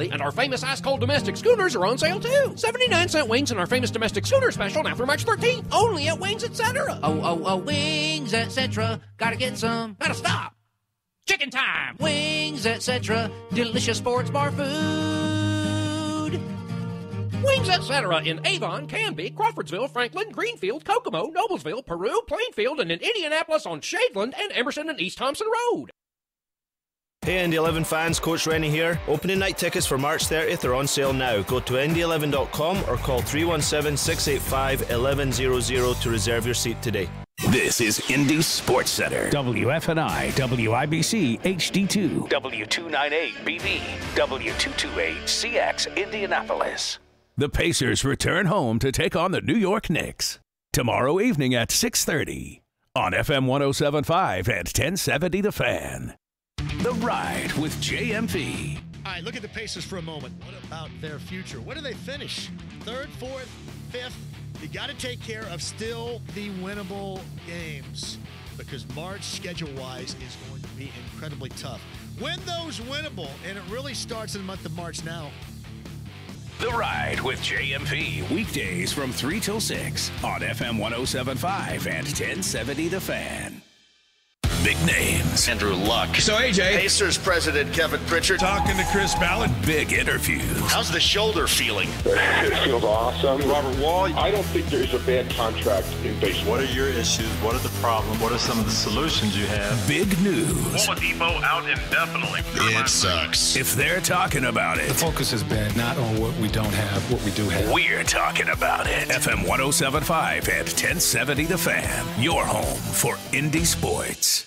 weekly, and our famous ice-cold domestic schooners are on sale too. 79-cent wings in our famous domestic schooner special now through March 13th, only at Wings Etc. Oh, Wings Etc. Gotta get some. Gotta stop. Chicken time. Wings Etc. Delicious sports bar food. Wings Etc. in Avon, Canby, Crawfordsville, Franklin, Greenfield, Kokomo, Noblesville, Peru, Plainfield, and in Indianapolis on Shadeland and Emerson and East Thompson Road. Hey Indy 11 fans, Coach Rennie here. Opening night tickets for March 30th are on sale now. Go to indy11.com or call 317-685-1100 to reserve your seat today. This is Indy Sports Center. WFNI, WIBC, HD2, W298BV, W228CX, Indianapolis. The Pacers return home to take on the New York Knicks tomorrow evening at 6:30 on FM 107.5 and 1070 The Fan. The Ride with JMV. All right, look at the Pacers for a moment. What about their future? Where do they finish? Third, fourth, fifth? You got to take care of still the winnable games because March, schedule-wise, is going to be incredibly tough. Win those winnable, and it really starts in the month of March now. The Ride with JMV. Weekdays from 3 till 6 on FM 107.5 and 1070 The Fan. Big names. Andrew Luck. So, AJ. Pacers president Kevin Pritchard. Talking to Chris Ballard. Big interviews. How's the shoulder feeling? It feels awesome. Robert Wall. I don't think there's a bad contract in baseball. What are your issues? What are the problems? What are some of the solutions you have? Big news. Oladipo out indefinitely. It sucks. If they're talking about it. The focus has been not on what we don't have, what we do have. We're talking about it. FM 107.5 and 1070 The Fan. Your home for Indy sports.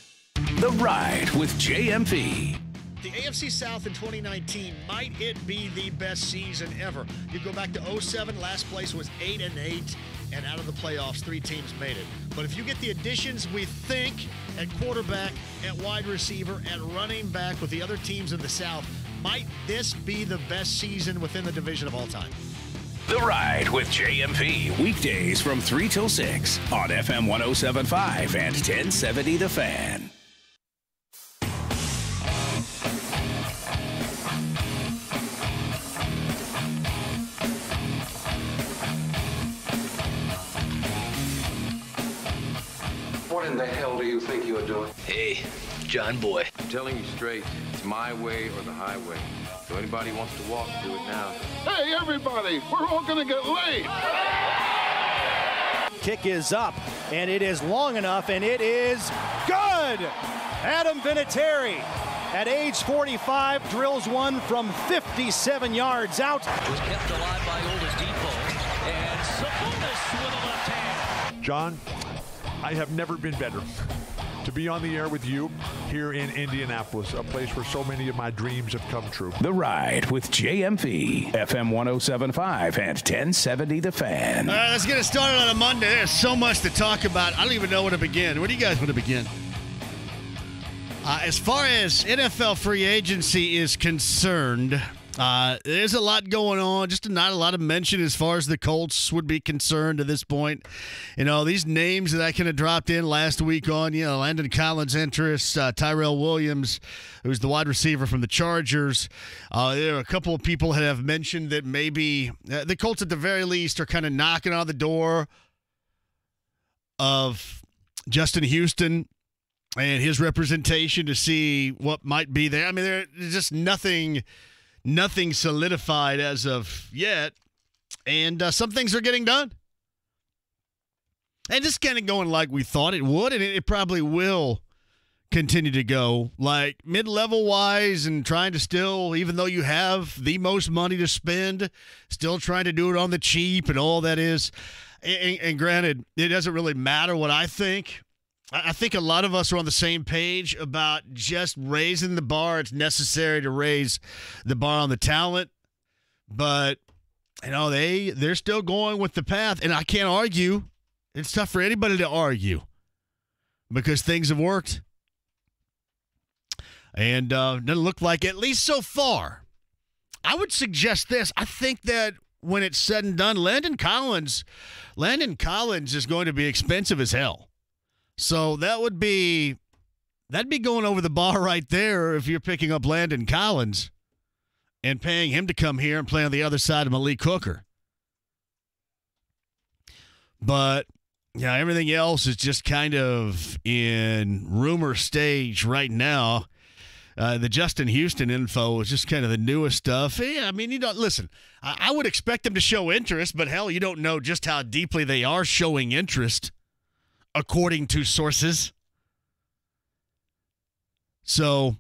The Ride with JMV. The AFC South in 2019, might it be the best season ever? You go back to 2007, last place was 8-8, and out of the playoffs, 3 teams made it. But if you get the additions we think at quarterback, at wide receiver, at running back with the other teams in the South, might this be the best season within the division of all time? The Ride with JMV. Weekdays from 3 till 6 on FM 107.5 and 1070 The Fan. What in the hell do you think you're doing? Hey, John Boy. I'm telling you straight, it's my way or the highway. So anybody wants to walk, do it now. Hey, everybody, we're all going to get laid. Kick is up, and it is long enough, and it is good. Adam Vinatieri, at age 45, drills one from 57 yards out. Was kept alive by Oladipo, and Sabonis with a left hand. John, I have never been better to be on the air with you here in Indianapolis, a place where so many of my dreams have come true. The Ride with JMV, FM 107.5 and 1070 The Fan. All right, let's get it started on a Monday. There's so much to talk about. I don't even know where to begin. Where do you guys want to begin? As far as NFL free agency is concerned, there's a lot going on, just not a lot of mention as far as the Colts would be concerned at this point. You know, these names that I kind of dropped in last week on, Landon Collins' interest, Tyrell Williams, who's the wide receiver from the Chargers. There are a couple of people that have mentioned that maybe the Colts at the very least are kind of knocking on the door of Justin Houston and his representation to see what might be there. I mean, there's just nothing solidified as of yet, and some things are getting done. And this kind of going like we thought it would, and it probably will continue to go, like mid-level wise, and trying to still, even though you have the most money to spend, still trying to do it on the cheap and all that is. And granted, it doesn't really matter what I think. I think a lot of us are on the same page about just raising the bar. It's necessary to raise the bar on the talent, but they're still going with the path, and I can't argue. It's tough for anybody to argue because things have worked, and doesn't look like, at least so far. I would suggest this. I think that when it's said and done, Landon Collins is going to be expensive as hell. So that'd be going over the bar right there if you're picking up Landon Collins. and paying him to come here and play on the other side of Malik Hooker. But, yeah, everything else is just kind of in rumor stage right now. The Justin Houston info is just kind of the newest stuff. Yeah, I mean, listen, I would expect them to show interest, but hell, you don't know just how deeply they are showing interest, according to sources. So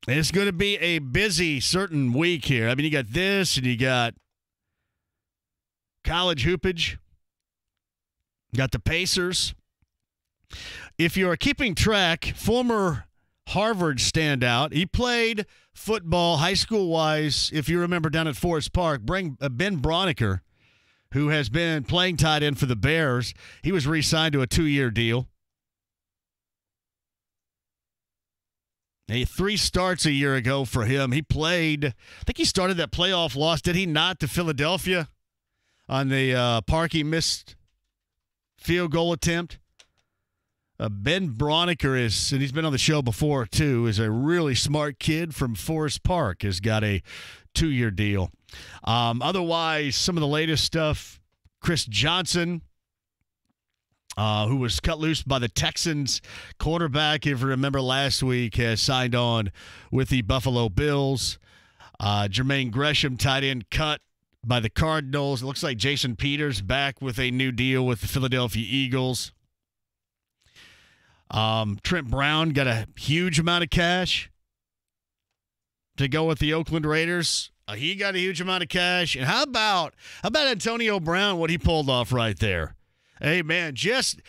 it's going to be a busy certain week here. I mean, you got this and you got college hoopage. You got the Pacers. If you're keeping track, former Harvard standout, he played football high school-wise, if you remember, down at Forest Park. Ben Broniker, who has been playing tight end for the Bears, he was re-signed to a 2-year deal. 3 starts a year ago for him. He played, I think he started that playoff loss, did he not, to Philadelphia on the Parkey missed field goal attempt? Ben Broniker is, and he's been on the show before too, is a really smart kid from Forest Park, has got a 2-year deal. Otherwise, some of the latest stuff, Chris Johnson, who was cut loose by the Texans, quarterback, if you remember last week, has signed on with the Buffalo Bills. Jermaine Gresham, tight end, cut by the Cardinals. It looks like Jason Peters back with a new deal with the Philadelphia Eagles. Trent Brown got a huge amount of cash to go with the Oakland Raiders. He got a huge amount of cash. And how about Antonio Brown, what he pulled off right there? Hey, man, just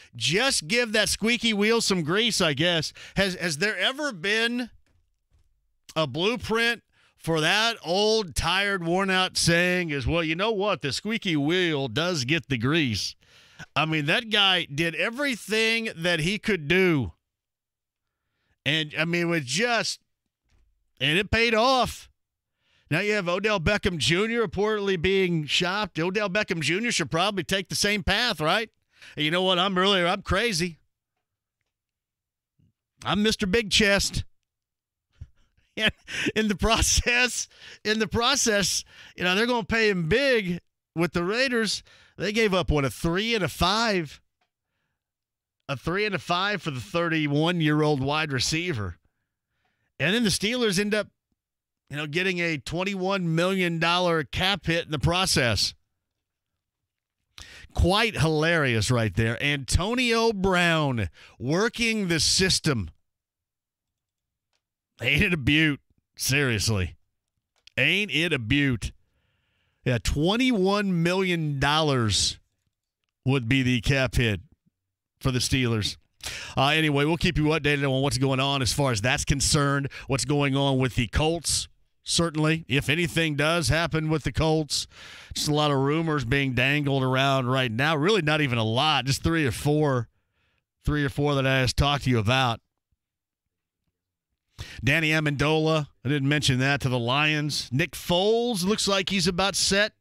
give that squeaky wheel some grease, I guess. Has there ever been a blueprint for that old, tired, worn-out saying is, well, you know what? The squeaky wheel does get the grease. I mean, that guy did everything that he could do. And, I mean, and it paid off. Now you have Odell Beckham Jr. reportedly being shopped. Odell Beckham Jr. should probably take the same path, right? And you know what? I'm crazy. I'm Mr. Big Chest. In the process, they're going to pay him big with the Raiders. They gave up, a 3 and a 5? A 3 and a 5 for the 31-year-old wide receiver. And then the Steelers end up, getting a $21 million cap hit in the process. Quite hilarious right there. Antonio Brown working the system. Ain't it a beaut? Seriously. Ain't it a beaut? Yeah, $21 million would be the cap hit for the Steelers. Anyway, we'll keep you updated on what's going on as far as that's concerned, what's going on with the Colts. Certainly, if anything does happen with the Colts, just a lot of rumors being dangled around right now. Really not even a lot, just 3 or 4 that I just talked to you about. Danny Amendola, I didn't mention that, to the Lions. Nick Foles looks like he's about set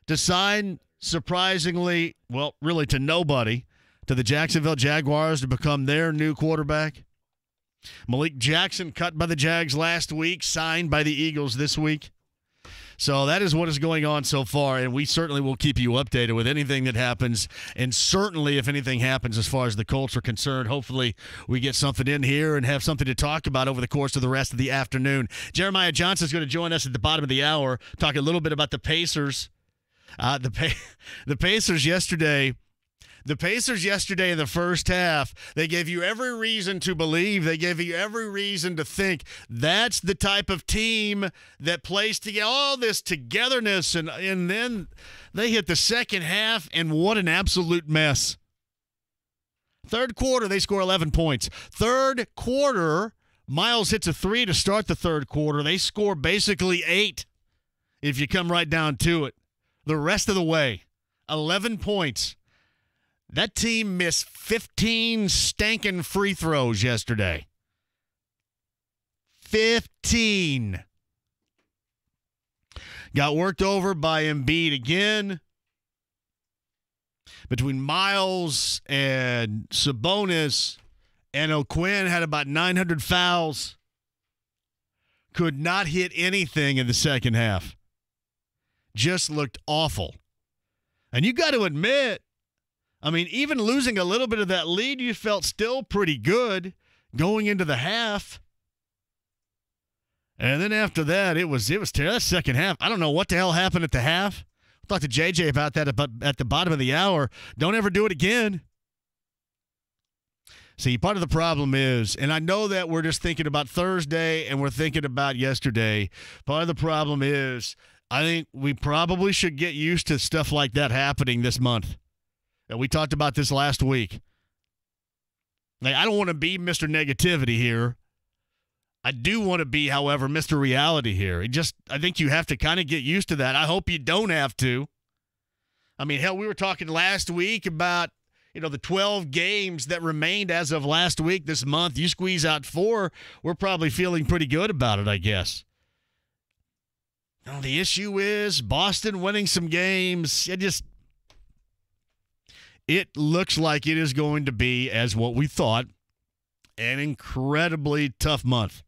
to sign, surprisingly, well, really to nobody, to the Jacksonville Jaguars to become their new quarterback. Malik Jackson, cut by the Jags last week, signed by the Eagles this week. So that is what is going on so far, and we certainly will keep you updated with anything that happens, and certainly if anything happens as far as the Colts are concerned, hopefully we get something in here and have something to talk about over the course of the rest of the afternoon. Jeremiah Johnson is going to join us at the bottom of the hour, talk a little bit about the Pacers. The Pacers yesterday in the first half, they gave you every reason to believe, they gave you every reason to think that's the type of team that plays together, all this togetherness, and then they hit the second half, and what an absolute mess. Third quarter, they score 11 points. Third quarter, Miles hits a 3 to start the third quarter. They score basically 8 if you come right down to it. The rest of the way, 11 points. That team missed 15 stankin' free throws yesterday. 15. Got worked over by Embiid again. Between Miles and Sabonis and O'Quinn had about 900 fouls. could not hit anything in the second half. Just looked awful. And you got to admit, I mean, even losing a little bit of that lead, you felt still pretty good going into the half. And then after that, it was terrible. That second half, I don't know what the hell happened at the half. I talked to JJ about that at the bottom of the hour. Don't ever do it again. See, part of the problem is, and I know that we're just thinking about Thursday and we're thinking about yesterday. Part of the problem is, I think we probably should get used to stuff like that happening this month. And we talked about this last week. Like, I don't want to be Mr. Negativity here. I do want to be, however, Mr. Reality here. I think you have to kind of get used to that. I hope you don't have to. I mean, hell, we were talking last week about, the 12 games that remained as of last week this month. You squeeze out 4, we're probably feeling pretty good about it, I guess. Now, the issue is Boston winning some games. It looks like it is going to be, as what we thought, an incredibly tough month.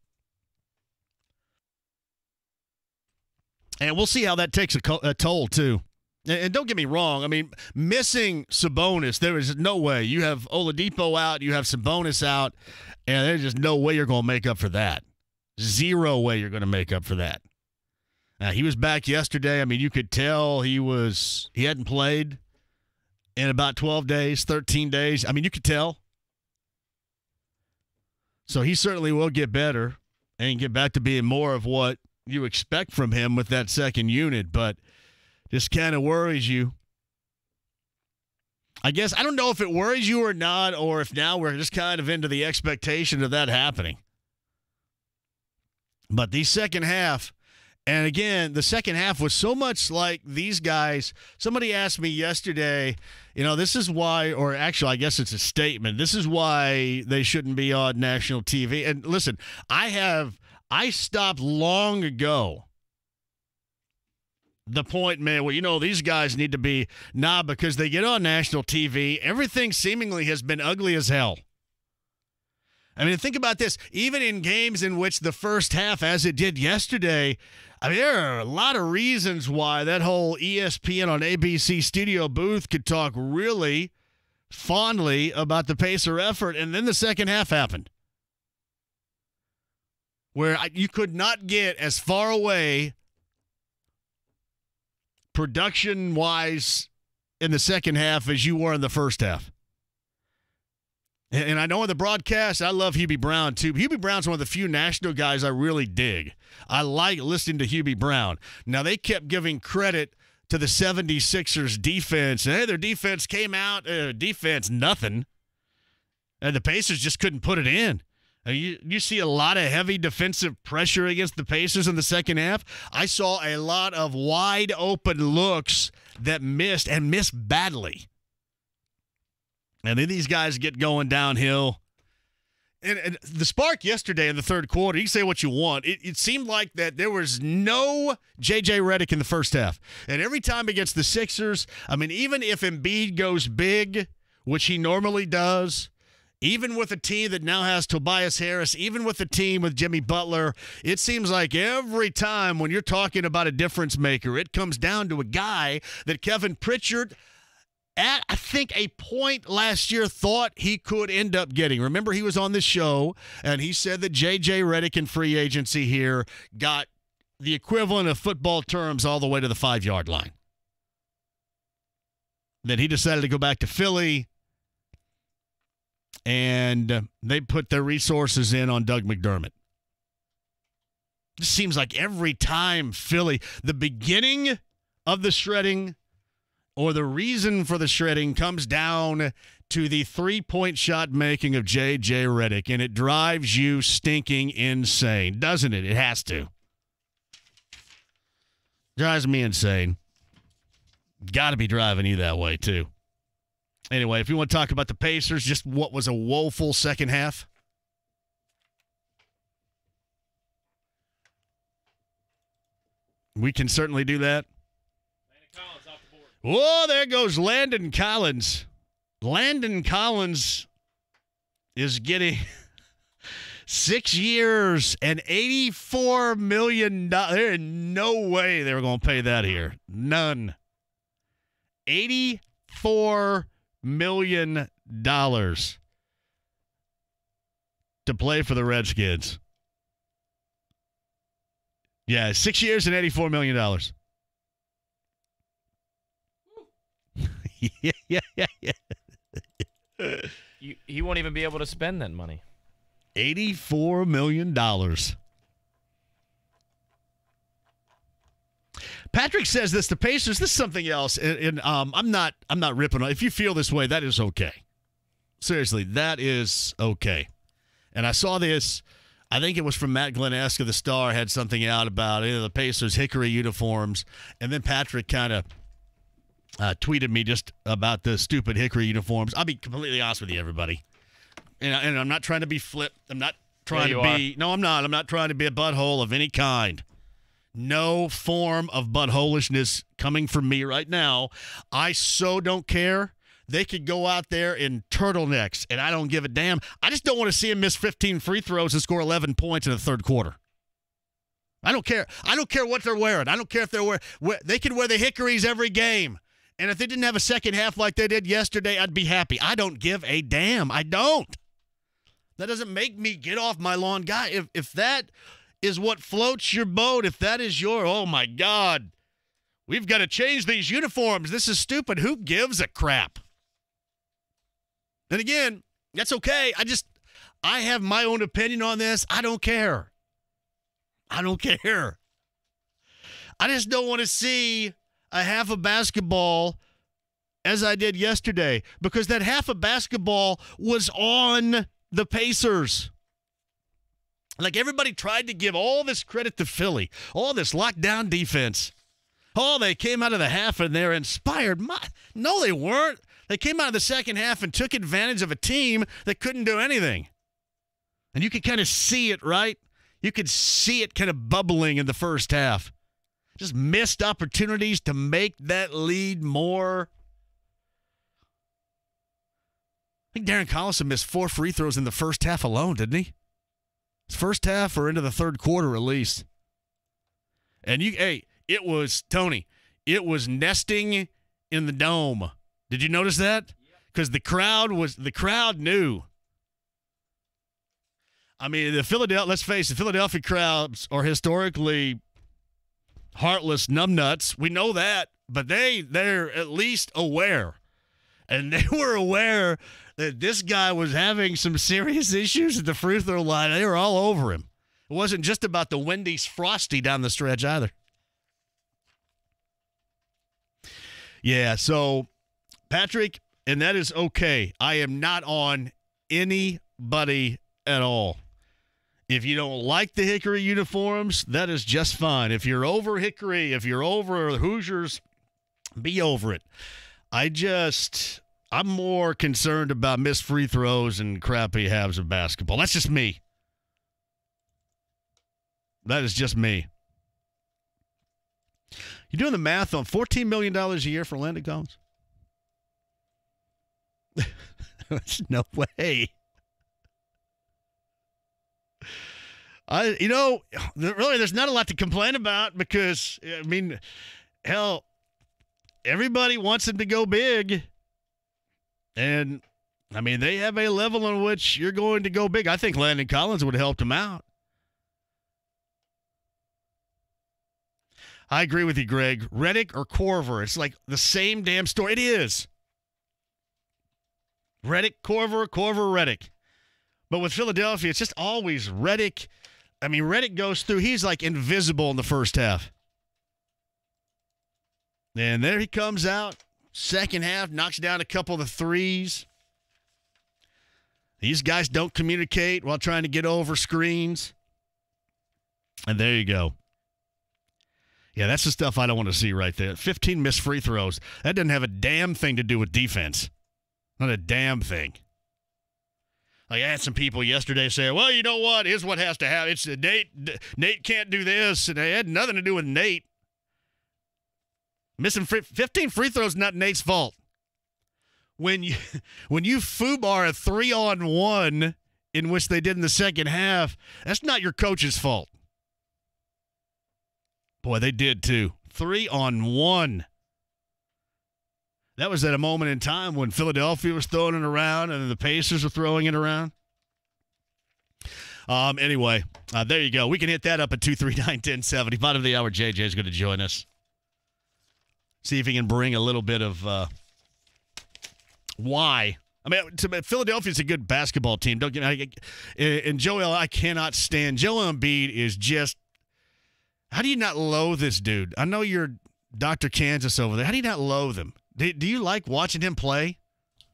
And we'll see how that takes a toll, too. And don't get me wrong. I mean, missing Sabonis, there is no way. You have Oladipo out, you have Sabonis out, and there's just no way you're going to make up for that. Zero way you're going to make up for that. He was back yesterday. I mean, you could tell he hadn't played in about 12 days, 13 days. I mean, you could tell. So he certainly will get better and get back to being more of what you expect from him with that second unit, but just kind of worries you. I guess I don't know if it worries you or not, or if now we're just kind of into the expectation of that happening. But the second half, and again, the second half was so much like these guys. Somebody asked me yesterday, this is why, or actually I guess it's a statement, this is why they shouldn't be on national TV. And listen, I stopped long ago the point, man, well, these guys need to be, because they get on national TV, everything seemingly has been ugly as hell. I mean, think about this. Even in games in which the first half, as it did yesterday, I mean, there are a lot of reasons why that whole ESPN on ABC studio booth could talk really fondly about the Pacer effort, and then the second half happened, where you could not get as far away production-wise in the second half as you were in the first half. And I know in the broadcast, I love Hubie Brown, too. Hubie Brown's one of the few national guys I really dig. I like listening to Hubie Brown. Now, they kept giving credit to the 76ers defense. Hey, their defense came out, defense, nothing. And the Pacers just couldn't put it in. You see a lot of heavy defensive pressure against the Pacers in the second half. I saw a lot of wide open looks that missed badly. And then these guys get going downhill. And the spark yesterday in the third quarter, you can say what you want. It seemed like that there was no J.J. Redick in the first half. And every time against the Sixers, I mean, even if Embiid goes big, which he normally does, even with a team that now has Tobias Harris, even with a team with Jimmy Butler, it seems like every time when you're talking about a difference maker, it comes down to a guy that Kevin Pritchard, at, I think, a point last year, thought he could end up getting. Remember, he was on this show, and he said that J.J. Redick in free agency here got the equivalent of football terms all the way to the 5-yard line. Then he decided to go back to Philly, and they put their resources in on Doug McDermott. It seems like every time Philly, the beginning of the shredding or the reason for the shredding comes down to the three-point shot making of J.J. Redick, and it drives you stinking insane, doesn't it? It has to. Drives me insane. Got to be driving you that way, too. Anyway, if you want to talk about the Pacers, just what was a woeful second half. We can certainly do that. Whoa, there goes Landon Collins. Landon Collins is getting 6 years and $84 million. There is no way they were going to pay that here. None. $84 million to play for the Redskins. Yeah, 6 years and $84 million. yeah. He won't even be able to spend that money. $84 million. Patrick says this, the Pacers, this is something else, and I'm not ripping on. If you feel this way, that is okay. Seriously, that is okay. And I saw this, I think it was from Matt Glennesk of the Star, had something out about the Pacers Hickory uniforms, and then Patrick kind of tweeted me just about the stupid Hickory uniforms. I'll be completely honest with you, everybody. And I'm not trying to be flip. I'm not trying to be. No, I'm not. I'm not trying to be a butthole of any kind. No form of buttholishness coming from me right now. I so don't care. They could go out there in turtlenecks, and I don't give a damn. I just don't want to see them miss 15 free throws and score 11 points in the third quarter. I don't care. I don't care what they're wearing. I don't care if they're wearing. They could wear the Hickories every game. And if they didn't have a second half like they did yesterday, I'd be happy. I don't give a damn. I don't. That doesn't make me get off my lawn. Guy, if that is what floats your boat, if that is your, oh, my God, we've got to change these uniforms. This is stupid. Who gives a crap? And again, that's okay. I have my own opinion on this. I don't care. I don't care. I just don't want to see a half of basketball as I did yesterday, because that half of basketball was on the Pacers. Like, everybody tried to give all this credit to Philly, all this lockdown defense. Oh, they came out of the half and they're inspired. No, they weren't. They came out of the second half and took advantage of a team that couldn't do anything. And you could kind of see it, right? You could see it kind of bubbling in the first half. Just missed opportunities to make that lead more. I think Darren Collison missed 4 free throws in the first half alone, didn't he? His first half or into the third quarter at least. And it was, Tony, it was nesting in the dome. Did you notice that? Because the crowd knew. I mean, let's face it, Philadelphia crowds are historically heartless numbnuts. We know that, but they're at least aware. And they were aware that this guy was having some serious issues at the free throw line. They were all over him. It wasn't just about the Wendy's Frosty down the stretch either. Yeah, so Patrick, and that is okay. I am not on anybody at all. If you don't like the Hickory uniforms, that is just fine. If you're over Hickory, if you're over Hoosiers, be over it. I'm more concerned about missed free throws and crappy halves of basketball. That's just me. That is just me. You doing the math on $14 million a year for Landon Collins? There's no way. Really, there's not a lot to complain about because, I mean, hell, everybody wants him to go big. And, I mean, they have a level in which you're going to go big. I think Landon Collins would have helped him out. I agree with you, Greg. Reddick or Korver, it's like the same damn story. It is. Reddick, Korver, Reddick. But with Philadelphia, it's just always Reddick. I mean, Reddick goes through. He's like invisible in the first half. And there he comes out. Second half, knocks down a couple of the threes. These guys don't communicate while trying to get over screens. And there you go. Yeah, that's the stuff I don't want to see right there. 15 missed free throws. That doesn't have a damn thing to do with defense. Not a damn thing. Like, I had some people yesterday say, well, you know what? Here's what has to happen. It's Nate can't do this. And it had nothing to do with Nate. Missing 15 free throws, not Nate's fault. When you FUBAR a 3-on-1 in which they did in the second half, that's not your coach's fault. Boy, they did too. 3-on-1. That was at a moment in time when Philadelphia was throwing it around and the Pacers were throwing it around. Anyway, there you go. We can hit that up at 239-1070. Bottom of the hour, JJ is going to join us. See if he can bring a little bit of why. I mean, Philadelphia's a good basketball team. Don't get me. And Joel, I cannot stand. Joel Embiid is just. How do you not loathe this dude? I know you're Dr. Kansas over there. How do you not loathe him? Do you like watching him play?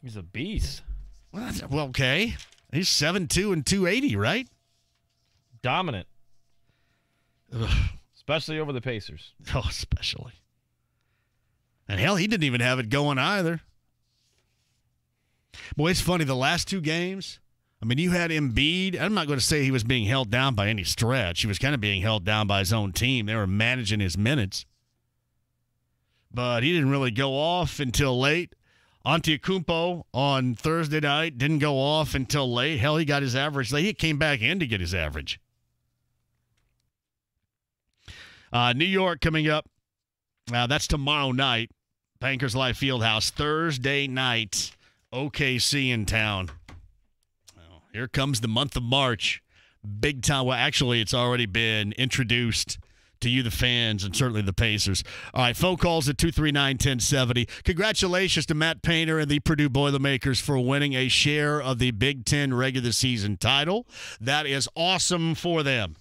He's a beast. Well, okay. He's 7'2" and 280, right? Dominant. Ugh. Especially over the Pacers. Oh, especially. And hell, he didn't even have it going either. Boy, it's funny. The last two games, I mean, you had Embiid. I'm not going to say he was being held down by any stretch. He was kind of being held down by his own team. They were managing his minutes. But he didn't really go off until late. Antetokounmpo on Thursday night didn't go off until late. Hell, he got his average late. He came back in to get his average. New York coming up. That's tomorrow night. Bankers Life Fieldhouse. Thursday night, OKC in town. Well, here comes the month of March. Big time. Well, actually, it's already been introduced to you, the fans, and certainly the Pacers. All right, phone calls at 239-1070. Congratulations to Matt Painter and the Purdue Boilermakers for winning a share of the Big Ten regular season title. That is awesome for them.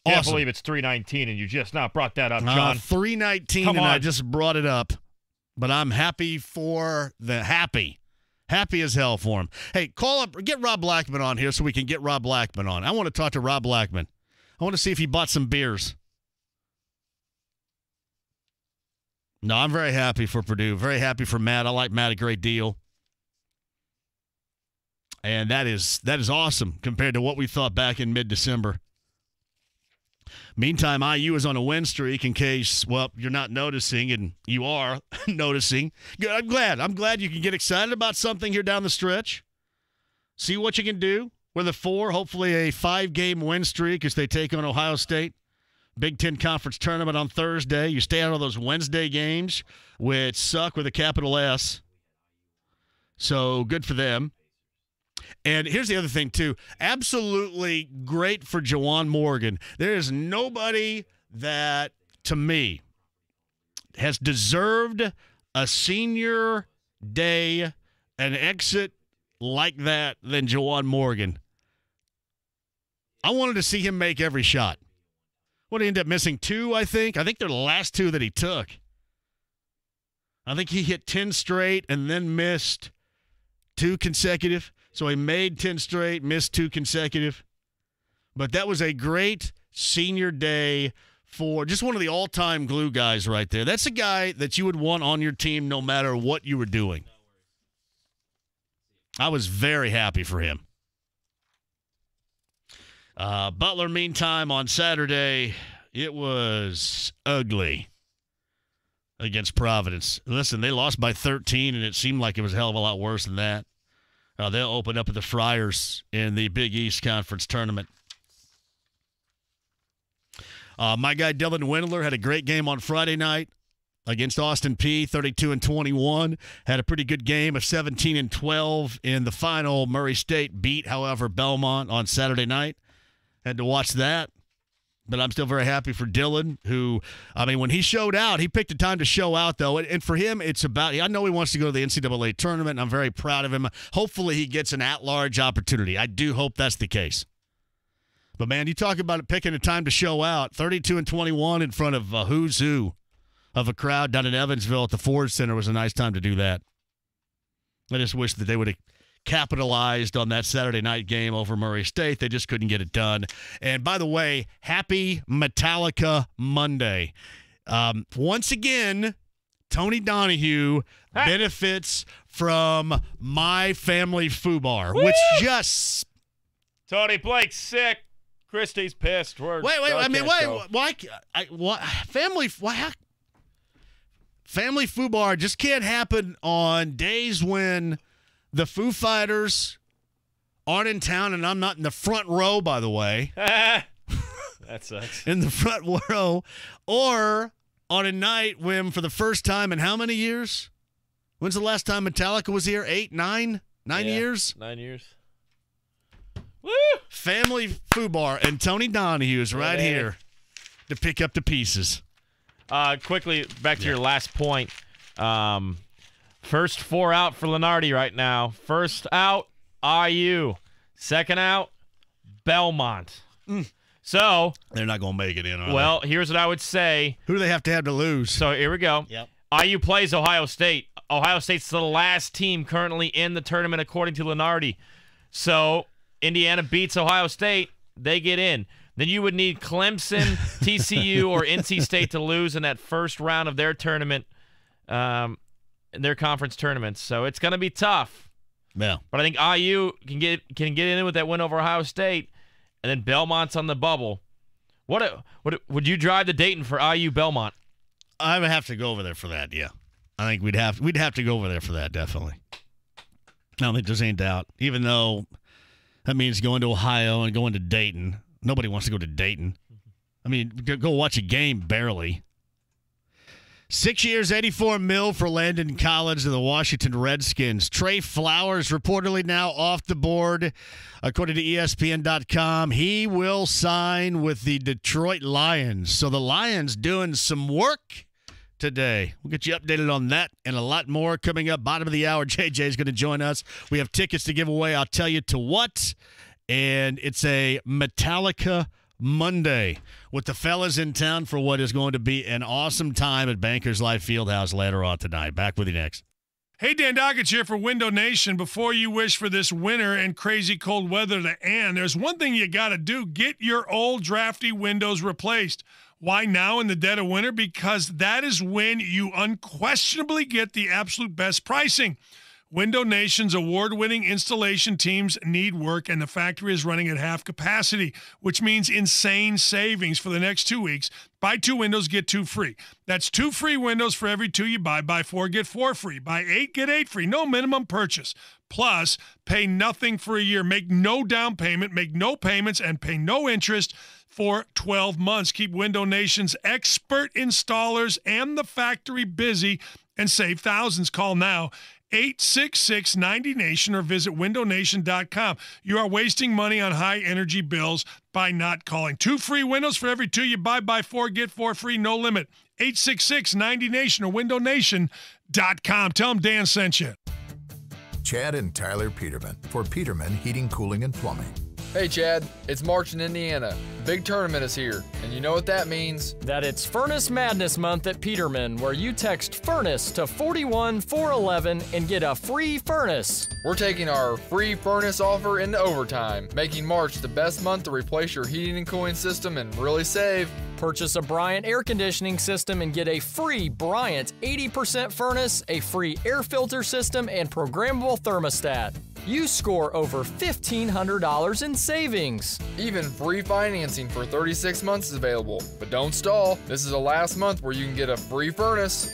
Can't Awesome. believe it's 319 and you just not brought that up, John. 319 Come and on. I just brought it up. But I'm happy for the happy. Happy as hell for him. Hey, call up, get Rob Blackman on here so we can get Rob Blackman on. I want to talk to Rob Blackman. I want to see if he bought some beers. No, I'm very happy for Purdue. Very happy for Matt. I like Matt a great deal. And that is awesome compared to what we thought back in mid-December. Meantime, IU is on a win streak in case, well, you're not noticing, and you are noticing. Good. I'm glad you can get excited about something here down the stretch. See what you can do. With a 4, hopefully a 5-game win streak as they take on Ohio State. Big Ten Conference Tournament on Thursday. You stay out of those Wednesday games, which suck with a capital S. So good for them. And here's the other thing, too. Absolutely great for Juwan Morgan. There is nobody that, to me, has deserved a senior day, an exit like that than Juwan Morgan. I wanted to see him make every shot. What, he ended up missing 2, I think? I think they're the last 2 that he took. I think he hit 10 straight and then missed 2 consecutive. So he made 10 straight, missed 2 consecutive. But that was a great senior day for just one of the all-time glue guys right there. That's a guy that you would want on your team no matter what you were doing. I was very happy for him. Butler, meantime, on Saturday, it was ugly against Providence. Listen, they lost by 13, and it seemed like it was a hell of a lot worse than that. They'll open up at the Friars in the Big East Conference Tournament. My guy Dylan Windler had a great game on Friday night against Austin Peay, 32-21. Had a pretty good game of 17-12 in the final. Murray State beat, however, Belmont on Saturday night. Had to watch that. But I'm still very happy for Dylan, who, I mean, when he showed out, he picked a time to show out, though. And for him, it's about, I know he wants to go to the NCAA tournament, and I'm very proud of him. Hopefully he gets an at-large opportunity. I do hope that's the case. But, man, you talk about it picking a time to show out. 32-21 in front of a who's who of a crowd down in Evansville at the Ford Center was a nice time to do that. I just wish that they would have capitalized on that Saturday night game over Murray State. They just couldn't get it done. And by the way, happy Metallica Monday. Once again, Tony Donahue benefits from My Family Foobar, which just... Tony Blake's sick. Christy's pissed. Wait. Family Foobar just can't happen on days when the Foo Fighters aren't in town, and I'm not in the front row, by the way. That sucks. In the front row, or on a night when, for the first time in how many years? When's the last time Metallica was here? 8, 9? 9 years? 9 years. Woo! Family Fubar and Tony Donahue is right here to pick up the pieces. Quickly, back to your last point. First 4 out for Lenardi right now. First out, IU. Second out, Belmont. So they're not going to make it in, well, here's what I would say. Who do they have to lose? So here we go. Yep. IU plays Ohio State. Ohio State's the last team currently in the tournament, according to Lenardi. So Indiana beats Ohio State. They get in. Then you would need Clemson, TCU, or NC State to lose in that first round of their tournament, in their conference tournaments. So it's going to be tough. Yeah. But I think IU can get in with that win over Ohio State, and then Belmont's on the bubble. What would you drive to Dayton for IU Belmont? I would have to go over there for that. Yeah, I think we'd have to go over there for that. Definitely. I don't think there's any doubt. Even though that means going to Ohio and going to Dayton. Nobody wants to go to Dayton. I mean, go watch a game barely. 6 years, $84 million for Landon Collins to the Washington Redskins. Trey Flowers reportedly now off the board, according to ESPN.com. He will sign with the Detroit Lions. So the Lions doing some work today. We'll get you updated on that and a lot more coming up. Bottom of the hour, JJ is going to join us. We have tickets to give away. I'll tell you to what. And it's a Metallica Monday with the fellas in town for what is going to be an awesome time at Bankers Life Fieldhouse later on tonight. Back with you next. Hey, Dan Dockett here for Window Nation. Before you wish for this winter and crazy cold weather to end, there's one thing you got to do. Get your old drafty windows replaced. Why now in the dead of winter? Because that is when you unquestionably get the absolute best pricing. Window Nation's award-winning installation teams need work, and the factory is running at half capacity, which means insane savings for the next 2 weeks. Buy 2 windows, get 2 free. That's 2 free windows for every 2 you buy. Buy 4, get 4 free. Buy 8, get 8 free. No minimum purchase. Plus, pay nothing for a year. Make no down payment, make no payments, and pay no interest for 12 months. Keep Window Nation's expert installers and the factory busy and save thousands. Call now. 866-90-NATION or visit windownation.com. You are wasting money on high energy bills by not calling. 2 free windows for every 2 you buy. Buy 4, get 4 free, no limit. 866-90-NATION or windownation.com. Tell them Dan sent you. Chad and Tyler Peterman for Peterman Heating, Cooling, and Plumbing. Hey Chad, it's March in Indiana. Big tournament is here, and you know what that means? That it's Furnace Madness Month at Peterman, where you text FURNACE to 41411 and get a free furnace. We're taking our free furnace offer into overtime, making March the best month to replace your heating and cooling system and really save. Purchase a Bryant air conditioning system and get a free Bryant 80% furnace, a free air filter system, and programmable thermostat. You score over $1,500 in savings. Even free financing for 36 months is available. But don't stall. This is the last month where you can get a free furnace.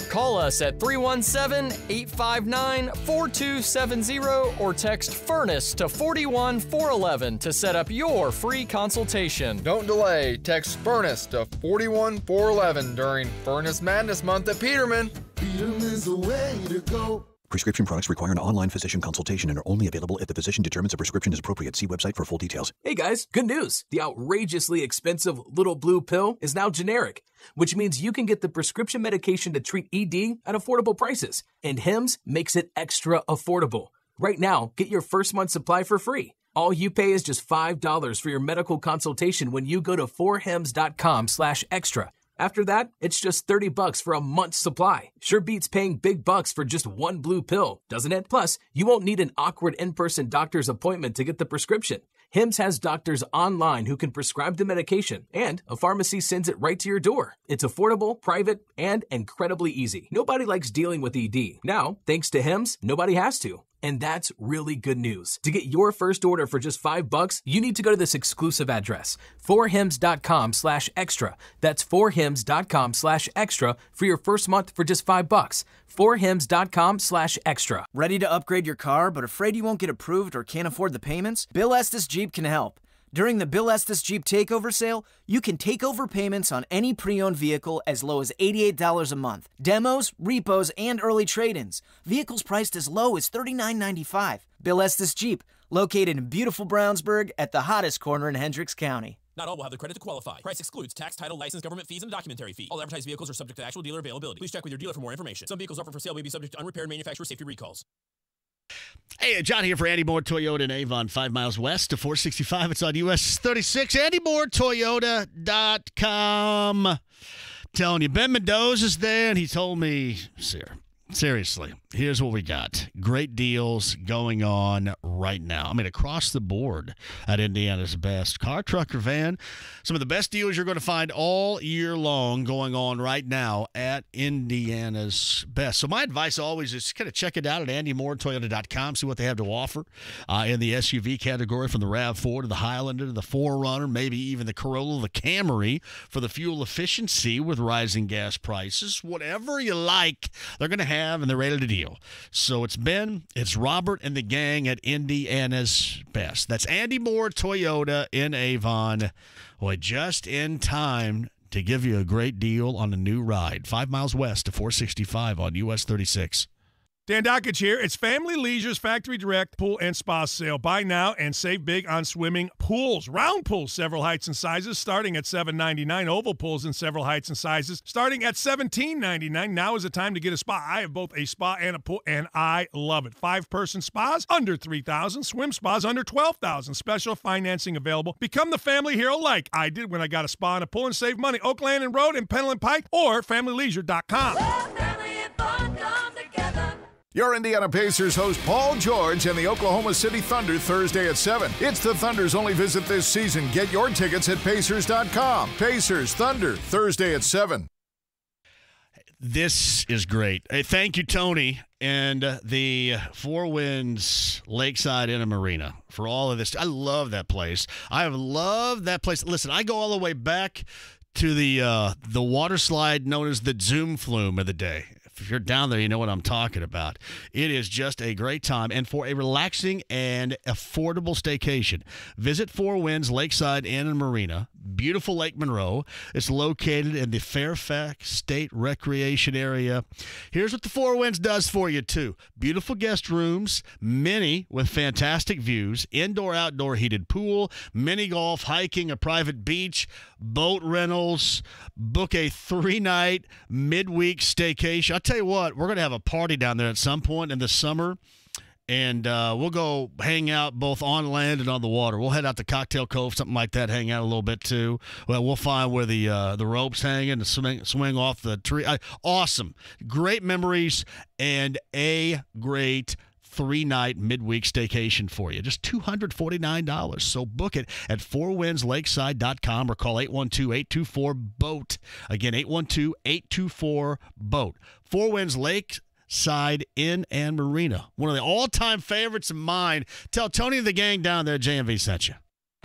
Call us at 317-859-4270 or text FURNACE to 41411 to set up your free consultation. Don't delay. Text FURNACE to 41411 during Furnace Madness Month at Peterman. Peterman's the way to go. Prescription products require an online physician consultation and are only available if the physician determines a prescription is appropriate. See website for full details. Hey guys, good news. The outrageously expensive Little Blue pill is now generic, which means you can get the prescription medication to treat ED at affordable prices. And Hims makes it extra affordable. Right now, get your first month supply for free. All you pay is just $5 for your medical consultation when you go to 4hims.com/extra. After that, it's just $30 for a month's supply. Sure beats paying big bucks for just one blue pill, doesn't it? Plus, you won't need an awkward in-person doctor's appointment to get the prescription. Hims has doctors online who can prescribe the medication, and a pharmacy sends it right to your door. It's affordable, private, and incredibly easy. Nobody likes dealing with ED. Now, thanks to Hims, nobody has to. And that's really good news. To get your first order for just $5, you need to go to this exclusive address, forhims.com/extra. That's forhims.com/extra for your first month for just $5. forhims.com/extra. Ready to upgrade your car but afraid you won't get approved or can't afford the payments? Bill Estes Jeep can help. During the Bill Estes Jeep Takeover Sale, you can take over payments on any pre-owned vehicle as low as $88 a month. Demos, repos, and early trade-ins. Vehicles priced as low as $39.95. Bill Estes Jeep, located in beautiful Brownsburg at the hottest corner in Hendricks County. Not all will have the credit to qualify. Price excludes tax, title, license, government fees, and documentary fee. All advertised vehicles are subject to actual dealer availability. Please check with your dealer for more information. Some vehicles offered for sale may be subject to unrepaired manufacturer safety recalls. Hey, John here for Andy Moore Toyota in Avon, 5 miles west to 465. It's on US 36. AndyMooreToyota.com. Telling you, Ben Mendoza's there, and he told me, seriously, here's what we got. Great deals going on right now. I mean, across the board at Indiana's best. Car, truck, or van. Some of the best deals you're going to find all year long going on right now at Indiana's best. So my advice always is kind of check it out at AndyMooreToyota.com, see what they have to offer in the SUV category, from the RAV4 to the Highlander to the 4Runner, maybe even the Corolla, the Camry, for the fuel efficiency with rising gas prices. Whatever you like, they're going to have, and they're ready to deal. So it's Ben, it's Robert, and the gang at Indiana's best. That's Andy Moore Toyota in Avon. Boy, just in time to give you a great deal on a new ride. 5 miles west to 465 on US 36. Dan Dockich here. It's Family Leisure's Factory Direct Pool and Spa Sale. Buy now and save big on swimming pools. Round pools, several heights and sizes, starting at $7.99. Oval pools in several heights and sizes, starting at $17.99. Now is the time to get a spa. I have both a spa and a pool, and I love it. 5-person spas, under $3,000. Swim spas, under $12,000. Special financing available. Become the family hero like I did when I got a spa and a pool and saved money. Oakland and Road and Penland Pike, or FamilyLeisure.com. Your Indiana Pacers host Paul George and the Oklahoma City Thunder Thursday at 7. It's the Thunder's only visit this season. Get your tickets at Pacers.com. Pacers Thunder Thursday at 7. This is great. Hey, thank you, Tony, and the Four Winds Lakeside Inner Marina for all of this. I love that place. I have loved that place. Listen, I go all the way back to the water slide known as the Zoom Flume of the day. If you're down there, you know what I'm talking about. It is just a great time. And for a relaxing and affordable staycation, visit Four Winds Lakeside Inn and Marina, beautiful Lake Monroe. It's located in the Fairfax State Recreation Area. Here's what the Four Winds does for you, too. Beautiful guest rooms, many with fantastic views, indoor-outdoor heated pool, mini golf, hiking, a private beach, boat rentals. Book a 3-night midweek staycation. I'll tell you what, we're going to have a party down there at some point in the summer, and we'll go hang out both on land and on the water. We'll head out to Cocktail Cove, something like that, hang out a little bit too. Well, we'll find where the rope's hanging and swing off the tree. Awesome. Great memories and a great 3-night midweek staycation for you. Just $249. So book it at fourwindslakeside.com or call 812-824-BOAT. Again, 812-824-BOAT. Four Winds Lakeside Inn and Marina. One of the all-time favorites of mine. Tell Tony and the gang down there JMV sent you.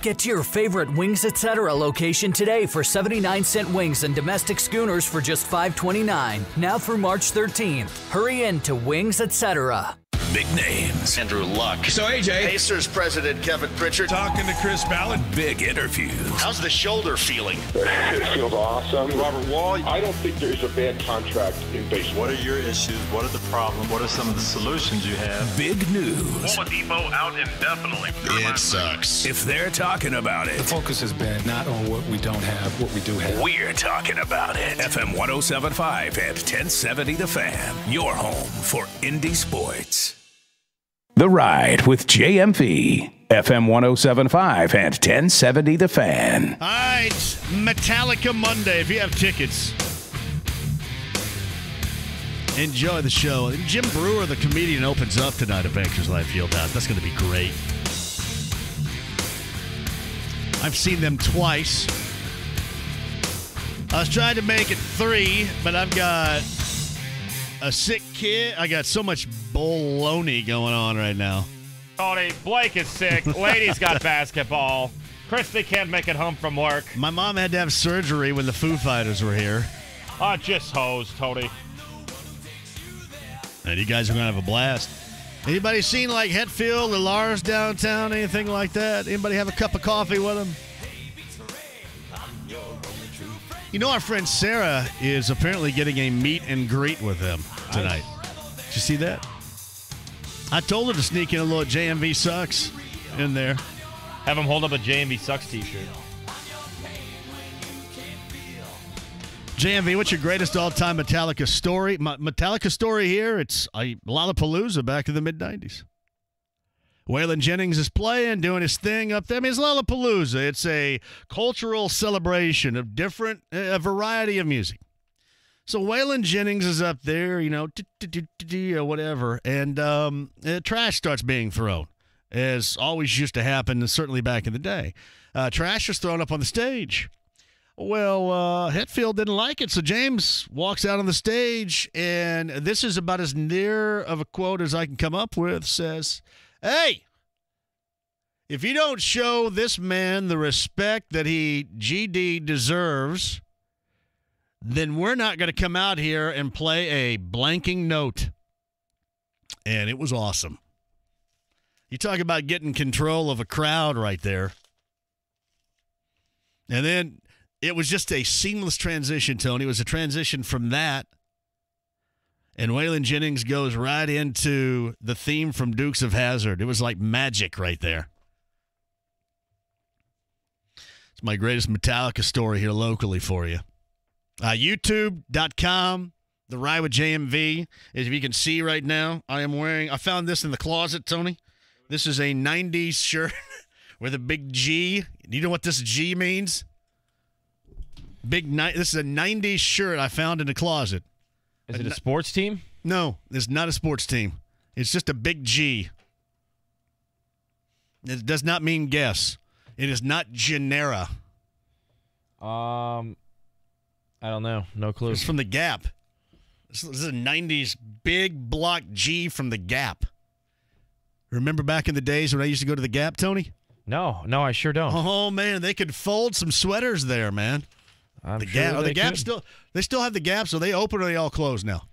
Get to your favorite Wings Etc. location today for 79-cent wings and domestic schooners for just $5.29. Now through March 13th. Hurry in to Wings Etc. Big names. Andrew Luck. So, AJ. Pacers president Kevin Pritchard. Talking to Chris Ballard. Big interviews. How's the shoulder feeling? It feels awesome. Robert Wall. I don't think there's a bad contract in baseball. What are your issues? What are the problems? What are some of the solutions you have? Big news. Oladipo out indefinitely. It sucks. If they're talking about it. The focus has been not on what we don't have, what we do have. We're talking about it. FM 107.5 and 1070 The Fan. Your home for Indy sports. The Ride with JMV. FM 107.5 and 1070 The Fan. All right, Metallica Monday. If you have tickets, enjoy the show. Jim Brewer, the comedian, opens up tonight at Bankers Life Fieldhouse. That's going to be great. I've seen them twice. I was trying to make it 3, but I've got a sick kid. I got so much baloney going on right now. Tony, Blake is sick. Lady's got basketball. Christy can't make it home from work. My mom had to have surgery when the Foo Fighters were here. Just hose, Tony. And you guys are going to have a blast. Anybody seen like Hetfield or Lars downtown, anything like that? Anybody have a cup of coffee with them? You know, our friend Sarah is apparently getting a meet and greet with them tonight. Did you see that? I told her to sneak in a little JMV Sucks in there. Have him hold up a JMV Sucks t-shirt. JMV, what's your greatest all-time Metallica story? Metallica story here, it's Lollapalooza back in the mid-'90s. Waylon Jennings is playing, doing his thing up there. I mean, it's Lollapalooza. It's a cultural celebration of a variety of music. So Waylon Jennings is up there, or whatever, and trash starts being thrown, as always used to happen, certainly back in the day. Trash is thrown up on the stage. Well, Hetfield didn't like it, so James walks out on the stage, and this is about as near of a quote as I can come up with, says, "Hey, if you don't show this man the respect that he GD deserves, then we're not going to come out here and play a blanking note." And it was awesome. You talk about getting control of a crowd right there. And then it was just a seamless transition, Tony. It was a transition from that. And Waylon Jennings goes right into the theme from Dukes of Hazzard. It was like magic right there. It's my greatest Metallica story here locally for you. YouTube.com, The Ride with JMV. As you can see right now, I found this in the closet, Tony. This is a 90s shirt with a big G. Do you know what this G means? This is a 90s shirt I found in the closet. Is it a sports team? No, it's not a sports team. It's just a big G. It does not mean guess. It is not Genera. I don't know. No clue. It's from the Gap. This is a 90s big block G from the Gap. Remember back in the days when I used to go to the Gap, Tony? No, I sure don't. Oh, man, they could fold some sweaters there, man. The Gap they still have the Gap, so they open or they all closed now?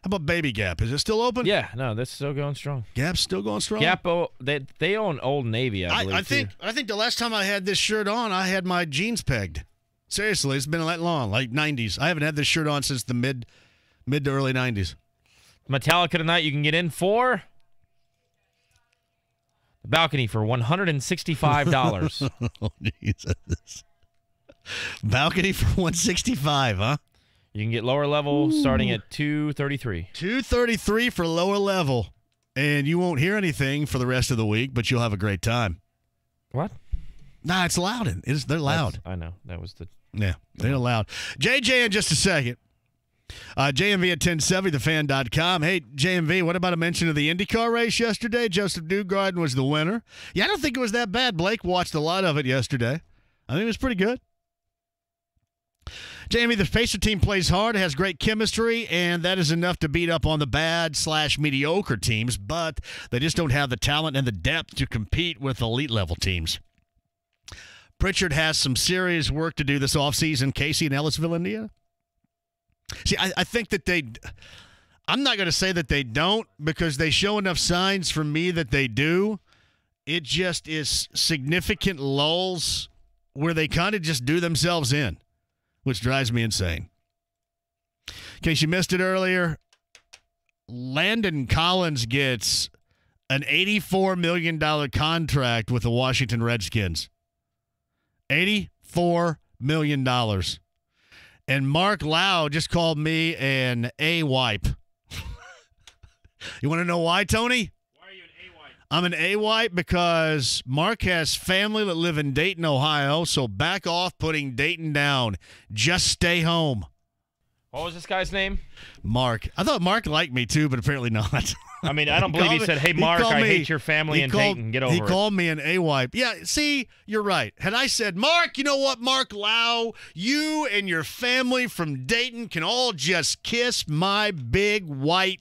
How about Baby Gap? Is it still open? Yeah, no, that's still going strong. Gap's still going strong? Gap, they own Old Navy, I believe. I think the last time I had this shirt on, I had my jeans pegged. Seriously, it's been that long, like 90s. I haven't had this shirt on since the mid to early 90s. Metallica tonight, you can get in for the balcony for $165. Oh, Jesus. Balcony for $165, huh? You can get lower level starting at $233. $233 for lower level. And you won't hear anything for the rest of the week, but you'll have a great time. What? Nah, it's loud. They're loud. I know. That was the... Yeah, they're loud. JJ in just a second. JMV at 1070thefan.com. Hey, JMV, what about a mention of the IndyCar race yesterday? Joseph Newgarden was the winner. Yeah, I don't think it was that bad. Blake watched a lot of it yesterday. I think it was pretty good. JMV, the Pacer team plays hard, has great chemistry, and that is enough to beat up on the bad/mediocre teams, but they just don't have the talent and the depth to compete with elite-level teams. Pritchard has some serious work to do this offseason. Casey in Ellisville, Indiana. See, I think that I'm not going to say that they don't, because they show enough signs for me that they do. It just is significant lulls where they kind of just do themselves in, which drives me insane. In case you missed it earlier, Landon Collins gets an $84 million contract with the Washington Redskins. $84 million. And Mark Lau just called me an A-wipe. You want to know why, Tony? Why are you an A-wipe? I'm an A-wipe because Mark has family that live in Dayton, Ohio, so back off putting Dayton down. Just stay home. What was this guy's name? Mark. I thought Mark liked me too, but apparently not. I mean, I don't believe he said, "Hey, Mark, I hate your family in Dayton. Get over it." He called me an AWipe. Yeah, see, you're right. Had I said, Mark, you know what, Mark Lau, you and your family from Dayton can all just kiss my big white.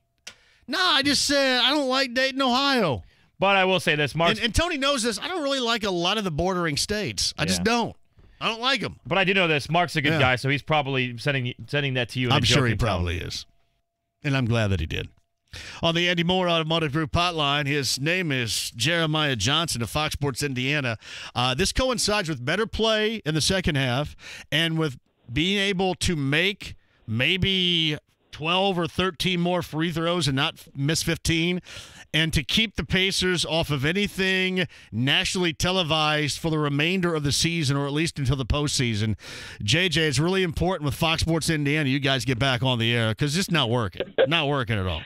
No, I just said I don't like Dayton, Ohio. But I will say this, Mark. And Tony knows this. I don't really like a lot of the bordering states. I just don't. I don't like them. But I do know this. Mark's a good guy, so he's probably sending that to you. In I'm sure he tone. probably is. And I'm glad that he did. On the Andy Moore Automotive Group hotline, his name is Jeremiah Johnson of Fox Sports Indiana. This coincides with better play in the second half and with being able to make maybe 12 or 13 more free throws and not miss 15, and to keep the Pacers off of anything nationally televised for the remainder of the season, or at least until the postseason. JJ, it's really important with Fox Sports Indiana you guys get back on the air because it's not working. Not working at all.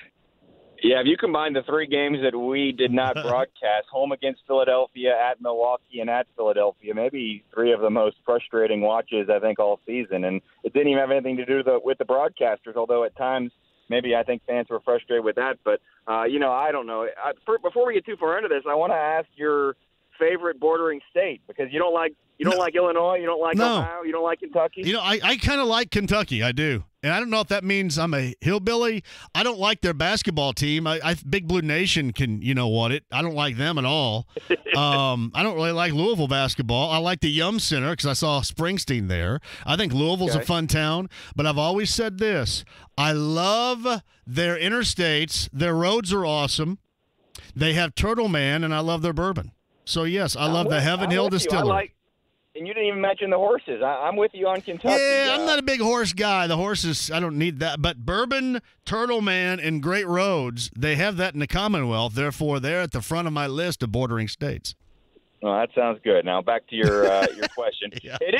Yeah, if you combine the 3 games that we did not broadcast, home against Philadelphia, at Milwaukee, and at Philadelphia, maybe 3 of the most frustrating watches, I think, all season. And it didn't even have anything to do with the broadcasters, although at times maybe I think fans were frustrated with that. But, I don't know. Before we get too far into this, I want to ask your favorite bordering state, because you don't like Illinois, you don't like Ohio, you don't like Kentucky. I kind of like Kentucky. I do. And I don't know if that means I'm a hillbilly. I don't like their basketball team. Big Blue Nation can, I don't like them at all. I don't really like Louisville basketball. I like the Yum Center because I saw Springsteen there. I think Louisville's a fun town. But I've always said this. I love their interstates. Their roads are awesome. They have Turtle Man, and I love their bourbon. So, yes, I love the Heaven Hill Distillery. And you didn't even mention the horses. I'm with you on Kentucky. Yeah, I'm not a big horse guy. The horses, I don't need that. But bourbon, Turtle Man, and Great Roads, they have that in the Commonwealth. Therefore, they're at the front of my list of bordering states. Well, that sounds good. Now, back to your question. Yeah. It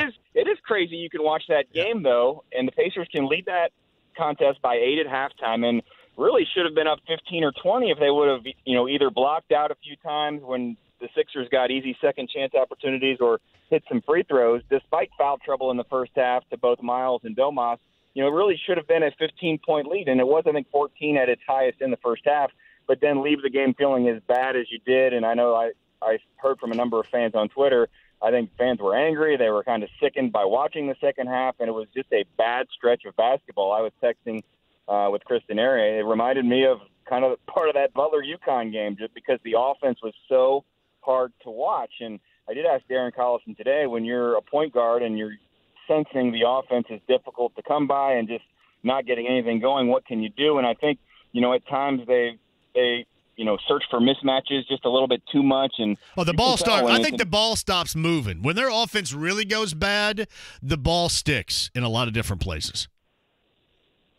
is crazy you can watch that game, though, and the Pacers can lead that contest by 8 at halftime, and really should have been up 15 or 20 if they would have, either blocked out a few times when the Sixers got easy second chance opportunities or hit some free throws, despite foul trouble in the first half to both Miles and Domas. It really should have been a 15-point lead, and it was, I think, 14 at its highest in the first half, but then leave the game feeling as bad as you did. And I know I heard from a number of fans on Twitter, I think fans were angry. They were kind of sickened by watching the second half, and it was just a bad stretch of basketball. I was texting with Chris Denari. It reminded me of kind of part of that Butler-UConn game, just because the offense was so hard to watch. And I did ask Darren Collison today, when you're a point guard and you're sensing the offense is difficult to come by and just not getting anything going, what can you do? And I think, at times they search for mismatches just a little bit too much. And the ball starts. I think the ball stops moving. When their offense really goes bad, the ball sticks in a lot of different places.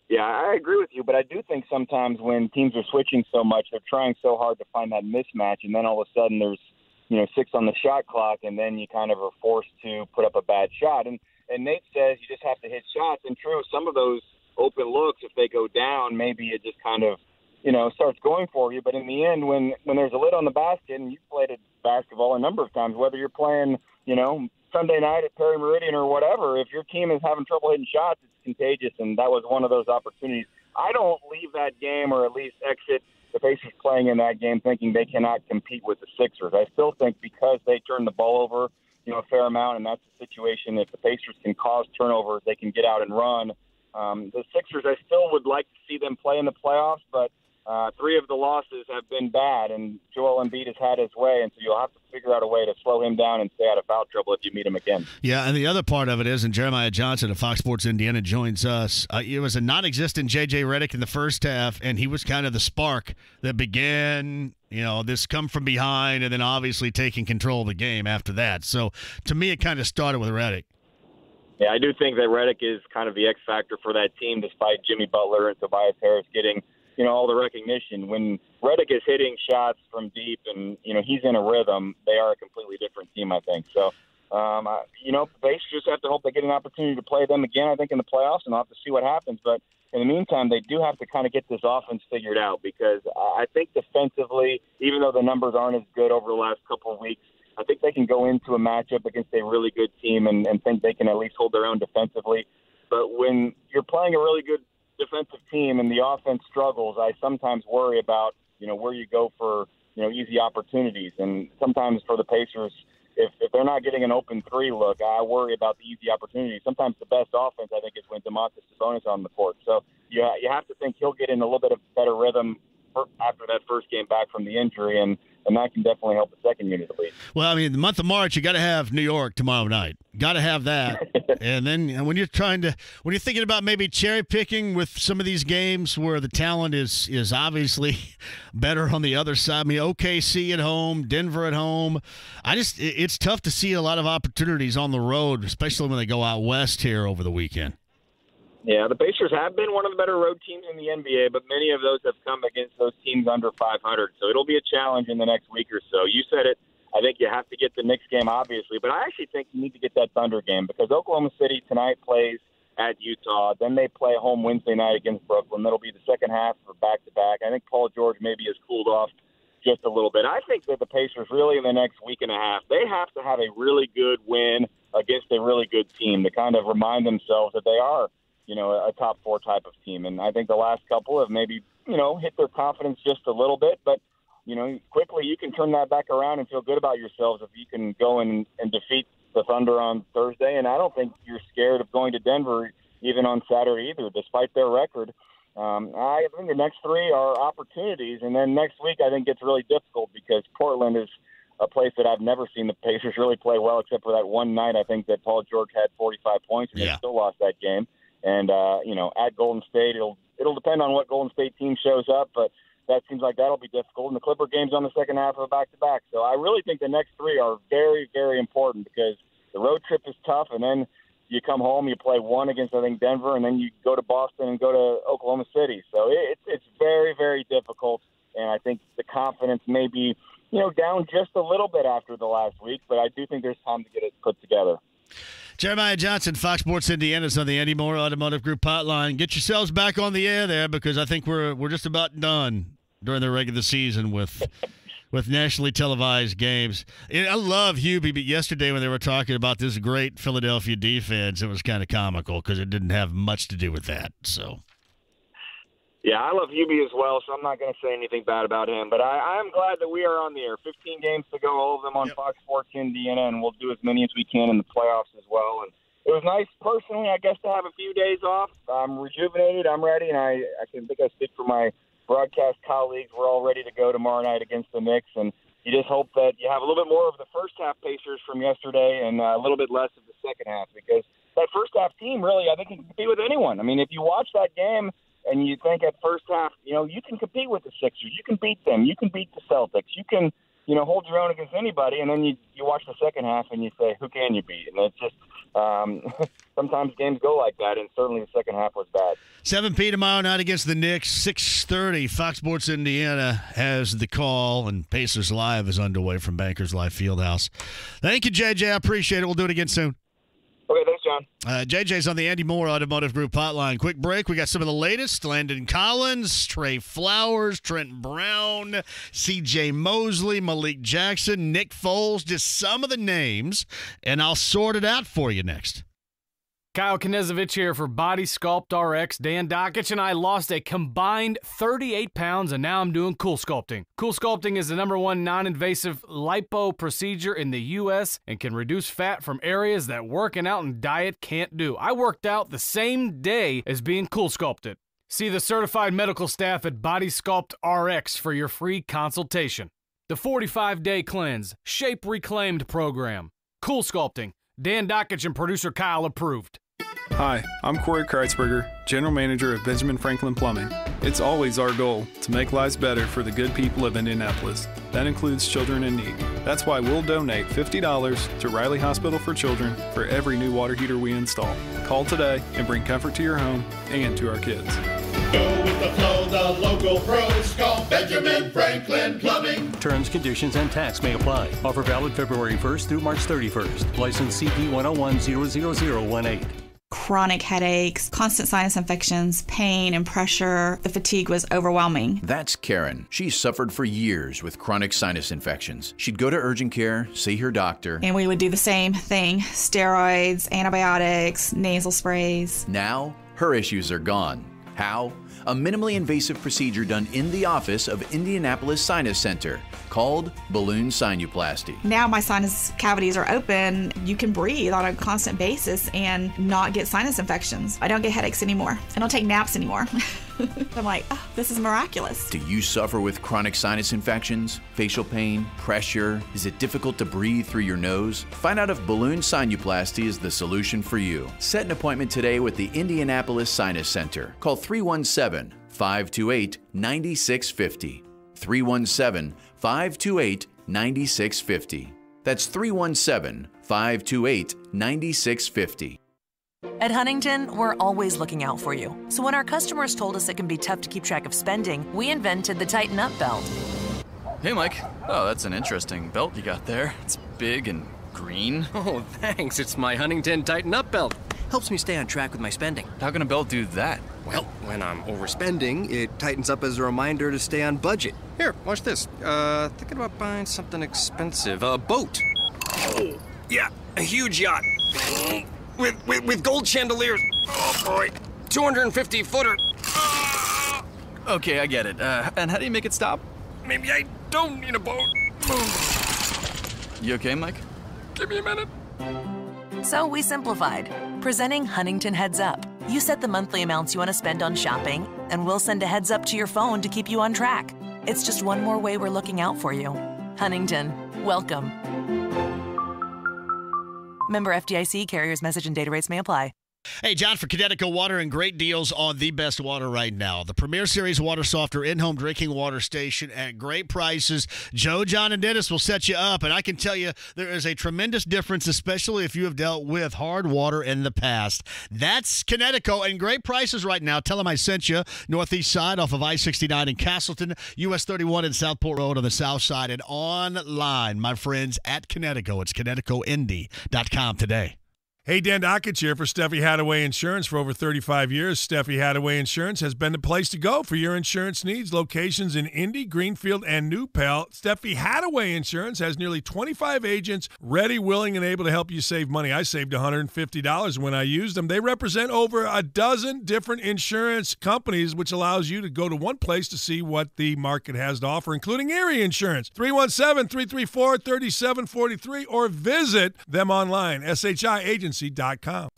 Yeah, I agree with you, but I do think sometimes when teams are switching so much, they're trying so hard to find that mismatch, and then all of a sudden there's 6 on the shot clock, and then you kind of are forced to put up a bad shot. And Nate says you just have to hit shots. And true, some of those open looks, if they go down, maybe it just kind of, starts going for you. But in the end, when there's a lid on the basket, and you've played basketball a number of times, whether you're playing, Sunday night at Perry Meridian or whatever, if your team is having trouble hitting shots, it's contagious. And that was one of those opportunities. I don't leave that game, or at least exit the Pacers playing in that game thinking they cannot compete with the Sixers. I still think because they turn the ball over, a fair amount, and that's the situation. If the Pacers can cause turnovers, they can get out and run. The Sixers, I still would like to see them play in the playoffs, but 3 of the losses have been bad, and Joel Embiid has had his way, and so you'll have to figure out a way to slow him down and stay out of foul trouble if you meet him again. Yeah, and the other part of it is, and Jeremiah Johnson of Fox Sports Indiana joins us, it was a non-existent J.J. Redick in the first half, and he was kind of the spark that began, this come from behind, and then obviously taking control of the game after that. So, to me, it kind of started with Redick. Yeah, I do think that Redick is kind of the X factor for that team, despite Jimmy Butler and Tobias Harris getting all the recognition. When Redick is hitting shots from deep and, he's in a rhythm, they are a completely different team, I think. So, they just have to hope they get an opportunity to play them again, I think, in the playoffs, and I'll have to see what happens. But in the meantime, they do have to kind of get this offense figured out, because I think defensively, even though the numbers aren't as good over the last couple of weeks, I think they can go into a matchup against a really good team and think they can at least hold their own defensively. But when you're playing a really good defensive team and the offense struggles, I sometimes worry about, where you go for, easy opportunities. And sometimes for the Pacers, if they're not getting an open three look, I worry about the easy opportunities. Sometimes the best offense, I think, is when Domantas Sabonis on the court. So you have to think he'll get in a little bit of better rhythm after that first game back from the injury, and that can definitely help the second unit at least. Well, I mean, the month of March, you got to have New York tomorrow night. Got to have that. And then when you're thinking about maybe cherry picking with some of these games where the talent is obviously better on the other side. I mean, OKC at home, Denver at home. It's tough to see a lot of opportunities on the road, especially when they go out west here over the weekend. Yeah, the Pacers have been one of the better road teams in the NBA, but many of those have come against those teams under 500. So it'll be a challenge in the next week or so. You said it. I think you have to get the Knicks game, obviously, but I actually think you need to get that Thunder game because Oklahoma City tonight plays at Utah. Then they play home Wednesday night against Brooklyn. That'll be the second half for back-to-back. I think Paul George maybe has cooled off just a little bit. I think that the Pacers really in the next week and a half, they have to have a really good win against a really good team to kind of remind themselves that they are a top four type of team. And I think the last couple have maybe, hit their confidence just a little bit. But, quickly you can turn that back around and feel good about yourselves if you can go and defeat the Thunder on Thursday. And I don't think you're scared of going to Denver even on Saturday either, despite their record. I think the next three are opportunities. And then next week I think it's really difficult because Portland is a place that I've never seen the Pacers really play well except for that one night I think that Paul George had 45 points and they still lost that game. And, at Golden State, it'll depend on what Golden State team shows up, but that seems like that'll be difficult. And the Clipper game's on the second half of a back-to-back. So I really think the next three are very, very important because the road trip is tough, and then you come home, you play one against, I think, Denver, and then you go to Boston and go to Oklahoma City. So it's very, very difficult, and I think the confidence may be, down just a little bit after the last week, but I do think there's time to get it put together. Jeremiah Johnson, Fox Sports Indiana's on the Andy Moore Automotive Group hotline. Get yourselves back on the air there because I think we're just about done during the regular season with nationally televised games. And I love Hubie, but yesterday when they were talking about this great Philadelphia defense, it was kind of comical because it didn't have much to do with that. So. Yeah, I love Hubie as well, so I'm not going to say anything bad about him. But I am glad that we are on the air. 15 games to go, all of them on Fox Sports Indiana, and we'll do as many as we can in the playoffs as well. And it was nice, personally, I guess, to have a few days off. I'm rejuvenated. I'm ready, and I think I speak for my broadcast colleagues. We're all ready to go tomorrow night against the Knicks. And you just hope that you have a little bit more of the first-half Pacers from yesterday and a little bit less of the second half because that first-half team really, I think, can compete with anyone. I mean, if you watch that game – and you think at first half, you can compete with the Sixers. You can beat them. You can beat the Celtics. You can, hold your own against anybody. And then you watch the second half and you say, who can you beat? And it's just sometimes games go like that, and certainly the second half was bad. 7 tomorrow night against the Knicks, 6:30. Fox Sports Indiana has the call, and Pacers Live is underway from Bankers Life Fieldhouse. Thank you, JJ. I appreciate it. We'll do it again soon. Okay, thanks, John. JJ's on the Andy Moore Automotive Group hotline. Quick break. We got some of the latest. Landon Collins, Trey Flowers, Trent Brown, C.J. Mosley, Malik Jackson, Nick Foles, just some of the names, and I'll sort it out for you next. Kyle Knezovich here for Body Sculpt RX. Dan Dockich and I lost a combined 38 pounds, and now I'm doing Cool Sculpting. Cool Sculpting is the #1 non-invasive lipo procedure in the U.S. and can reduce fat from areas that working out and diet can't do. I worked out the same day as being Cool Sculpted. See the certified medical staff at Body Sculpt RX for your free consultation. The 45-day cleanse, shape reclaimed program. Cool Sculpting. Dan Dockich and producer Kyle approved. Hi, I'm Corey Kreitzberger, General Manager of Benjamin Franklin Plumbing. It's always our goal to make lives better for the good people of Indianapolis. That includes children in need. That's why we'll donate $50 to Riley Hospital for Children for every new water heater we install. Call today and bring comfort to your home and to our kids. Go with the flow, the local pros. Call Benjamin Franklin Plumbing. Terms, conditions, and tax may apply. Offer valid February 1st through March 31st. License CP 101-00018. chronic headaches, constant sinus infections, pain and pressure. The fatigue was overwhelming. That's Karen. She suffered for years with chronic sinus infections. She'd go to urgent care, see her doctor. And we would do the same thing: steroids, antibiotics, nasal sprays. Now, her issues are gone. How? A minimally invasive procedure done in the office of Indianapolis Sinus Center called balloon sinuplasty. Now my sinus cavities are open. You can breathe on a constant basis and not get sinus infections. I don't get headaches anymore. I don't take naps anymore. I'm like, oh, this is miraculous. Do you suffer with chronic sinus infections, facial pain, pressure? Is it difficult to breathe through your nose? Find out if balloon sinuplasty is the solution for you. Set an appointment today with the Indianapolis Sinus Center. Call 317-528-9650. 317-528-9650. That's 317-528-9650. At Huntington, we're always looking out for you. So when our customers told us it can be tough to keep track of spending, we invented the Tighten Up belt. Hey, Mike. Oh, that's an interesting belt you got there. It's big and green. Oh, thanks. It's my Huntington Tighten Up belt. Helps me stay on track with my spending. How can a belt do that? Well, when I'm overspending, it tightens up as a reminder to stay on budget. Here, watch this. Thinking about buying something expensive. A boat. Oh, yeah, a huge yacht. With gold chandeliers. Oh, boy. 250-footer. Okay, I get it. And how do you make it stop? Maybe I don't need a boat. You okay, Mike? Give me a minute. So we simplified, presenting Huntington Heads Up. You set the monthly amounts you want to spend on shopping, and we'll send a heads up to your phone to keep you on track. It's just one more way we're looking out for you. Huntington, welcome. Member FDIC, carriers message and data rates may apply. Hey, John, for Connecticut Water, and great deals on the best water right now. The Premier Series Water Softener in-home drinking water station at great prices. Joe, John, and Dennis will set you up, and I can tell you there is a tremendous difference, especially if you have dealt with hard water in the past. That's Connecticut, and great prices right now. Tell them I sent you. Northeast side off of I-69 in Castleton, US 31 in Southport Road on the south side, and online, my friends, at Connecticut. It's ConnecticutIndy.com today. Hey, Dan Dockich here for Steffi Hadaway Insurance. For over 35 years, Steffi Hadaway Insurance has been the place to go for your insurance needs. Locations in Indy, Greenfield, and New Pal. Steffi Hadaway Insurance has nearly 25 agents ready, willing, and able to help you save money. I saved $150 when I used them. They represent over a dozen different insurance companies, which allows you to go to one place to see what the market has to offer, including Erie Insurance. 317-334-3743 or visit them online, SHIAgency.com.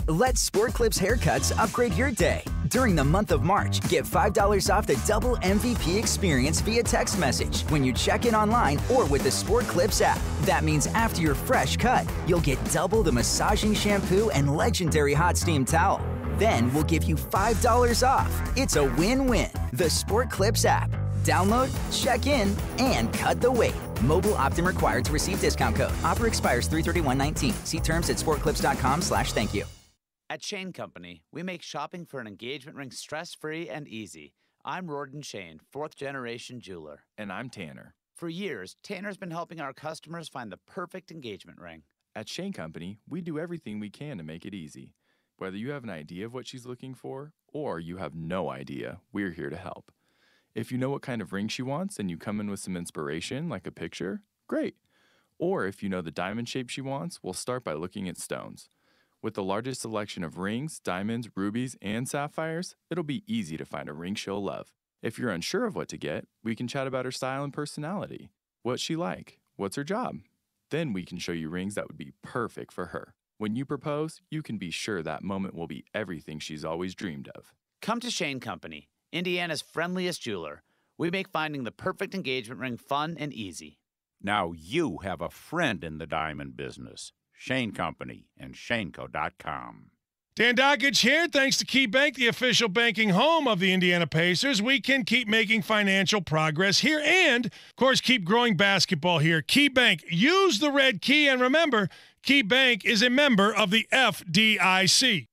Let Sport Clips Haircuts upgrade your day. During the month of March, get $5 off the double MVP experience via text message when you check in online or with the Sport Clips app. That means after your fresh cut, you'll get double the massaging shampoo and legendary hot steam towel. Then we'll give you $5 off. It's a win-win. The Sport Clips app. Download, check in, and cut the wait. Mobile opt-in required to receive discount code. Offer expires 3/31/19. See terms at sportclips.com/thankyou. At Shane Company, we make shopping for an engagement ring stress-free and easy. I'm Rorden Shane, fourth-generation jeweler. And I'm Tanner. For years, Tanner's been helping our customers find the perfect engagement ring. At Shane Company, we do everything we can to make it easy. Whether you have an idea of what she's looking for, or you have no idea, we're here to help. If you know what kind of ring she wants and you come in with some inspiration, like a picture, great. Or if you know the diamond shape she wants, we'll start by looking at stones. With the largest selection of rings, diamonds, rubies, and sapphires, it'll be easy to find a ring she'll love. If you're unsure of what to get, we can chat about her style and personality. What's she like? What's her job? Then we can show you rings that would be perfect for her. When you propose, you can be sure that moment will be everything she's always dreamed of. Come to Shane Company, Indiana's friendliest jeweler. We make finding the perfect engagement ring fun and easy. Now you have a friend in the diamond business. Shane Company and Shaneco.com. Dan Dockich here. Thanks to KeyBank, the official banking home of the Indiana Pacers, we can keep making financial progress here and, of course, keep growing basketball here. KeyBank, use the red key, and remember, KeyBank is a member of the FDIC.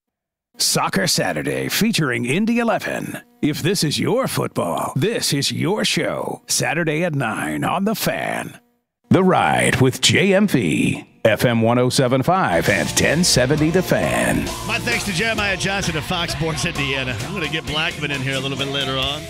Soccer Saturday featuring Indy 11. If this is your football, this is your show. Saturday at 9 on The Fan. The Ride with JMV. FM 107.5 and 1070 The Fan. My thanks to Jeremiah Johnson of Fox Sports Indiana. I'm going to get Blackman in here a little bit later on.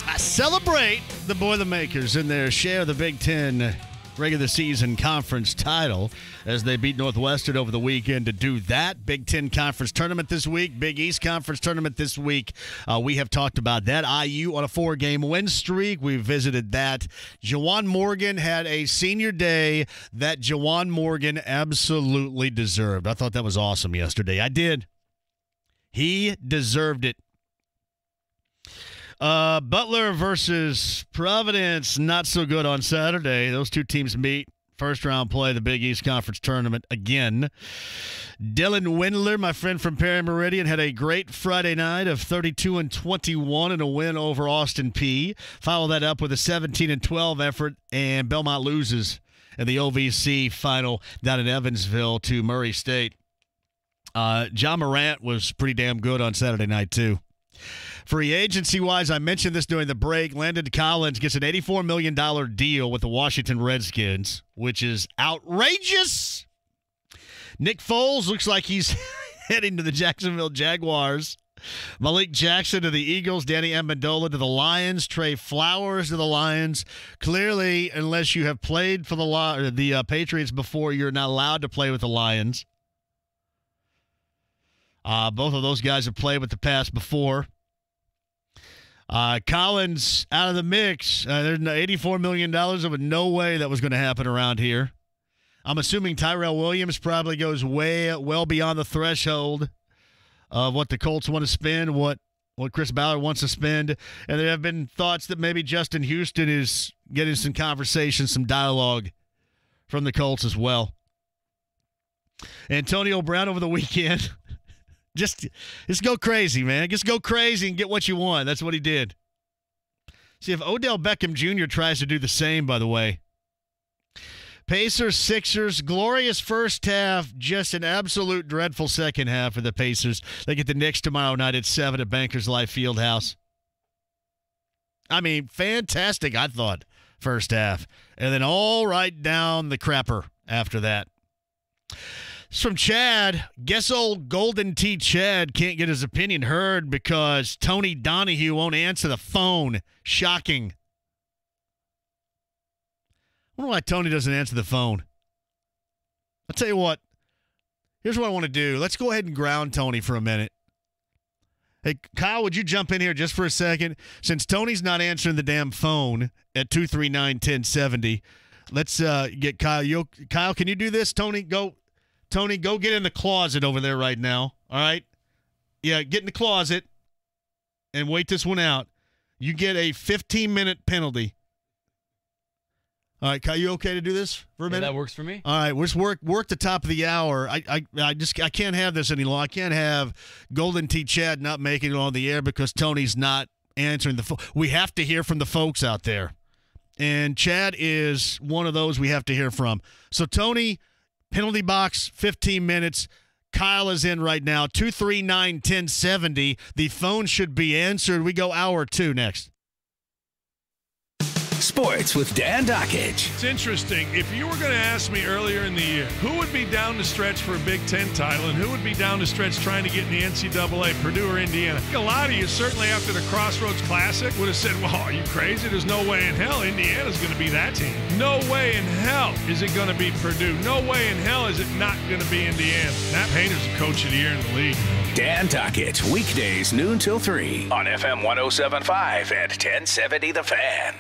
I celebrate the Boilermakers in their share of the Big Ten regular season conference title as they beat Northwestern over the weekend to do that. Big Ten conference tournament this week, Big East conference tournament this week. We have talked about that. IU on a 4-game win streak. We visited that. Juwan Morgan had a senior day that Juwan Morgan absolutely deserved. I thought that was awesome yesterday. I did. He deserved it. Butler versus Providence, not so good on Saturday. Those two teams meet. First round play, the Big East Conference Tournament again. Dylan Windler, my friend from Perry Meridian, had a great Friday night of 32-21 and a win over Austin Peay. Follow that up with a 17-12 effort, and Belmont loses in the OVC final down in Evansville to Murray State. John Morant was pretty damn good on Saturday night, too. Free agency-wise, I mentioned this during the break. Landon Collins gets an $84 million deal with the Washington Redskins, which is outrageous. Nick Foles looks like he's heading to the Jacksonville Jaguars. Malik Jackson to the Eagles. Danny Amendola to the Lions. Trey Flowers to the Lions. Clearly, unless you have played for the Patriots before, you're not allowed to play with the Lions. Both of those guys have played with the past before. Collins out of the mix. There's $84 million. There was no way that was going to happen around here. I'm assuming Tyrell Williams probably goes well beyond the threshold of what the Colts want to spend, what Chris Ballard wants to spend. And there have been thoughts that maybe Justin Houston is getting some conversation, some dialogue from the Colts as well. Antonio Brown over the weekend. Just go crazy, man. Just go crazy and get what you want. That's what he did. See if Odell Beckham Jr. tries to do the same, by the way. Pacers, Sixers, glorious first half, just an absolute dreadful second half for the Pacers. They get the Knicks tomorrow night at 7 at Bankers Life Fieldhouse. I mean, fantastic, I thought, first half. And then all right down the crapper after that. It's from Chad. Guess old Golden Tee Chad can't get his opinion heard because Tony Donahue won't answer the phone. Shocking. I wonder why Tony doesn't answer the phone. I'll tell you what. Here's what I want to do. Let's go ahead and ground Tony for a minute. Hey, Kyle, would you jump in here just for a second? Since Tony's not answering the damn phone at 239-1070, let's get Kyle. Kyle, can you do this? Tony, go get in the closet over there right now, all right? Yeah, get in the closet and wait this one out. You get a 15-minute penalty. All right, Kyle, you okay to do this for a minute? That works for me. All right, we'll just work the top of the hour. I can't have this any longer. I can't have Golden Tee Chad not making it on the air because Tony's not answering the phone. We have to hear from the folks out there. And Chad is one of those we have to hear from. So, Tony, penalty box, 15 minutes. Kyle is in right now, 239-1070. The phone should be answered. We go hour 2 next. Sports with Dan Dockage. It's interesting. If you were going to ask me earlier in the year, who would be down to stretch for a Big Ten title and who would be down to stretch trying to get in the NCAA, Purdue or Indiana? A lot of you, certainly after the Crossroads Classic, would have said, well, are you crazy? There's no way in hell Indiana's going to be that team. No way in hell is it going to be Purdue. No way in hell is it not going to be Indiana. Matt Painter's the coach of the year in the league. Dan Dockage, weekdays noon till 3 on FM 107.5 and 1070 The Fan.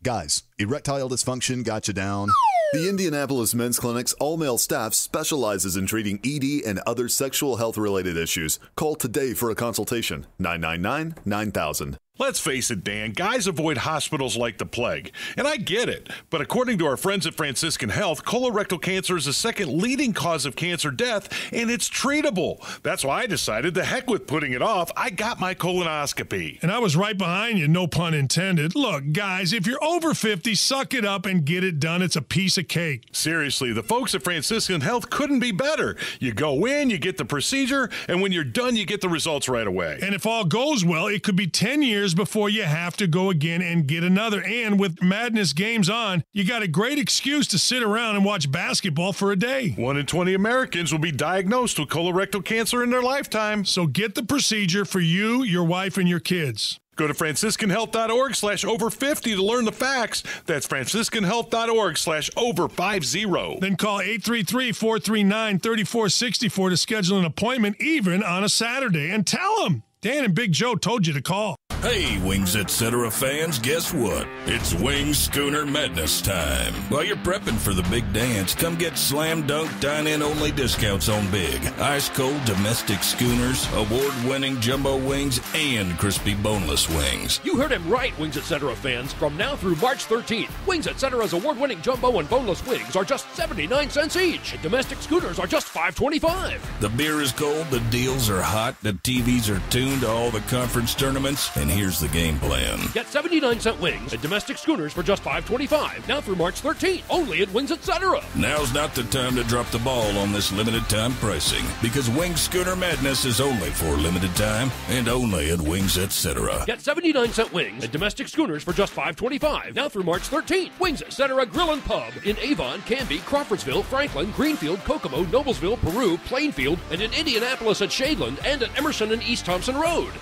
Guys, erectile dysfunction got you down? The Indianapolis Men's Clinic's all-male staff specializes in treating ED and other sexual health-related issues. Call today for a consultation. 999-9000. Let's face it, Dan, guys avoid hospitals like the plague. And I get it. But according to our friends at Franciscan Health, colorectal cancer is the second leading cause of cancer death, and it's treatable. That's why I decided the heck with putting it off. I got my colonoscopy. And I was right behind you, no pun intended. Look, guys, if you're over 50, suck it up and get it done. It's a piece of cake. Seriously, the folks at Franciscan Health couldn't be better. You go in, you get the procedure, and when you're done, you get the results right away. And if all goes well, it could be 10 years years before you have to go again and get another. And with Madness games on, you got a great excuse to sit around and watch basketball for a day. 1 in 20 Americans will be diagnosed with colorectal cancer in their lifetime. So get the procedure for you, your wife, and your kids. Go to franciscanhealth.org/over50 to learn the facts. That's franciscanhealth.org/over50. Then call 833-439-3464 to schedule an appointment, even on a Saturday. And tell them Dan and Big Joe told you to call. Hey, Wings Etc. fans, guess what? It's Wings Schooner Madness time. While you're prepping for the big dance, come get slam dunk dine-in only discounts on big, ice-cold domestic schooners, award-winning jumbo wings, and crispy boneless wings. You heard him right, Wings Etc. fans. From now through March 13th, Wings Etc.'s award-winning jumbo and boneless wings are just 79 cents each, and domestic schooners are just $5.25. The beer is cold, the deals are hot, the TVs are tuned to all the conference tournaments, and here's the game plan. Get 79-cent wings and domestic schooners for just $5.25. Now through March 13th, only at Wings Etc. Now's not the time to drop the ball on this limited time pricing, because Wings Schooner Madness is only for limited time and only at Wings Etc. Get 79-cent wings and domestic schooners for just $5.25. Now through March 13th, Wings Etc. Grill and Pub in Avon, Canby, Crawfordsville, Franklin, Greenfield, Kokomo, Noblesville, Peru, Plainfield, and in Indianapolis at Shadeland and at Emerson and East Thompson Road.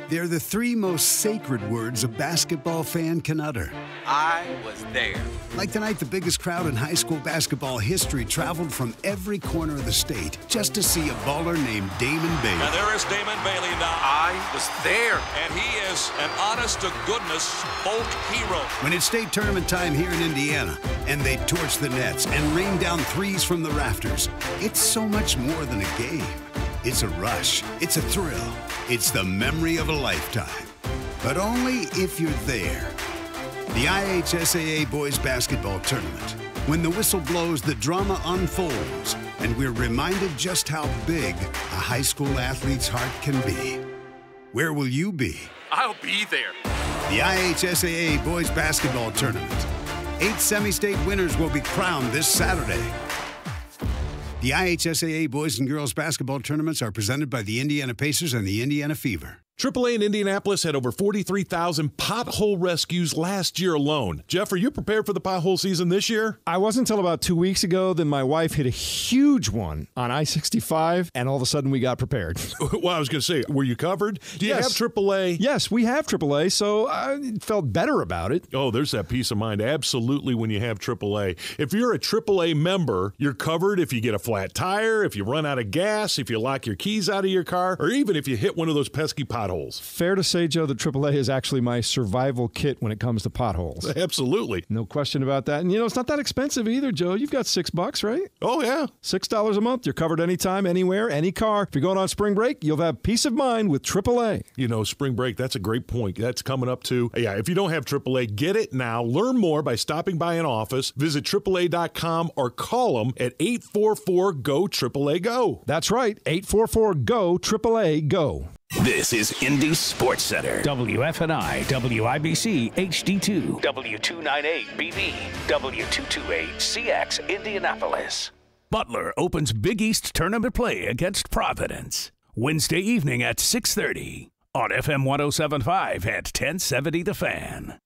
They're the three most sacred words a basketball fan can utter. I was there. Like tonight, the biggest crowd in high school basketball history traveled from every corner of the state just to see a baller named Damon Bailey. And there is Damon Bailey now. I was there. And he is an honest-to-goodness folk hero. When it's state tournament time here in Indiana, and they torch the nets and rain down threes from the rafters, it's so much more than a game. It's a rush. It's a thrill. It's the memory of a lifetime. But only if you're there. The IHSAA Boys Basketball Tournament. When the whistle blows, the drama unfolds, and we're reminded just how big a high school athlete's heart can be. Where will you be? I'll be there. The IHSAA Boys Basketball Tournament. 8 semi-state winners will be crowned this Saturday. The IHSAA Boys and Girls Basketball Tournaments are presented by the Indiana Pacers and the Indiana Fever. AAA in Indianapolis had over 43,000 pothole rescues last year alone. Jeff, are you prepared for the pothole season this year? I wasn't until about 2 weeks ago. Then my wife hit a huge one on I-65, and all of a sudden we got prepared. Well, I was going to say, were you covered? Do you have AAA? Yes, we have AAA, so I felt better about it. Oh, there's that peace of mind. Absolutely, when you have AAA. If you're a AAA member, you're covered if you get a flat tire, if you run out of gas, if you lock your keys out of your car, or even if you hit one of those pesky potholes. Fair to say, Joe, that AAA is actually my survival kit when it comes to potholes. Absolutely. No question about that. And, it's not that expensive either, Joe. You've got $6, right? Oh, yeah. $6 a month. You're covered anytime, anywhere, any car. If you're going on spring break, you'll have peace of mind with AAA. Spring break, that's a great point. That's coming up, too. Yeah, if you don't have AAA, get it now. Learn more by stopping by an office. Visit AAA.com or call them at 844-GO-AAA-GO. That's right. 844-GO-AAA-GO. This is Indy Sports Center. WFNI, WIBC, HD2, W298BV, W228CX, Indianapolis. Butler opens Big East tournament play against Providence. Wednesday evening at 6:30 on FM 107.5 at 1070 The Fan.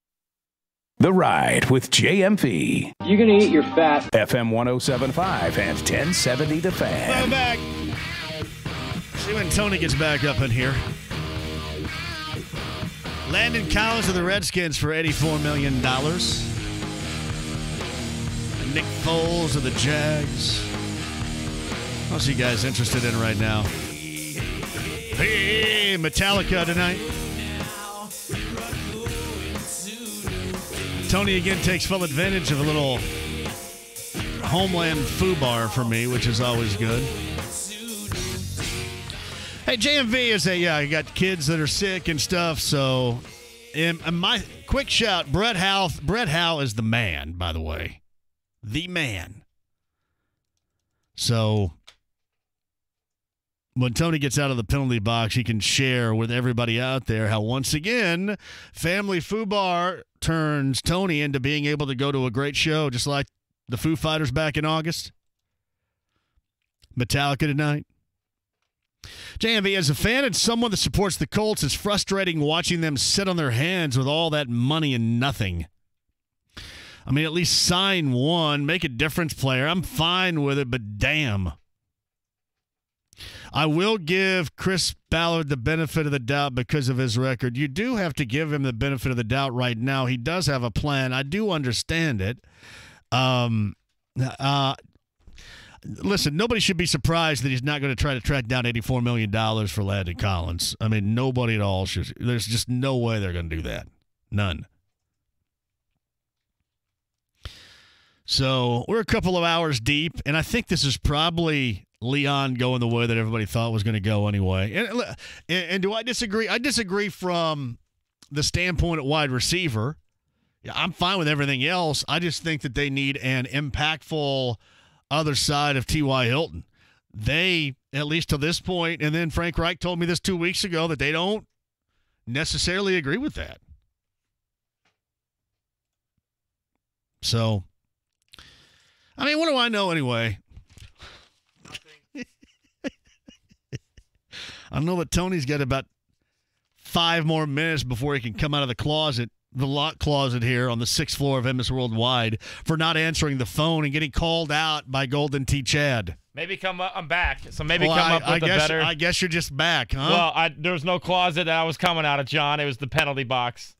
The Ride with JMV. You're going to eat your fat. FM 107.5 and 1070 The Fan. I'm back. See when Tony gets back up in here. Landon Collins of the Redskins for $84 million. And Nick Foles of the Jags. What's you guys interested in right now? Hey, Metallica tonight. Tony again takes full advantage of a little Homeland foobar for me, which is always good. Hey, JMV is you got kids that are sick and stuff, so my quick shout, Brett Howe is the man, by the way. The man. So when Tony gets out of the penalty box, he can share with everybody out there how, once again, Family Foobar turns Tony into being able to go to a great show, just like the Foo Fighters back in August. Metallica tonight. JMV, as a fan and someone that supports the Colts, it's frustrating watching them sit on their hands with all that money and nothing. I mean, at least sign one, make a difference player. I'm fine with it, but damn. I will give Chris Ballard the benefit of the doubt because of his record. You do have to give him the benefit of the doubt right now. He does have a plan. I do understand it. Listen, nobody should be surprised that he's not going to try to track down $84 million for Landon Collins. I mean, nobody at all should. There's just no way they're going to do that. None. So we're a couple of hours deep, and I think this is probably Leon going the way that everybody thought was going to go anyway. And do I disagree? I disagree from the standpoint of wide receiver. Yeah, I'm fine with everything else. I just think that they need an impactful other side of T.Y. Hilton. They, at least to this point, and then Frank Reich told me this 2 weeks ago, that they don't necessarily agree with that. So, I mean, what do I know anyway? I know that Tony's got about 5 more minutes before he can come out of the closet, the lock closet here on the 6th floor of MS Worldwide, for not answering the phone and getting called out by Golden T. Chad. Maybe I'm back. So maybe come up with a better. I guess you're just back, huh? Well, there was no closet that I was coming out of, John. It was the penalty box.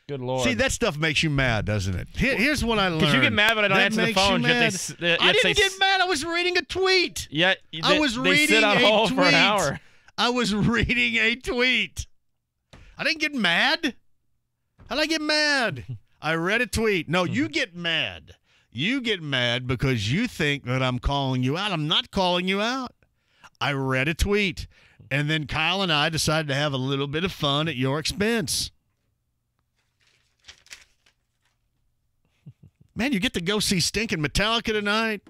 Good Lord. See, that stuff makes you mad, doesn't it? Here's what I learned. Because you get mad when I don't answer the phone. I didn't get mad. I was reading a tweet. Yeah, they sit on hold for an hour. I was reading a tweet. I didn't get mad. How did I get mad? I read a tweet. No, you get mad. You get mad because you think that I'm calling you out. I'm not calling you out. I read a tweet. And then Kyle and I decided to have a little bit of fun at your expense. Man, you get to go see stinking Metallica tonight.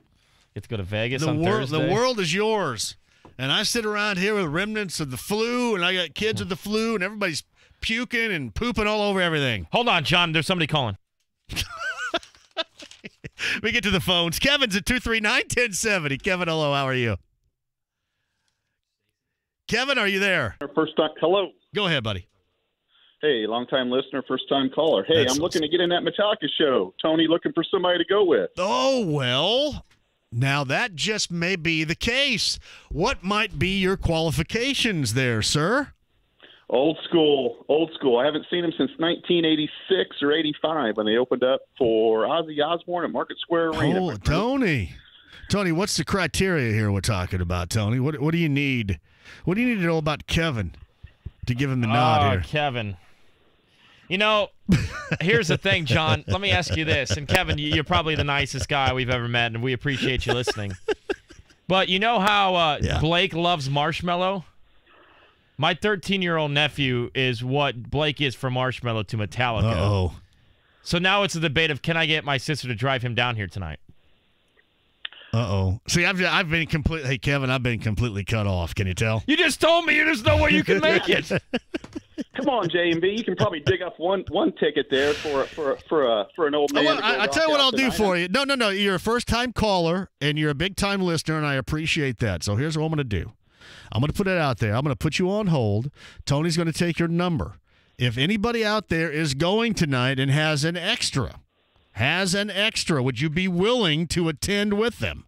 Get to go to Vegas on Thursday. The world is yours. And I sit around here with remnants of the flu, and I got kids with the flu, and everybody's puking and pooping all over everything. Hold on, John. There's somebody calling. We get to the phones. Kevin's at 239-1070. Kevin, hello. How are you? Kevin, are you there? First time. Hello. Go ahead, buddy. Hey, long-time listener, first-time caller. Hey, That's I'm looking to get in that Metallica show. Tony looking for somebody to go with. Oh, well, now that just may be the case. What might be your qualifications there, sir? Old school. I haven't seen them since 1986 or 85 when they opened up for Ozzy Osbourne at Market Square Arena. Oh, Tony, what's the criteria here we're talking about, Tony? What do you need? What do you need to know about Kevin to give him the nod here? Kevin. You know, here's the thing, John. Let me ask you this. And, Kevin, you're probably the nicest guy we've ever met, and we appreciate you listening. But you know how Blake loves marshmallow? My 13-year-old nephew is what Blake is for marshmallow to Metallica. Uh-oh. So now it's a debate of, can I get my sister to drive him down here tonight? Uh-oh. See, I've been completely – hey, Kevin, I've been completely cut off. Can you tell? You just told me there's no way you can make it. Come on, JMV. You can probably dig up one ticket there for an old man. I'll tell you what I'll do for you. No. You're a first-time caller, and you're a big-time listener, and I appreciate that. So here's what I'm going to do. I'm going to put it out there. I'm going to put you on hold. Tony's going to take your number. If anybody out there is going tonight and has an extra, would you be willing to attend with them?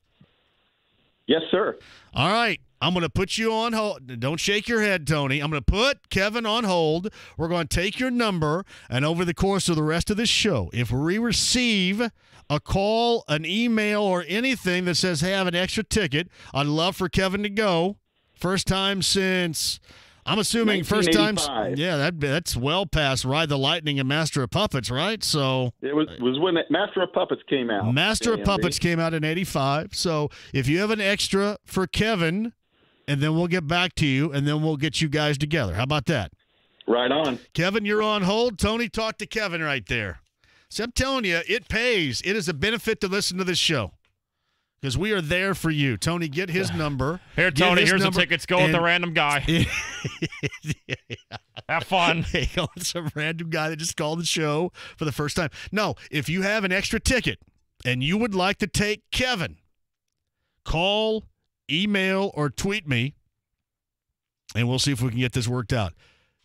Yes, sir. All right. I'm going to put you on hold. Don't shake your head, Tony. I'm going to put Kevin on hold. We're going to take your number, and over the course of the rest of this show, if we receive a call, an email, or anything that says, hey, I have an extra ticket, I'd love for Kevin to go. First time since, I'm assuming first time. Yeah, that's well past Ride the Lightning and Master of Puppets, right? So it was when Master of Puppets came out. Master of Puppets came out in 85. So if you have an extra for Kevin, and then we'll get back to you, and then we'll get you guys together. How about that? Right on. Kevin, you're on hold. Tony, talk to Kevin right there. So I'm telling you, it pays. It is a benefit to listen to this show because we are there for you. Tony, get his number. Here, Tony, here's the tickets. Go with the random guy. Have fun. Hey, it's a random guy that just called the show for the first time. No, if you have an extra ticket and you would like to take Kevin, call, email, or tweet me, and we'll see if we can get this worked out.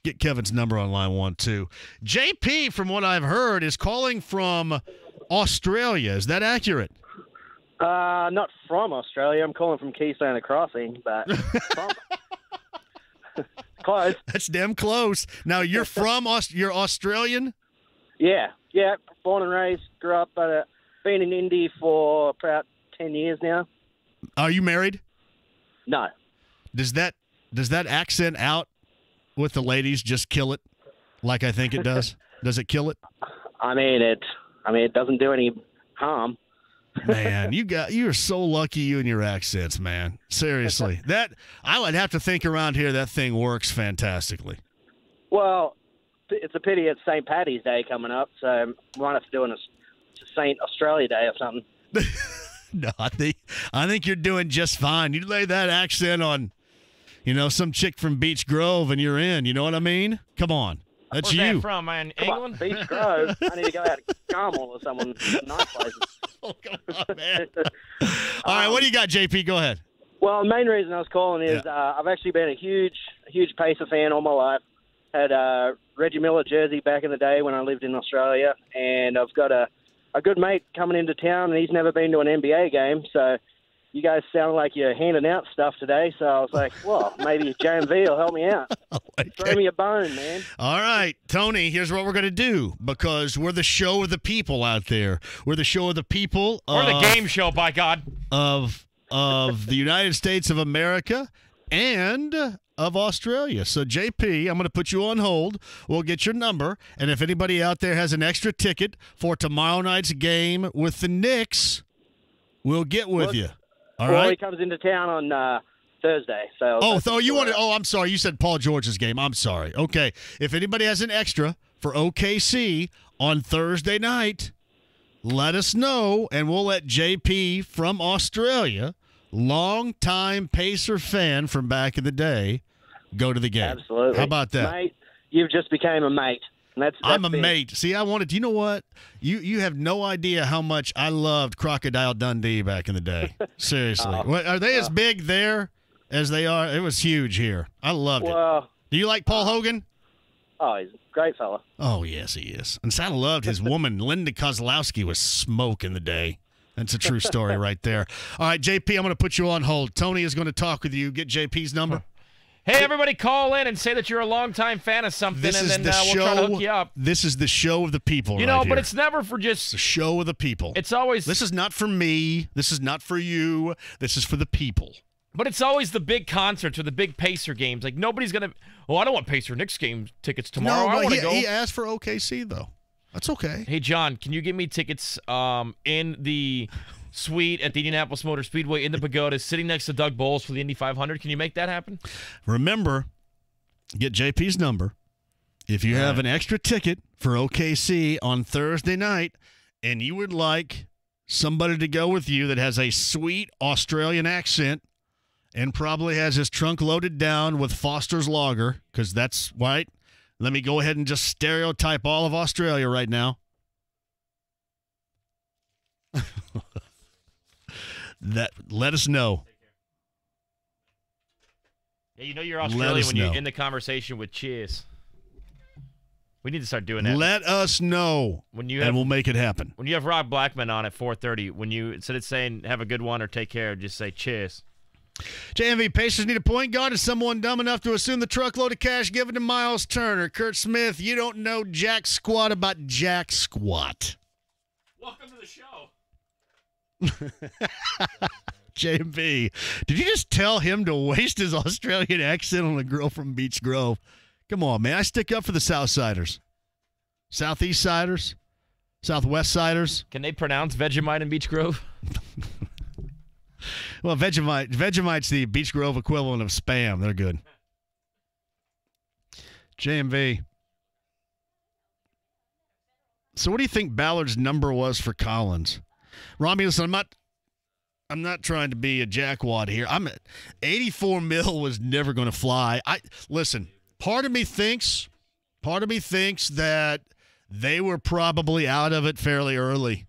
Get Kevin's number on line 1, too. JP, from what I've heard, is calling from Australia. Is that accurate? Not from Australia. I'm calling from Keystone Crossing, but from close. That's damn close. Now, you're from you're Australian? Yeah. Born and raised, grew up, been in Indy for about 10 years now. Are you married? No. Does that accent out with the ladies just kill it like I think it does? Does it kill it? I mean, it doesn't do any harm. Man, you are so lucky, you and your accents, man. Seriously. That I would have to think around here that thing works fantastically. Well, it's a pity it's St. Paddy's Day coming up, so I might have to do a St. Australia Day or something. No, I think you're doing just fine. You lay that accent on, some chick from Beach Grove and you're in. You know what I mean? Come on. That's Where's you. that from, man? England? Beach Grove. I need to go out to Carmel or someone. Nice places. Oh, come on, man. All right, what do you got, JP? Go ahead. Well, the main reason I was calling is I've actually been a huge Pacer fan all my life. Had a Reggie Miller jersey back in the day when I lived in Australia, and I've got a good mate coming into town, and he's never been to an NBA game, so you guys sound like you're handing out stuff today, so I was like, well, maybe JMV will help me out. Okay. Throw me a bone, man. All right, Tony, here's what we're going to do, because we're the show of the people out there. We're the show of the people. We're the game show, by God. Of the United States of America and of Australia. So, JP, I'm going to put you on hold. We'll get your number, and if anybody out there has an extra ticket for tomorrow night's game with the Knicks, we'll get with you. All right. He comes into town on Thursday. So I'm sorry. You said Paul George's game. I'm sorry. Okay. If anybody has an extra for OKC on Thursday night, let us know, and we'll let JP from Australia, long-time Pacer fan from back in the day, go to the game. Absolutely. How about that? Mate, you've just became a mate. I'm a big. mate. See, I wanted. You know what? You have no idea how much I loved Crocodile Dundee back in the day. Seriously, are they as big there as they are? It was huge here. I loved it. Do you like Paul Hogan? Oh, he's a great fella. Oh yes, he is. And I loved his woman, Linda Kozlowski, was smoke in the day. That's a true story right there. All right, JP, I'm going to put you on hold. Tony is going to talk with you. Get JP's number. Hey, everybody, call in and say that you're a longtime fan of something, and then we'll try to hook you up. This is the show of the people, but it's never for just... It's the show of the people. It's always... This is not for me. This is not for you. This is for the people. But it's always the big concerts or the big Pacer games. Like, nobody's going to... Oh, I don't want Pacer Knicks game tickets tomorrow. I want to go. He asked for OKC, though. That's okay. Hey, John, can you give me tickets in the... suite at the Indianapolis Motor Speedway in the Pagoda, sitting next to Doug Bowles for the Indy 500. Can you make that happen? Remember, get JP's number. If you have an extra ticket for OKC on Thursday night and you would like somebody to go with you that has a sweet Australian accent and probably has his trunk loaded down with Foster's Lager, because that's right. Let me go ahead and just stereotype all of Australia right now. Let us know. Yeah, you're Australian when you're in the conversation with Cheers. We need to start doing that. Let us know, and we'll make it happen. When you have Rob Blackman on at 4:30, when you instead of saying "have a good one" or "take care," just say "cheers." JMV Pacers need a point guard. Is someone dumb enough to assume the truckload of cash given to Miles Turner? Kurt Smith, you don't know jack squat about jack squat. Welcome to the show. JMV, did you just tell him to waste his Australian accent on a girl from Beach Grove? Come on, man. I stick up for the Southsiders. Southeast Siders? Southwest Siders? Can they pronounce Vegemite in Beach Grove? Well, Vegemite's the Beach Grove equivalent of Spam. They're good. JMV. So what do you think Ballard's number was for Collins? Romulus, I'm not trying to be a jackwad here. 84 mil was never going to fly. Listen, part of me thinks that they were probably out of it fairly early.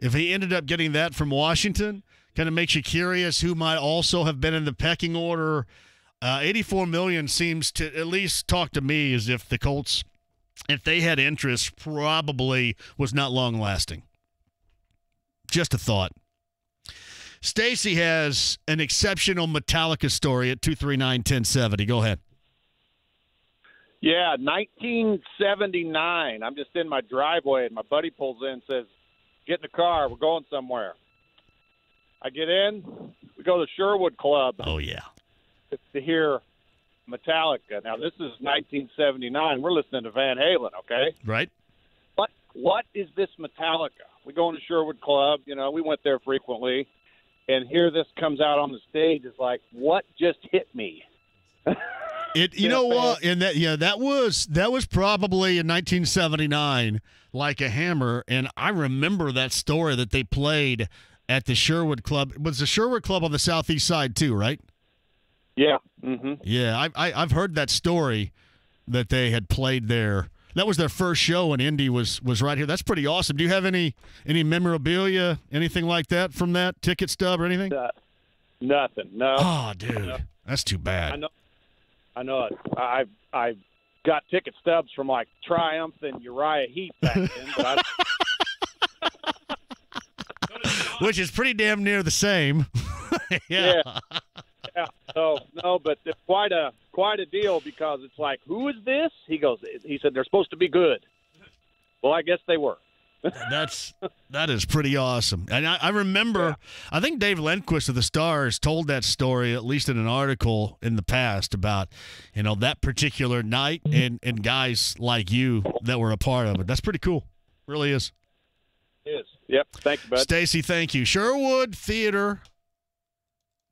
If he ended up getting that from Washington, Kind of makes you curious who might also have been in the pecking order. $84 million seems to at least talk to me as if the Colts, if they had interest, probably was not long-lasting. Just a thought. Stacy has an exceptional Metallica story at 239-1070. Go ahead. Yeah, 1979. I'm just in my driveway, and my buddy pulls in and says, "Get in the car. We're going somewhere." I get in. We go to Sherwood Club. Oh, yeah. To hear Metallica. Now, this is 1979. We're listening to Van Halen, okay? Right. What is this Metallica? We go into Sherwood Club. You know, we went there frequently. And here this comes out on the stage. It's like, what just hit me? You know what? And that was probably in 1979, like a hammer. And I remember that story that they played at the Sherwood Club. It was the Sherwood Club on the southeast side too, right? Yeah. Mm-hmm. Yeah, I've heard that story that they had played there. That was their first show, and Indy was right here. That's pretty awesome. Do you have any memorabilia, anything like that from that ticket stub or anything? Nothing. No. Oh, dude, no. That's too bad. I know it. I've got ticket stubs from like Triumph and Uriah Heep back then, but which is pretty damn near the same. Yeah. So no, but it's quite a deal because it's like, who is this? He said they're supposed to be good. Well, I guess they were. That is pretty awesome. And I remember, I think Dave Lindquist of the Stars told that story, at least in an article in the past, about, that particular night and guys like you that were a part of it. That's pretty cool. Really is. It is. Yep. Thank you, bud. Stacy, thank you. Sherwood Theater,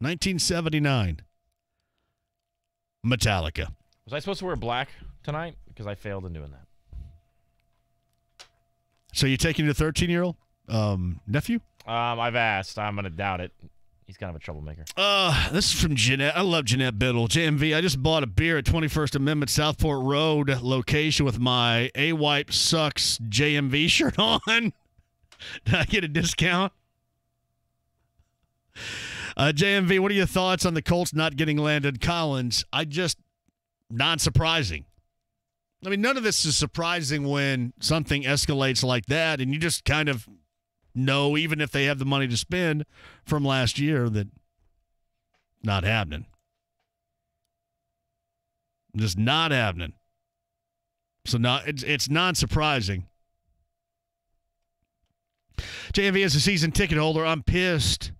1979. Metallica. Was I supposed to wear black tonight? Because I failed in doing that. So you're taking your 13-year-old nephew? I've asked. I'm going to doubt it. He's kind of a troublemaker. This is from Jeanette. I love Jeanette Biddle. JMV, I just bought a beer at 21st Amendment Southport Road location with my A-Wipe Sucks JMV shirt on. Did I get a discount? JMV, what are your thoughts on the Colts not getting Landon Collins? Non-surprising. I mean, none of this is surprising when something escalates like that, and you just kind of know, even if they have the money to spend from last year, that not happening. Just not happening. So it's non-surprising. JMV, as a season ticket holder, I'm pissed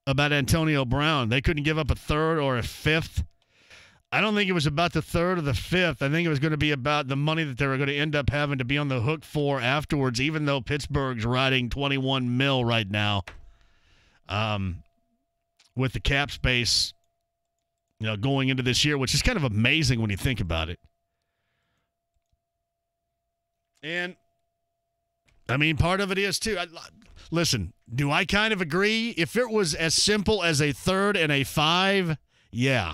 about Antonio Brown. They couldn't give up a third or a fifth. I don't think it was about the third or the fifth. I think it was going to be about the money that they were going to end up having to be on the hook for afterwards, even though Pittsburgh's riding $21 million right now with the cap space going into this year, which is kind of amazing when you think about it. And, I mean, part of it is, too. Listen, do I kind of agree? If it was as simple as a third and a 5, yeah.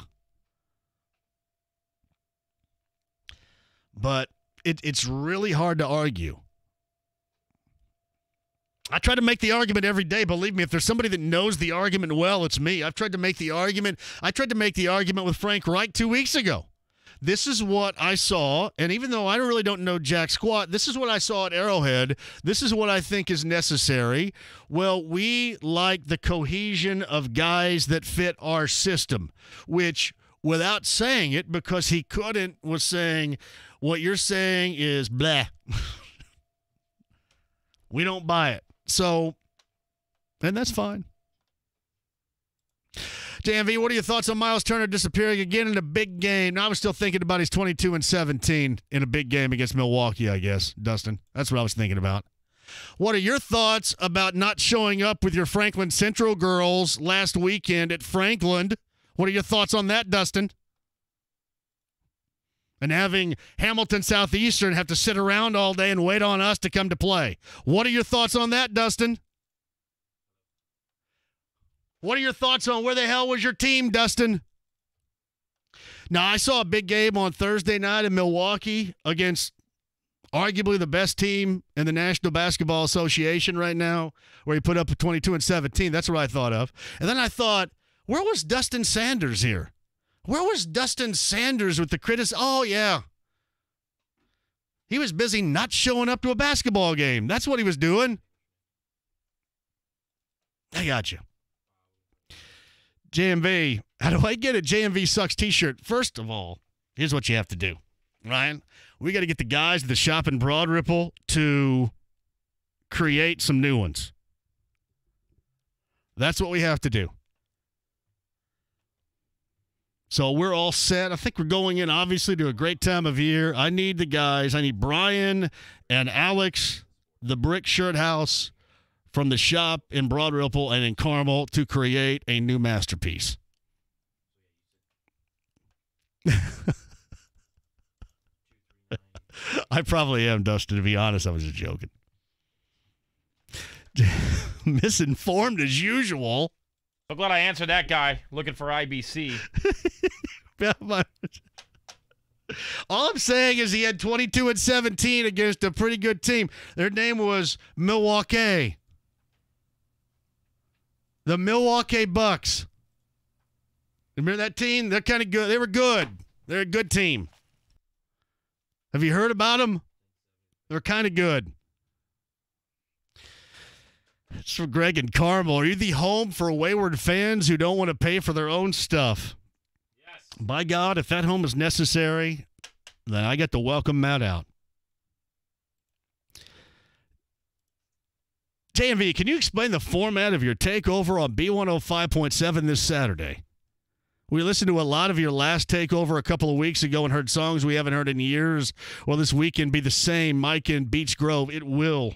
But it's really hard to argue. I try to make the argument every day. Believe me, if there's somebody that knows the argument well, it's me. I've tried to make the argument. I tried to make the argument with Frank Reich 2 weeks ago. This is what I saw, and even though I really don't know jack squat, this is what I saw at Arrowhead. This is what I think is necessary. Well, we like the cohesion of guys that fit our system, which, without saying it, because he couldn't, was saying, what you're saying is blah. We don't buy it. So, and that's fine. JMV, what are your thoughts on Miles Turner disappearing again in a big game? Now, I was still thinking about he's 22-17 in a big game against Milwaukee, I guess, Dustin. That's what I was thinking about. What are your thoughts about not showing up with your Franklin Central girls last weekend at Franklin? What are your thoughts on that, Dustin? And having Hamilton Southeastern have to sit around all day and wait on us to come to play. What are your thoughts on that, Dustin? What are your thoughts on where the hell was your team, Dustin? Now, I saw a big game on Thursday night in Milwaukee against arguably the best team in the National Basketball Association right now, where he put up a 22-17. That's what I thought of. And then I thought, where was Dustin Sanders here? Where was Dustin Sanders with the criticism? Oh, yeah. He was busy not showing up to a basketball game. That's what he was doing. I got you. JMV, how do I get a JMV Sucks t-shirt? First of all, here's what you have to do, Ryan. We got to get the guys at the shop in Broad Ripple to create some new ones. That's what we have to do. So we're all set. I think we're going in, obviously, to a great time of year. I need the guys. I need Brian and Alex, the Brick Shirt House, from the shop in Broad Ripple and in Carmel to create a new masterpiece. I probably am, Dustin, to be honest. I was just joking. Misinformed as usual. So glad I answered that guy looking for IBC. All I'm saying is he had 22-17 against a pretty good team. Their name was Milwaukee. The Milwaukee Bucks. Remember that team? They're kind of good. They were good. They're a good team. Have you heard about them? They're kind of good. It's from Greg and Carmel. Are you the home for wayward fans who don't want to pay for their own stuff? Yes. By God, if that home is necessary, then I get to welcome Matt out. JMV, can you explain the format of your takeover on B105.7 this Saturday? We listened to a lot of your last takeover a couple of weeks ago and heard songs we haven't heard in years. Will this weekend be the same? Mike in Beach Grove. It will.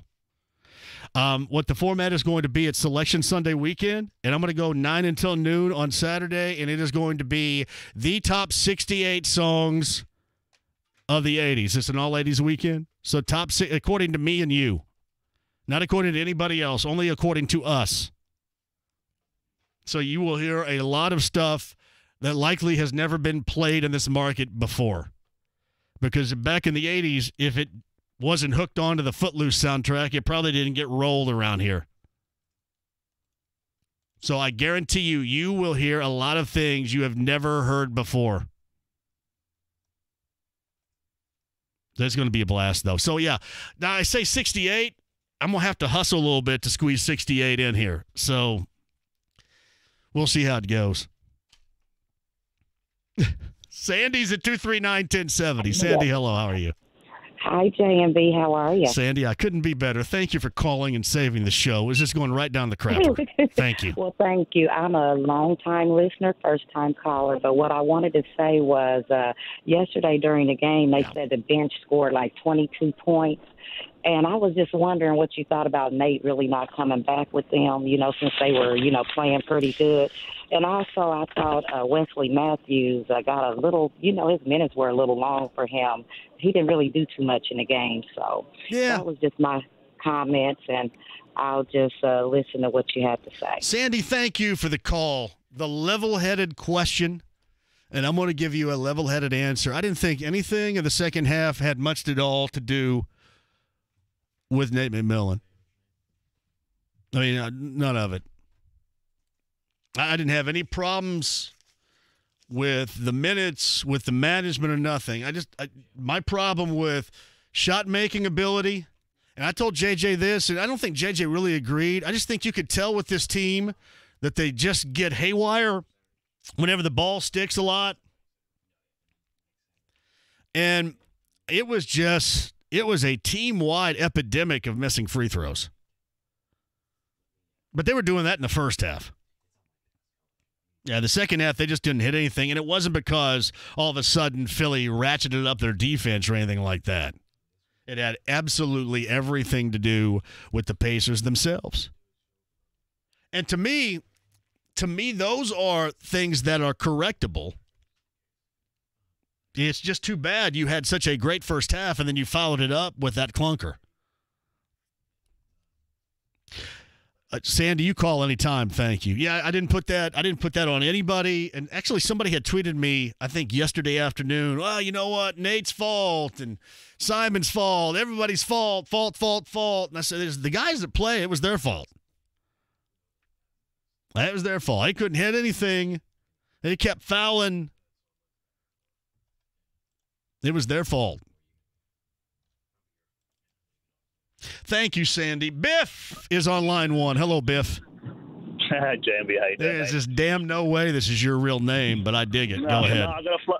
What the format is going to be, it's Selection Sunday weekend, and I'm going to go 9 until noon on Saturday, and it is going to be the top 68 songs of the 80s. It's an all-80s weekend, so top six, according to me and you. Not according to anybody else, only according to us. So you will hear a lot of stuff that likely has never been played in this market before. Because back in the 80s, if it wasn't hooked onto the Footloose soundtrack, it probably didn't get rolled around here. So I guarantee you, you will hear a lot of things you have never heard before. That's going to be a blast, though. So, yeah, now I say 68. I'm going to have to hustle a little bit to squeeze 68 in here. So we'll see how it goes. Sandy's at 239-1070. Sandy, hello. How are you? Hi, JMV. How are you? Sandy, I couldn't be better. Thank you for calling and saving the show. It was just going right down the crapper. Thank you. Well, thank you. I'm a long-time listener, first-time caller. But what I wanted to say was yesterday during the game, they said the bench scored like 22 points. And I was just wondering what you thought about Nate really not coming back with them, since they were, playing pretty good. And also I thought Wesley Matthews got a little, his minutes were a little long for him. He didn't really do too much in the game. So that was just my comments, and I'll just listen to what you have to say. Sandy, thank you for the call. The level-headed question, and I'm going to give you a level-headed answer. I didn't think anything in the second half had much at all to do with Nate McMillan. I mean, none of it. I didn't have any problems with the minutes, with the management, or nothing. My problem with shot-making ability, and I told JJ this, and I don't think JJ really agreed. I just think you could tell with this team that they just get haywire whenever the ball sticks a lot. And it was a team-wide epidemic of missing free throws. But they were doing that in the first half. Yeah, the second half, they just didn't hit anything, and it wasn't because all of a sudden Philly ratcheted up their defense or anything like that. It had absolutely everything to do with the Pacers themselves. And to me, those are things that are correctable. It's just too bad you had such a great first half and then you followed it up with that clunker. Sandy, you call anytime. Thank you. Yeah, I didn't put that on anybody. And actually, somebody had tweeted me, I think yesterday afternoon. Well, you know what? Nate's fault and Simon's fault. Everybody's fault. And I said, the guys that play, it was their fault. It was their fault. They couldn't hit anything. They kept fouling. It was their fault. Thank you, Sandy. Biff is on line 1. Hello, Biff. JMV, how you doing? There's just damn no way this is your real name, but I dig it. Go ahead. No,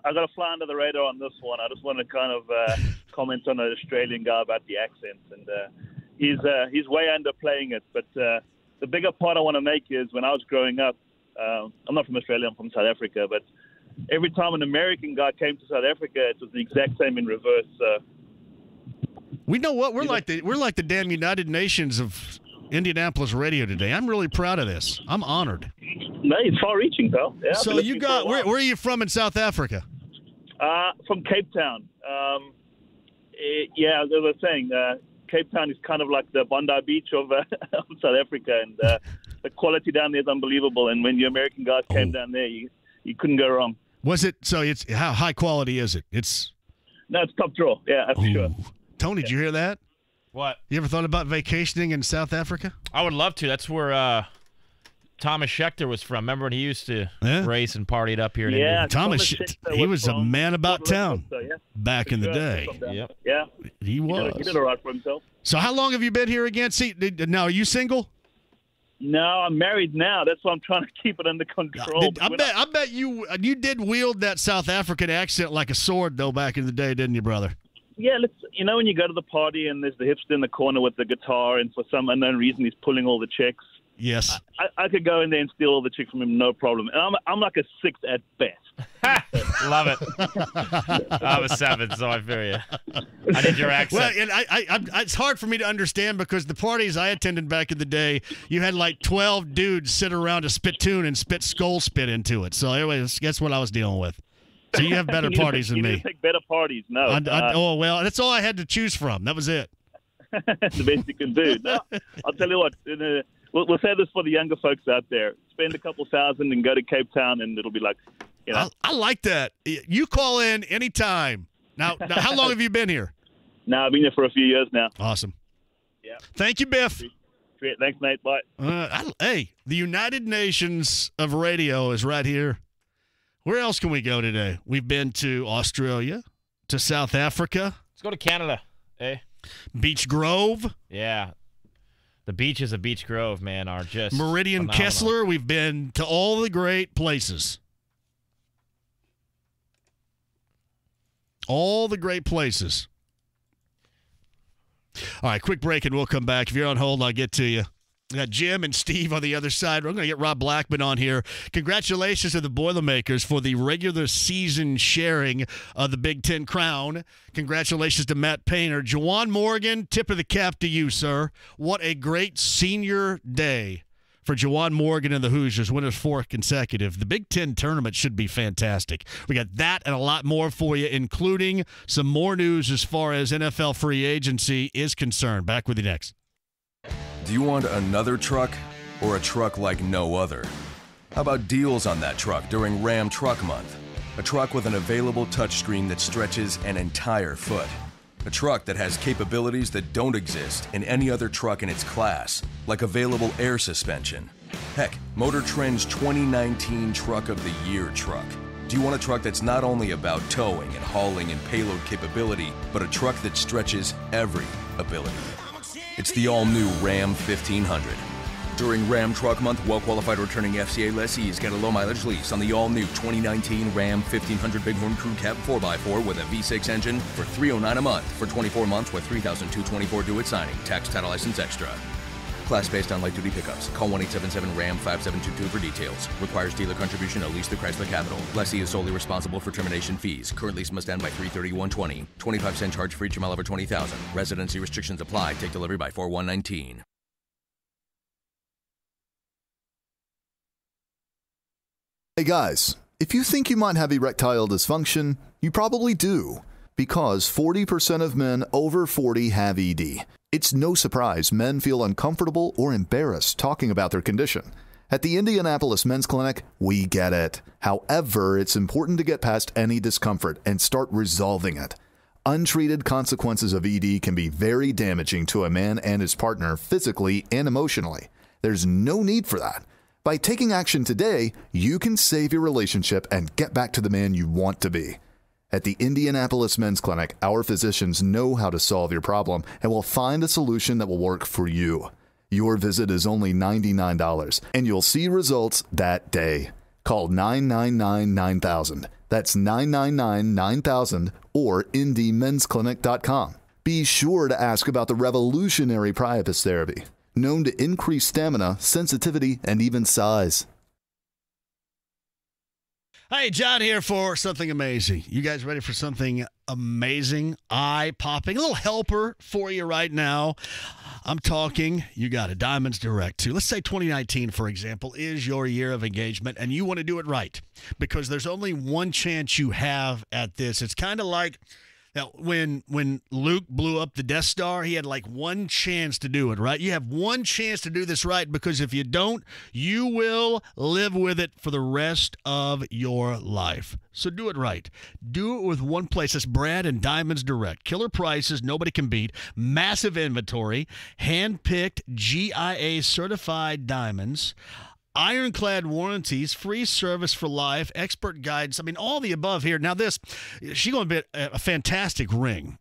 I got to fly under the radar on this one. I just want to kind of comment on an Australian guy about the accent, and he's way underplaying it. But the bigger part I want to make is when I was growing up, I'm not from Australia, I'm from South Africa, but every time an American guy came to South Africa, it was the exact same in reverse. We know what we're like the damn United Nations of Indianapolis radio today. I'm really proud of this. I'm honored. No, it's far-reaching, pal. Yeah, so you got where are you from in South Africa? From Cape Town. Yeah, as I was saying, Cape Town is kind of like the Bondi Beach of South Africa, and the quality down there is unbelievable. And when your American guys came down there, you couldn't go wrong. Was it? So it's how high quality is it? It's top draw. Yeah, that's for sure. Tony, did you hear that? What? You ever thought about vacationing in South Africa? I would love to. That's where Thomas Schechter was from. Remember when he used to race and partied up here in India? Thomas, he was a man about town back in the day. Yep. Yeah. He was. He did all right for himself. So how long have you been here again? See, now, are you single? No, I'm married now. That's why I'm trying to keep it under control. I bet you did wield that South African accent like a sword, though, back in the day, didn't you, brother? Yeah, when you go to the party and there's the hipster in the corner with the guitar, and for some unknown reason he's pulling all the chicks. Yes. I could go in there and steal all the chicks from him, no problem. And I'm like a 6 at best. Love it. I'm a 7, so I feel you. I need your accent. Well, and it's hard for me to understand because the parties I attended back in the day, you had like 12 dudes sit around a spittoon and spit skull spit into it. So anyways, guess what I was dealing with. So you have better parties than me. You take better parties, no. Oh, well, that's all I had to choose from. That was it. That's the best you can do. No, I'll tell you what, we'll say this for the younger folks out there. Spend a couple thousand and go to Cape Town, and it'll be like, I like that. You call in anytime. Now, how long have you been here? No, I've been here for a few years now. Awesome. Yeah. Thank you, Biff. Great. Thanks, mate. Bye. Hey, the United Nations of radio is right here. Where else can we go today? We've been to Australia, to South Africa. Let's go to Canada, eh? Beach Grove. Yeah. The beaches of Beach Grove, man, are just Meridian phenomenal. Kessler. We've been to all the great places. All the great places. All right, quick break and we'll come back. If you're on hold, I'll get to you. We got Jim and Steve on the other side. We're going to get Rob Blackman on here. Congratulations to the Boilermakers for the regular season sharing of the Big Ten crown. Congratulations to Matt Painter. Juwan Morgan, tip of the cap to you, sir. What a great senior day for Juwan Morgan and the Hoosiers. Winners 4 consecutive. The Big Ten tournament should be fantastic. We got that and a lot more for you, including some more news as far as NFL free agency is concerned. Back with you next. Do you want another truck or a truck like no other? How about deals on that truck during Ram Truck Month? A truck with an available touchscreen that stretches an entire foot. A truck that has capabilities that don't exist in any other truck in its class, like available air suspension. Heck, Motor Trend's 2019 Truck of the Year truck. Do you want a truck that's not only about towing and hauling and payload capability, but a truck that stretches every ability? It's the all-new Ram 1500. During Ram Truck Month, well-qualified returning FCA lessees get a low-mileage lease on the all-new 2019 Ram 1500 Bighorn Crew Cab 4x4 with a V6 engine for $309 a month for 24 months with $3,224 due at signing. Tax, title, license extra. Class based on light-duty pickups. Call 1-877-RAM-5722 for details. Requires dealer contribution to lease the Chrysler Capital. Lessee is solely responsible for termination fees. Current lease must end by 3/31/20. 25-cent charge for each mile over 20,000. Residency restrictions apply. Take delivery by 4/1/19. Hey guys, if you think you might have erectile dysfunction, you probably do. Because 40% of men over 40 have ED. It's no surprise men feel uncomfortable or embarrassed talking about their condition. At the Indianapolis Men's Clinic, we get it. However, it's important to get past any discomfort and start resolving it. Untreated consequences of ED can be very damaging to a man and his partner physically and emotionally. There's no need for that. By taking action today, you can save your relationship and get back to the man you want to be. At the Indianapolis Men's Clinic, our physicians know how to solve your problem and will find a solution that will work for you. Your visit is only $99, and you'll see results that day. Call 999-9000. That's 999-9000 or indymensclinic.com. Be sure to ask about the revolutionary Priapus therapy, known to increase stamina, sensitivity, and even size. Hey, John here for something amazing. You guys ready for something amazing, eye-popping, a little helper for you right now? I'm talking, you got it, Diamonds Direct 2. Let's say 2019, for example, is your year of engagement, and you want to do it right because there's only one chance you have at this. It's kind of like when Luke blew up the Death Star, he had like one chance to do it, right? You have one chance to do this right because if you don't, you will live with it for the rest of your life. So do it right. Do it with one place. That's Brad and Diamonds Direct. Killer prices, nobody can beat. Massive inventory. Hand-picked GIA certified diamonds. Ironclad warranties, free service for life, expert guidance. I mean, all the above here. Now she's going to be a fantastic ring.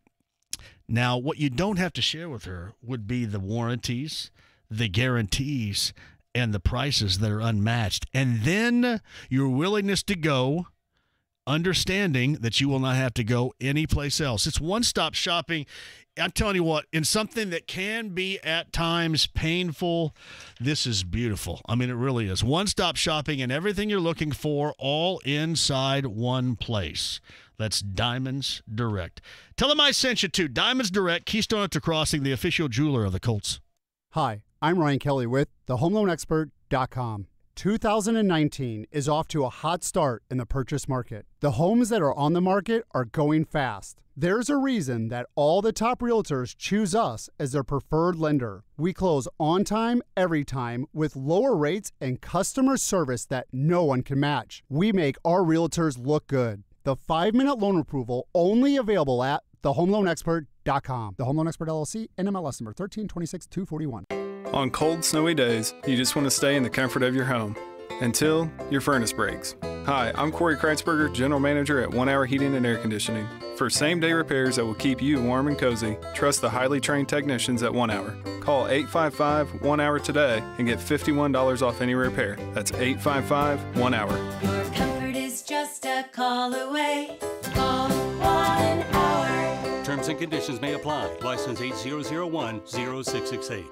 Now, what you don't have to share with her would be the warranties, the guarantees, and the prices that are unmatched. And then your willingness to go, understanding that you will not have to go anyplace else. It's one-stop shopping. I'm telling you what, in something that can be at times painful, this is beautiful. I mean, it really is. One-stop shopping and everything you're looking for all inside one place. That's Diamonds Direct. Tell them I sent you to Diamonds Direct, Keystone to Crossing, the official jeweler of the Colts. Hi, I'm Ryan Kelly with thehomeloanexpert.com. 2019 is off to a hot start in the purchase market. The homes that are on the market are going fast. There's a reason that all the top realtors choose us as their preferred lender. We close on time, every time, with lower rates and customer service that no one can match. We make our realtors look good. The 5-minute loan approval only available at thehomeloanexpert.com. The Home Loan Expert LLC, NMLS number 1326241. On cold, snowy days, you just want to stay in the comfort of your home until your furnace breaks. Hi, I'm Corey Kreitzberger, General Manager at 1 Hour Heating and Air Conditioning. For same-day repairs that will keep you warm and cozy, trust the highly trained technicians at 1 Hour. Call 855-1-HOUR today and get $51 off any repair. That's 855-1-HOUR. Your comfort is just a call away. Call 1 Hour. Terms and conditions may apply. License 8001-0668.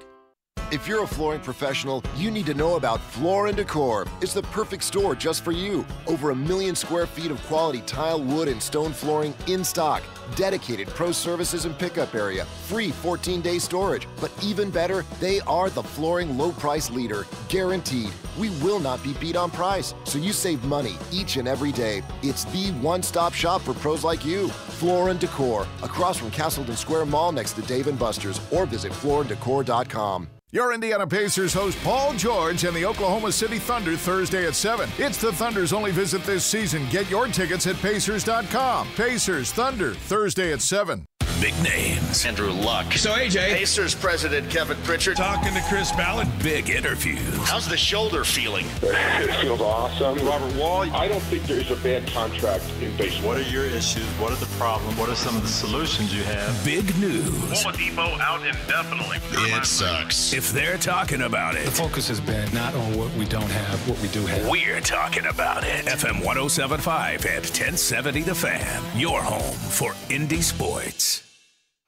If you're a flooring professional, you need to know about Floor & Decor. It's the perfect store just for you. Over 1 million square feet of quality tile, wood, and stone flooring in stock. Dedicated pro services and pickup area. Free 14-day storage. But even better, they are the flooring low price leader. Guaranteed. We will not be beat on price, so you save money each and every day. It's the one-stop shop for pros like you. Floor & Decor. Across from Castleton Square Mall next to Dave & Buster's. Or visit flooranddecor.com. Your Indiana Pacers host Paul George and the Oklahoma City Thunder Thursday at 7. It's the Thunder's only visit this season. Get your tickets at Pacers.com. Pacers Thunder Thursday at 7. Big names. Andrew Luck. So, AJ. Pacers president Kevin Pritchard. Talking to Chris Ballard. Big interviews. How's the shoulder feeling? It feels awesome. Robert Wall. I don't think there's a bad contract in baseball. What are your issues? What are the problems? What are some of the solutions you have? Big news. Oladipo out indefinitely. It sucks. If they're talking about it. The focus has been not on what we don't have, what we do have. We're talking about it. FM 107.5 and 1070 The Fan. Your home for Indy sports.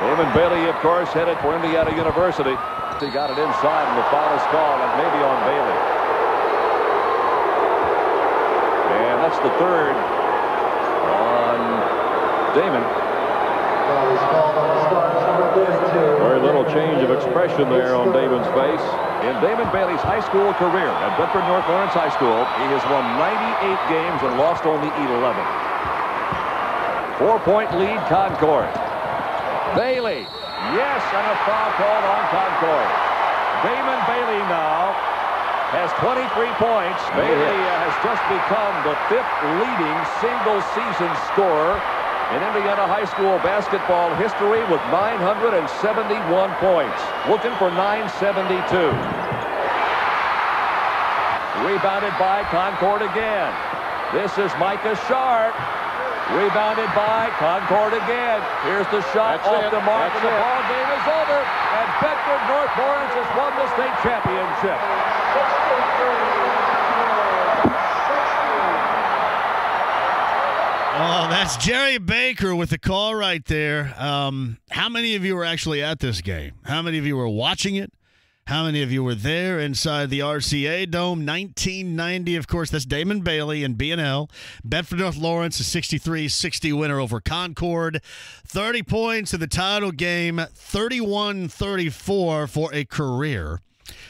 Damon Bailey, of course, headed for Indiana University. He got it inside, and the foul is called, and maybe on Bailey. And that's the third on Damon. Very little change of expression there on Damon's face. In Damon Bailey's high school career at Bedford North Lawrence High School, he has won 98 games and lost only 11. 4-point lead, Concord. Bailey. Yes, and a foul called on Concord. Damon Bailey now has 23 points. Bailey has just become the 5th leading single-season scorer in Indiana high school basketball history with 971 points. Looking for 972. Rebounded by Concord again. This is Micah Sharp. Rebounded by Concord again. Here's the shot off the mark, and the ball game is over. And Bedford North Lawrence has won the state championship. Oh, that's Jerry Baker with the call right there. How many of you were actually at this game? How many of you were watching it? How many of you were there inside the RCA Dome? 1990, of course, that's Damon Bailey and B&L. Bedford North Lawrence, a 63-60 winner over Concord. 30 points in the title game, 31-34 for a career.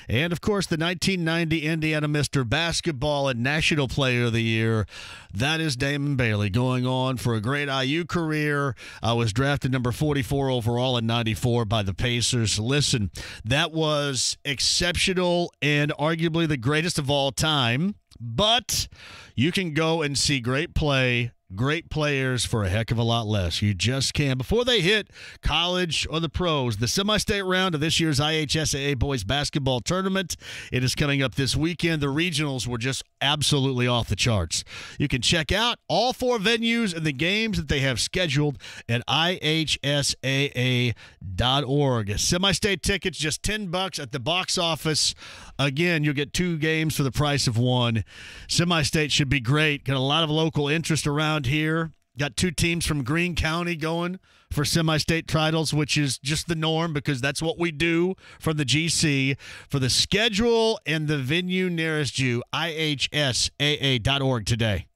And, of course, the 1990 Indiana Mr. Basketball and National Player of the Year. That is Damon Bailey going on for a great IU career. Was drafted number 44 overall in 94 by the Pacers. Listen, that was exceptional and arguably the greatest of all time. But you can go and see great play, great players for a heck of a lot less. You just can. Before they hit college or the pros, the semi-state round of this year's IHSAA Boys Basketball Tournament, it is coming up this weekend. The regionals were just absolutely off the charts. You can check out all 4 venues and the games that they have scheduled at IHSAA.org. Semi-state tickets, just $10 at the box office. Again, you'll get 2 games for the price of 1. Semi-state should be great. Got a lot of local interest around here. Got 2 teams from Greene County going for semi-state titles, which is just the norm because that's what we do from the GC. For the schedule and the venue nearest you, IHSAA.org today.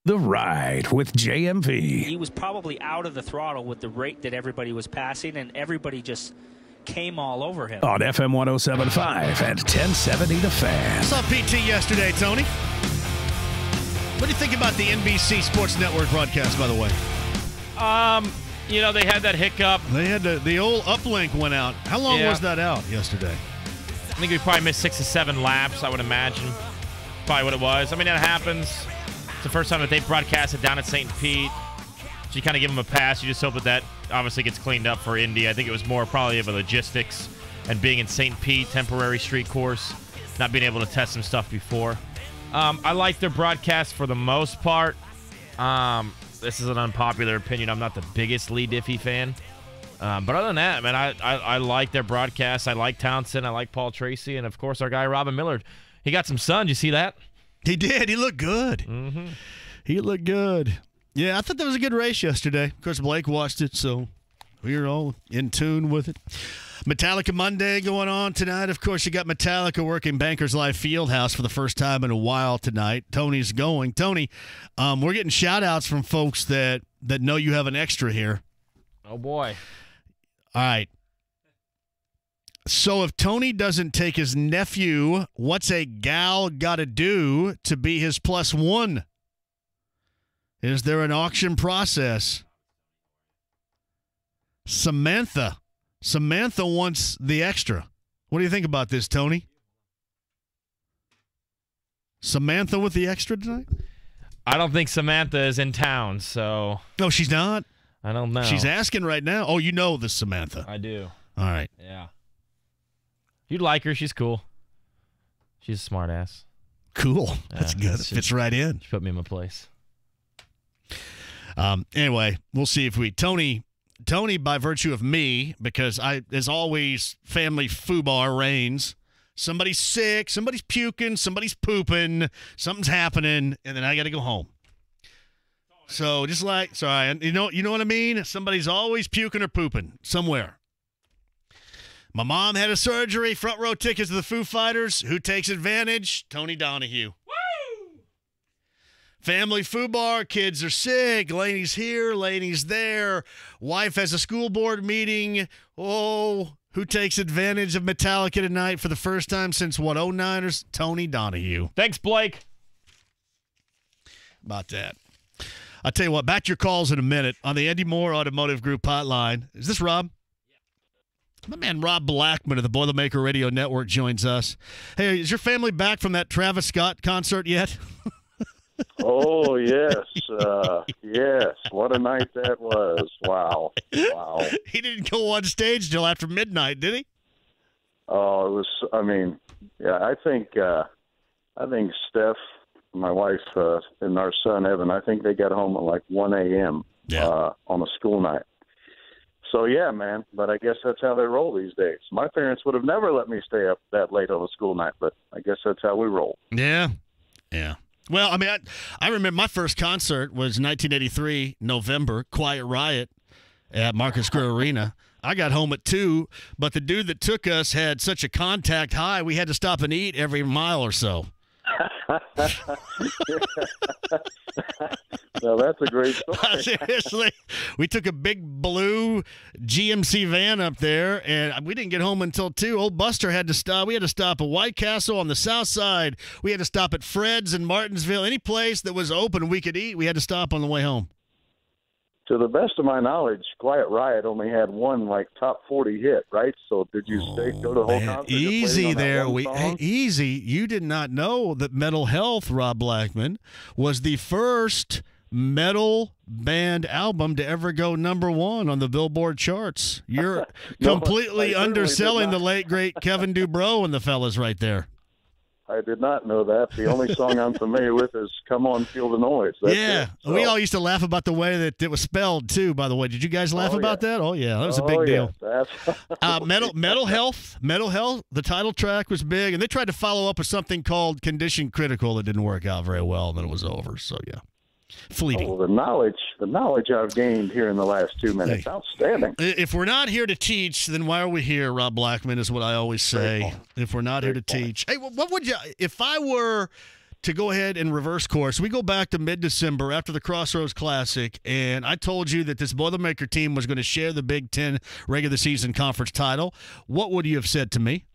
The Ride with JMV. He was probably out of the throttle with the rate that everybody was passing, and everybody just came all over him. On FM 107.5 and 1070 The Fan. Saw PT yesterday, Tony. What do you think about the NBC Sports Network broadcast, by the way? You know, they had that hiccup. They had the old uplink went out. How long was that out yesterday? I think we probably missed 6 to 7 laps, I would imagine. Probably what it was. I mean, that happens. It's the first time that they broadcasted down at St. Pete. So you kind of give them a pass. You just hope that obviously gets cleaned up for Indy. I think it was more probably of a logistics and being in St. Pete, temporary street course, not being able to test some stuff before. I like their broadcast for the most part. This is an unpopular opinion. I'm not the biggest Lee Diffie fan. But other than that, man, I like their broadcast. I like Townsend. I like Paul Tracy. And, of course, our guy Robin Millard. He got some sun. Did you see that? He did. He looked good. Mm-hmm. He looked good. Yeah, I thought that was a good race yesterday. Of course, Blake watched it, so we were all in tune with it. Metallica Monday going on tonight. Of course, you got Metallica working Bankers Life Fieldhouse for the first time in a while tonight. Tony's going. Tony, we're getting shout-outs from folks that know you have an extra here. Oh, boy. All right. So if Tony doesn't take his nephew, what's a gal got to do to be his +1? Is there an auction process? Samantha wants the extra. What do you think about this, Tony? Samantha with the extra tonight? I don't think Samantha is in town, so. No, she's not? I don't know. She's asking right now. Oh, you know this Samantha. I do. All right. Yeah. You'd like her. She's cool. She's a smart ass. Cool. That's good. It fits right in. She put me in my place. Anyway, we'll see if we Tony, by virtue of me, because as always, family foobar reigns. Somebody's sick, somebody's puking, somebody's pooping, something's happening, and then I got to go home. So just like, sorry, you know what I mean? Somebody's always puking or pooping somewhere. My mom had a surgery, front row tickets to the Foo Fighters. Who takes advantage? Tony Donahue. Family foobar, kids are sick, Laney's here, Laney's there, wife has a school board meeting. Oh, who takes advantage of Metallica tonight for the first time since, 09ers? Tony Donahue. Thanks, Blake. About that. I'll tell you what, back to your calls in a minute on the Andy Moore Automotive Group hotline. Is this Rob? My man Rob Blackman of the Boilermaker Radio Network joins us. Hey, is your family back from that Travis Scott concert yet? Oh, yes. Yes. What a night that was. Wow. He didn't go on stage till after midnight, did he? Oh, it was, I think Steph, my wife, and our son, Evan, I think they got home at like 1 a.m. On a school night. So, yeah, man, but I guess that's how they roll these days. My parents would have never let me stay up that late on a school night, but I guess that's how we roll. Yeah. Well, I remember my first concert was 1983, November, Quiet Riot at Market Square Arena. I got home at 2, but the dude that took us had such a contact high, we had to stop and eat every mile or so. No, that's a great story. Seriously, we took a big blue GMC van up there, and we didn't get home until 2. Old Buster had to stop. We had to stop at White Castle on the south side. We had to stop at Fred's in Martinsville. Any place that was open we could eat, we had to stop on the way home. To the best of my knowledge, Quiet Riot only had one top 40 hit, right? So did you go to the whole concert? Easy there. Easy. You did not know that Metal Health, Rob Blackman, was the first metal band album to ever go #1 on the Billboard charts. You're completely underselling the late, great Kevin Dubrow and the fellas right there. I did not know that. The only song I'm familiar with is Come On, Feel the Noise. That's it. So. We all used to laugh about the way that it was spelled, too, by the way. Did you guys laugh about that? Oh, yeah, that was a big deal. Metal Health, the title track was big, and they tried to follow up with something called Condition Critical that didn't work out very well, and then it was over, so yeah. Fleeting. Oh, the knowledge I've gained here in the last 2 minutes, outstanding. If we're not here to teach, then why are we here, Rob Blackman, is what I always say. If we're not here to teach. Hey, what would you, if I were to go ahead and reverse course, we go back to mid-December after the Crossroads Classic, and I told you that this Boilermaker team was going to share the Big Ten regular season conference title, what would you have said to me?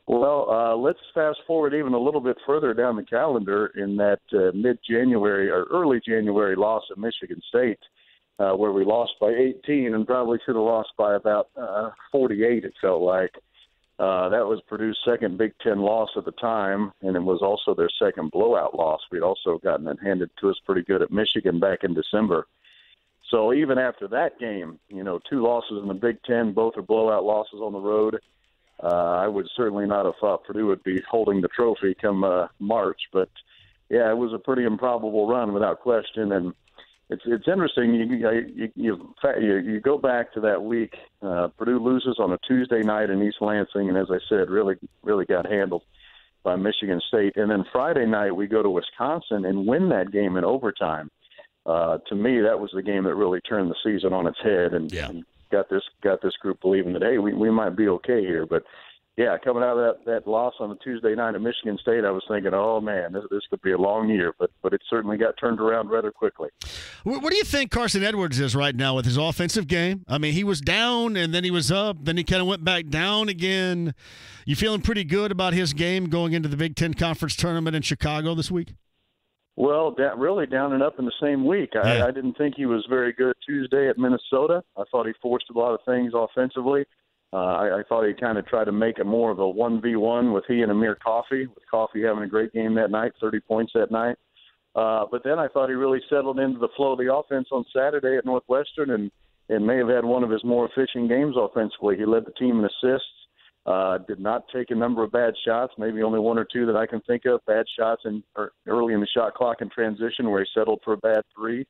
Well, let's fast forward even a little bit further down the calendar in that mid-January or early January loss at Michigan State, where we lost by 18 and probably should have lost by about 48, it felt like. That was Purdue's second Big Ten loss at the time, and it was also their second blowout loss. We'd also gotten it handed to us pretty good at Michigan back in December. So even after that game, 2 losses in the Big Ten, both are blowout losses on the road. I would certainly not have thought Purdue would be holding the trophy come March, but yeah, it was a pretty improbable run without question. And it's interesting. You go back to that week. Purdue loses on a Tuesday night in East Lansing, and as I said, really got handled by Michigan State. And then Friday night we go to Wisconsin and win that game in overtime. To me, that was the game that really turned the season on its head and got this group believing that, hey, we might be okay here. But yeah, coming out of that loss on a Tuesday night at Michigan State, I was thinking, oh man, this could be a long year. But it certainly got turned around rather quickly. What do you think Carson Edwards is right now with his offensive game? I mean, he was down and then he was up, then he kind of went back down again. You feeling pretty good about his game going into the Big Ten Conference Tournament in Chicago this week? Well, really down and up in the same week. I didn't think he was very good Tuesday at Minnesota. I thought he forced a lot of things offensively. I thought he kind of tried to make it more of a 1v1 with he and Amir Coffey, with Coffey having a great game that night, 30 points that night. But then I thought he really settled into the flow of the offense on Saturday at Northwestern and may have had one of his more efficient games offensively. He led the team in assists. Did not take a number of bad shots, maybe only 1 or 2 that I can think of, bad shots early in the shot clock in transition where he settled for a bad 3.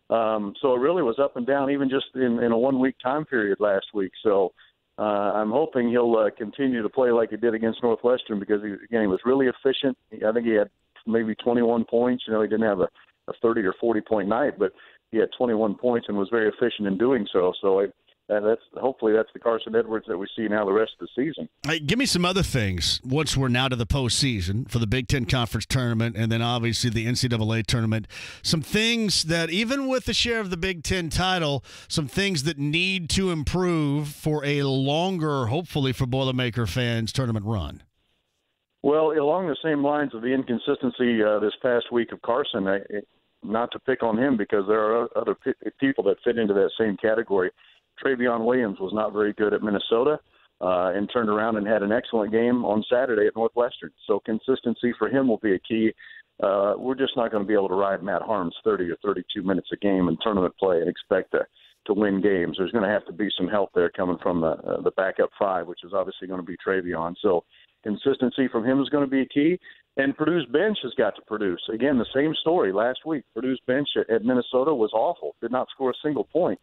So it really was up and down even just in a 1-week time period last week. So I'm hoping he'll continue to play like he did against Northwestern because, he was really efficient. I think he had maybe 21 points. He didn't have a 30 or 40-point night, but he had 21 points and was very efficient in doing so. So hopefully that's the Carson Edwards that we see now the rest of the season. Hey, give me some other things once we're now to the postseason for the Big Ten Conference Tournament and then obviously the NCAA Tournament. Some things that, even with the share of the Big Ten title, some things that need to improve for a longer, hopefully for Boilermaker fans, tournament run. Well, along the same lines of the inconsistency this past week of Carson, not to pick on him because there are other people that fit into that same category. Travion Williams was not very good at Minnesota and turned around and had an excellent game on Saturday at Northwestern. So consistency for him will be a key. We're just not going to be able to ride Matt Harms 30 or 32 minutes a game in tournament play and expect to win games. There's going to have to be some help there coming from the backup five, which is obviously going to be Travion. So consistency from him is going to be a key. And Purdue's bench has got to produce. Again, the same story last week. Purdue's bench at Minnesota was awful, did not score a single point.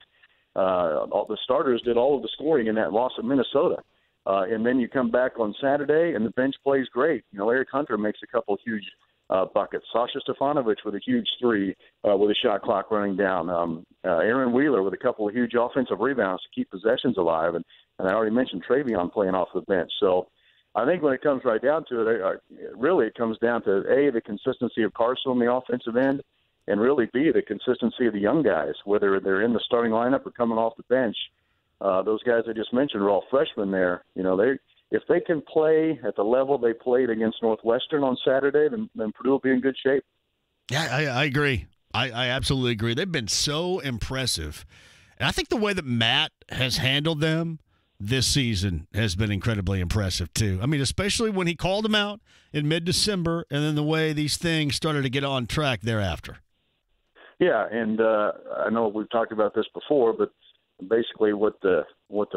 All the starters did all of the scoring in that loss at Minnesota. And then you come back on Saturday, and the bench plays great. Eric Hunter makes a couple huge buckets. Sasha Stefanovic with a huge three with a shot clock running down. Aaron Wheeler with a couple of huge offensive rebounds to keep possessions alive. And I already mentioned Travion playing off the bench. So I think when it comes right down to it, really it comes down to, A, the consistency of Carson on the offensive end, and really, B, the consistency of the young guys, whether they're in the starting lineup or coming off the bench. Those guys I just mentioned are all freshmen there. If they can play at the level they played against Northwestern on Saturday, then Purdue will be in good shape. Yeah, I agree. I absolutely agree. They've been so impressive. And I think the way that Matt has handled them this season has been incredibly impressive, too. I mean, especially when he called them out in mid-December and then the way these things started to get on track thereafter. Yeah, and I know we've talked about this before, but basically what the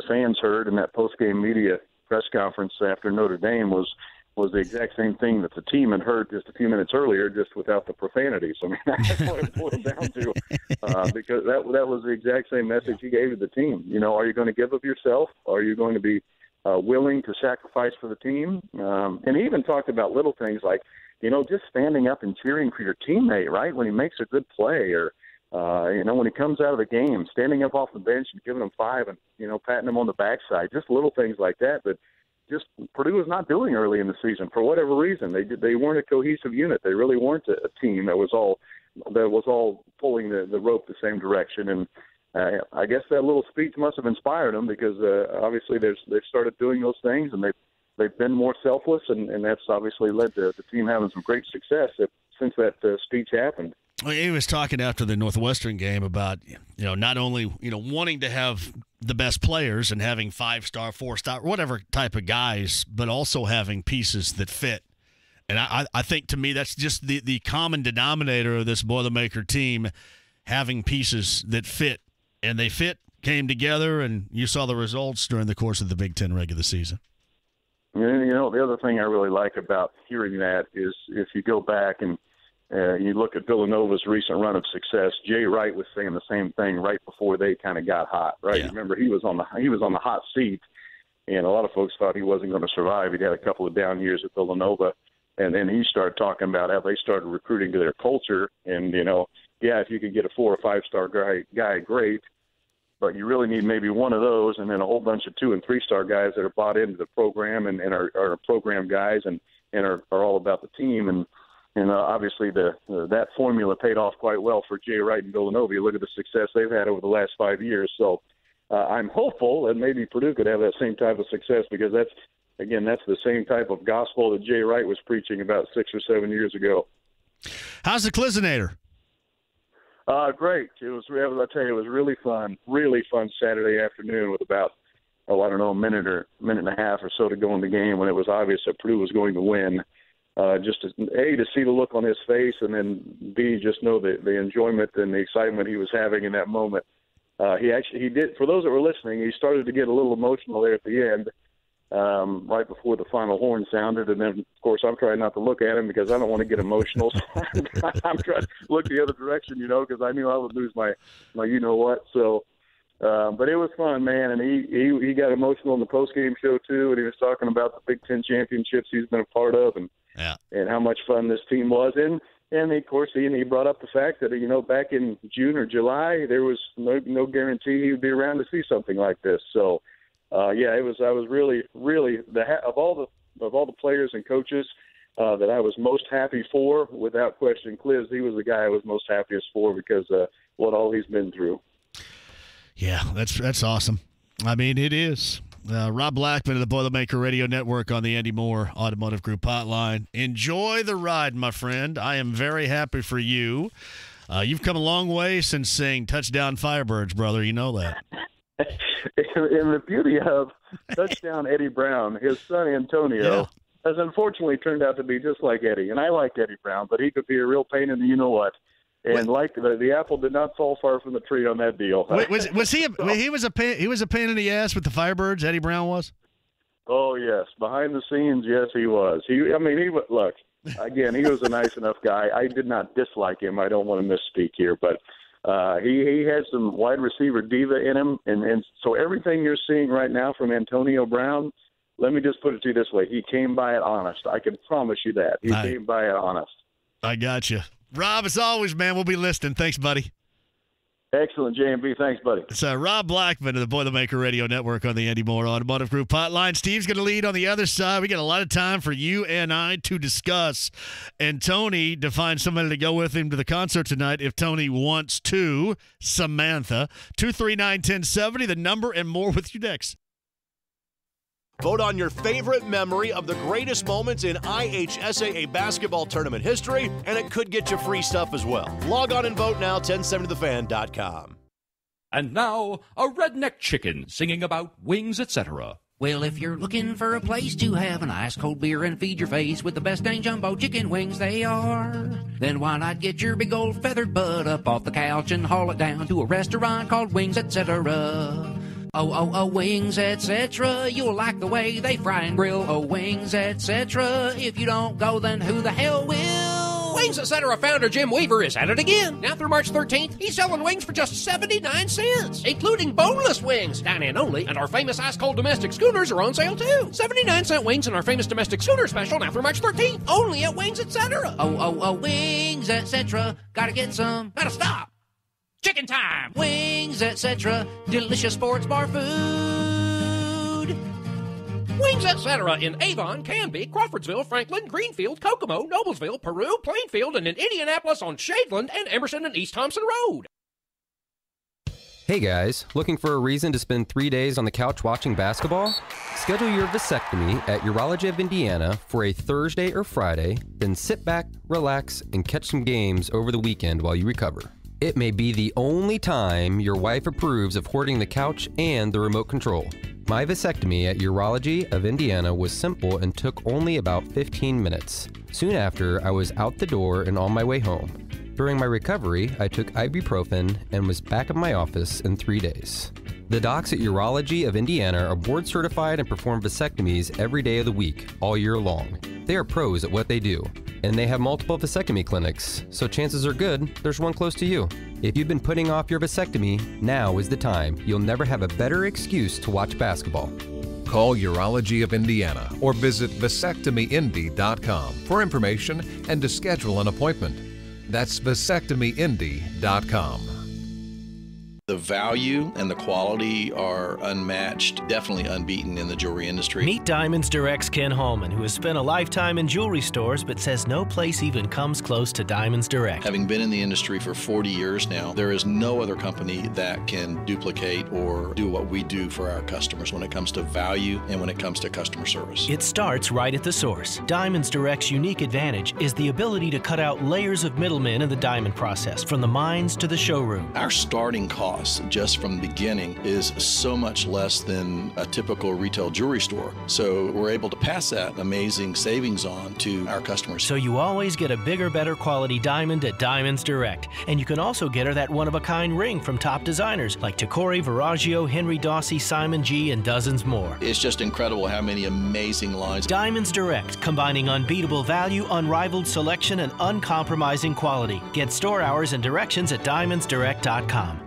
fans heard in that post-game media press conference after Notre Dame was the exact same thing that the team had heard just a few minutes earlier, just without the profanities. I mean, that's what it boiled down to, because that was the exact same message he gave to the team. Are you going to give of yourself? Are you going to be willing to sacrifice for the team? And he even talked about little things like, just standing up and cheering for your teammate, right, when he makes a good play, or when he comes out of the game, standing up off the bench and giving him five and, patting him on the backside, just little things like that. But just Purdue was not doing early in the season for whatever reason. They weren't a cohesive unit. They really weren't a team that was all pulling the rope the same direction. And I guess that little speech must have inspired them because obviously they've started doing those things, and they've been more selfless, and that's obviously led to the team having some great success since that speech happened. Well, he was talking after the Northwestern game about, not only, wanting to have the best players and having 5-star, 4-star, whatever type of guys, but also having pieces that fit. And I think, to me, that's just the common denominator of this Boilermaker team, having pieces that fit. And they came together, and you saw the results during the course of the Big Ten regular season. The other thing I really like about hearing that is if you go back and you look at Villanova's recent run of success, Jay Wright was saying the same thing right before they kind of got hot, right? Yeah. Remember, he was on the hot seat, and a lot of folks thought he wasn't going to survive. He'd had a couple of down years at Villanova, and then he started talking about how they started recruiting to their culture. And, if you could get a 4 or 5-star guy, great. But you really need maybe one of those, and then a whole bunch of 2 and 3-star guys that are bought into the program and are program guys and are all about the team. And obviously that formula paid off quite well for Jay Wright and Villanova. You look at the success they've had over the last 5 years. So I'm hopeful that maybe Purdue could have that same type of success, because that's the same type of gospel that Jay Wright was preaching about 6 or 7 years ago. How's the Clizinator? Great. It was really fun Saturday afternoon with about, a minute and a half or so to go in the game when it was obvious that Purdue was going to win. Just to see the look on his face, and then B, just know the enjoyment and the excitement he was having in that moment. He did, for those that were listening, he started to get a little emotional there at the end, right before the final horn sounded. And then, of course, I'm trying not to look at him because I don't want to get emotional. So I'm trying to look the other direction, because I knew I would lose my you-know-what. So, but it was fun, man. And he got emotional in the post-game show, too. And he was talking about the Big Ten championships he's been a part of, and how much fun this team was. And of course, he brought up the fact that, back in June or July, there was no guarantee he would be around to see something like this. So, I was really of all the players and coaches that I was most happy for, without question, Cliz, he was the guy I was most happiest for because what all he's been through. Yeah, that's awesome. I mean, it is. Rob Blackman of the Boilermaker Radio Network on the Andy Moore Automotive Group hotline. Enjoy the ride, my friend. I am very happy for you. You've come a long way since saying touchdown Firebirds, brother. You know that. And the beauty of touchdown Eddie Brown, his son Antonio, has unfortunately turned out to be just like Eddie. And I liked Eddie Brown, but he could be a real pain in the you-know-what. And like the apple did not fall far from the tree on that deal. Was he? He was a pain in the ass with the Firebirds. Eddie Brown was. Oh yes, behind the scenes, yes, he was. He look again. He was a nice enough guy. I did not dislike him. I don't want to misspeak here, but he had some wide receiver diva in him, and so everything you're seeing right now from Antonio Brown. Let me just put it to you this way: he came by it honest. I can promise you that he came by it honest. I got you. Rob, as always, man, we'll be listening. Thanks, buddy. Excellent, JMV. Thanks, buddy. It's Rob Blackman of the Boilermaker Radio Network on the Andy Moore Automotive Group hotline. Steve's going to lead on the other side. We got a lot of time for you and I to discuss. And Tony to find somebody to go with him to the concert tonight if Tony wants to. Samantha, 239-1070, the number, and more with you next. Vote on your favorite memory of the greatest moments in IHSAA basketball tournament history, and it could get you free stuff as well. Log on and vote now, 1070thefan.com. And now, a redneck chicken singing about wings, etc. Well, if you're looking for a place to have an ice-cold beer and feed your face with the best dang jumbo chicken wings they are, then why not get your big old feathered butt up off the couch and haul it down to a restaurant called Wings, etc. Oh, Wings, etc. You'll like the way they fry and grill. Oh, Wings, etc. If you don't go, then who the hell will? Wings, etc. founder Jim Weaver is at it again. Now through March 13th, he's selling wings for just 79 cents, including boneless wings, dine-in only, and our famous ice-cold domestic schooners are on sale too. 79-cent wings in our famous domestic schooner special now through March 13th, only at Wings, etc. Oh, Wings, etc. Gotta get some. Gotta stop. Chicken time! Wings, etc. Delicious sports bar food. Wings, etc. in Avon, Canby, Crawfordsville, Franklin, Greenfield, Kokomo, Noblesville, Peru, Plainfield, and in Indianapolis on Shadeland and Emerson and East Thompson Road. Hey guys, looking for a reason to spend 3 days on the couch watching basketball? Schedule your vasectomy at Urology of Indiana for a Thursday or Friday, then sit back, relax, and catch some games over the weekend while you recover. It may be the only time your wife approves of hoarding the couch and the remote control. My vasectomy at Urology of Indiana was simple and took only about 15 minutes. Soon after, I was out the door and on my way home. During my recovery, I took ibuprofen and was back at my office in 3 days. The docs at Urology of Indiana are board certified and perform vasectomies every day of the week, all year long. They are pros at what they do, and they have multiple vasectomy clinics, so chances are good there's one close to you. If you've been putting off your vasectomy, now is the time. You'll never have a better excuse to watch basketball. Call Urology of Indiana or visit vasectomyindy.com for information and to schedule an appointment. That's vasectomyindy.com. The value and the quality are unmatched, definitely unbeaten in the jewelry industry. Meet Diamonds Direct's Ken Holman, who has spent a lifetime in jewelry stores but says no place even comes close to Diamonds Direct. Having been in the industry for 40 years now, there is no other company that can duplicate or do what we do for our customers when it comes to value and when it comes to customer service. It starts right at the source. Diamonds Direct's unique advantage is the ability to cut out layers of middlemen in the diamond process, from the mines to the showroom. Our starting cost just from the beginning is so much less than a typical retail jewelry store. So we're able to pass that amazing savings on to our customers. So you always get a bigger, better quality diamond at Diamonds Direct. And you can also get her that one-of-a-kind ring from top designers like Tacori, Verragio, Henry Dawsey, Simon G, and dozens more. It's just incredible how many amazing lines. Diamonds Direct, combining unbeatable value, unrivaled selection, and uncompromising quality. Get store hours and directions at diamondsdirect.com.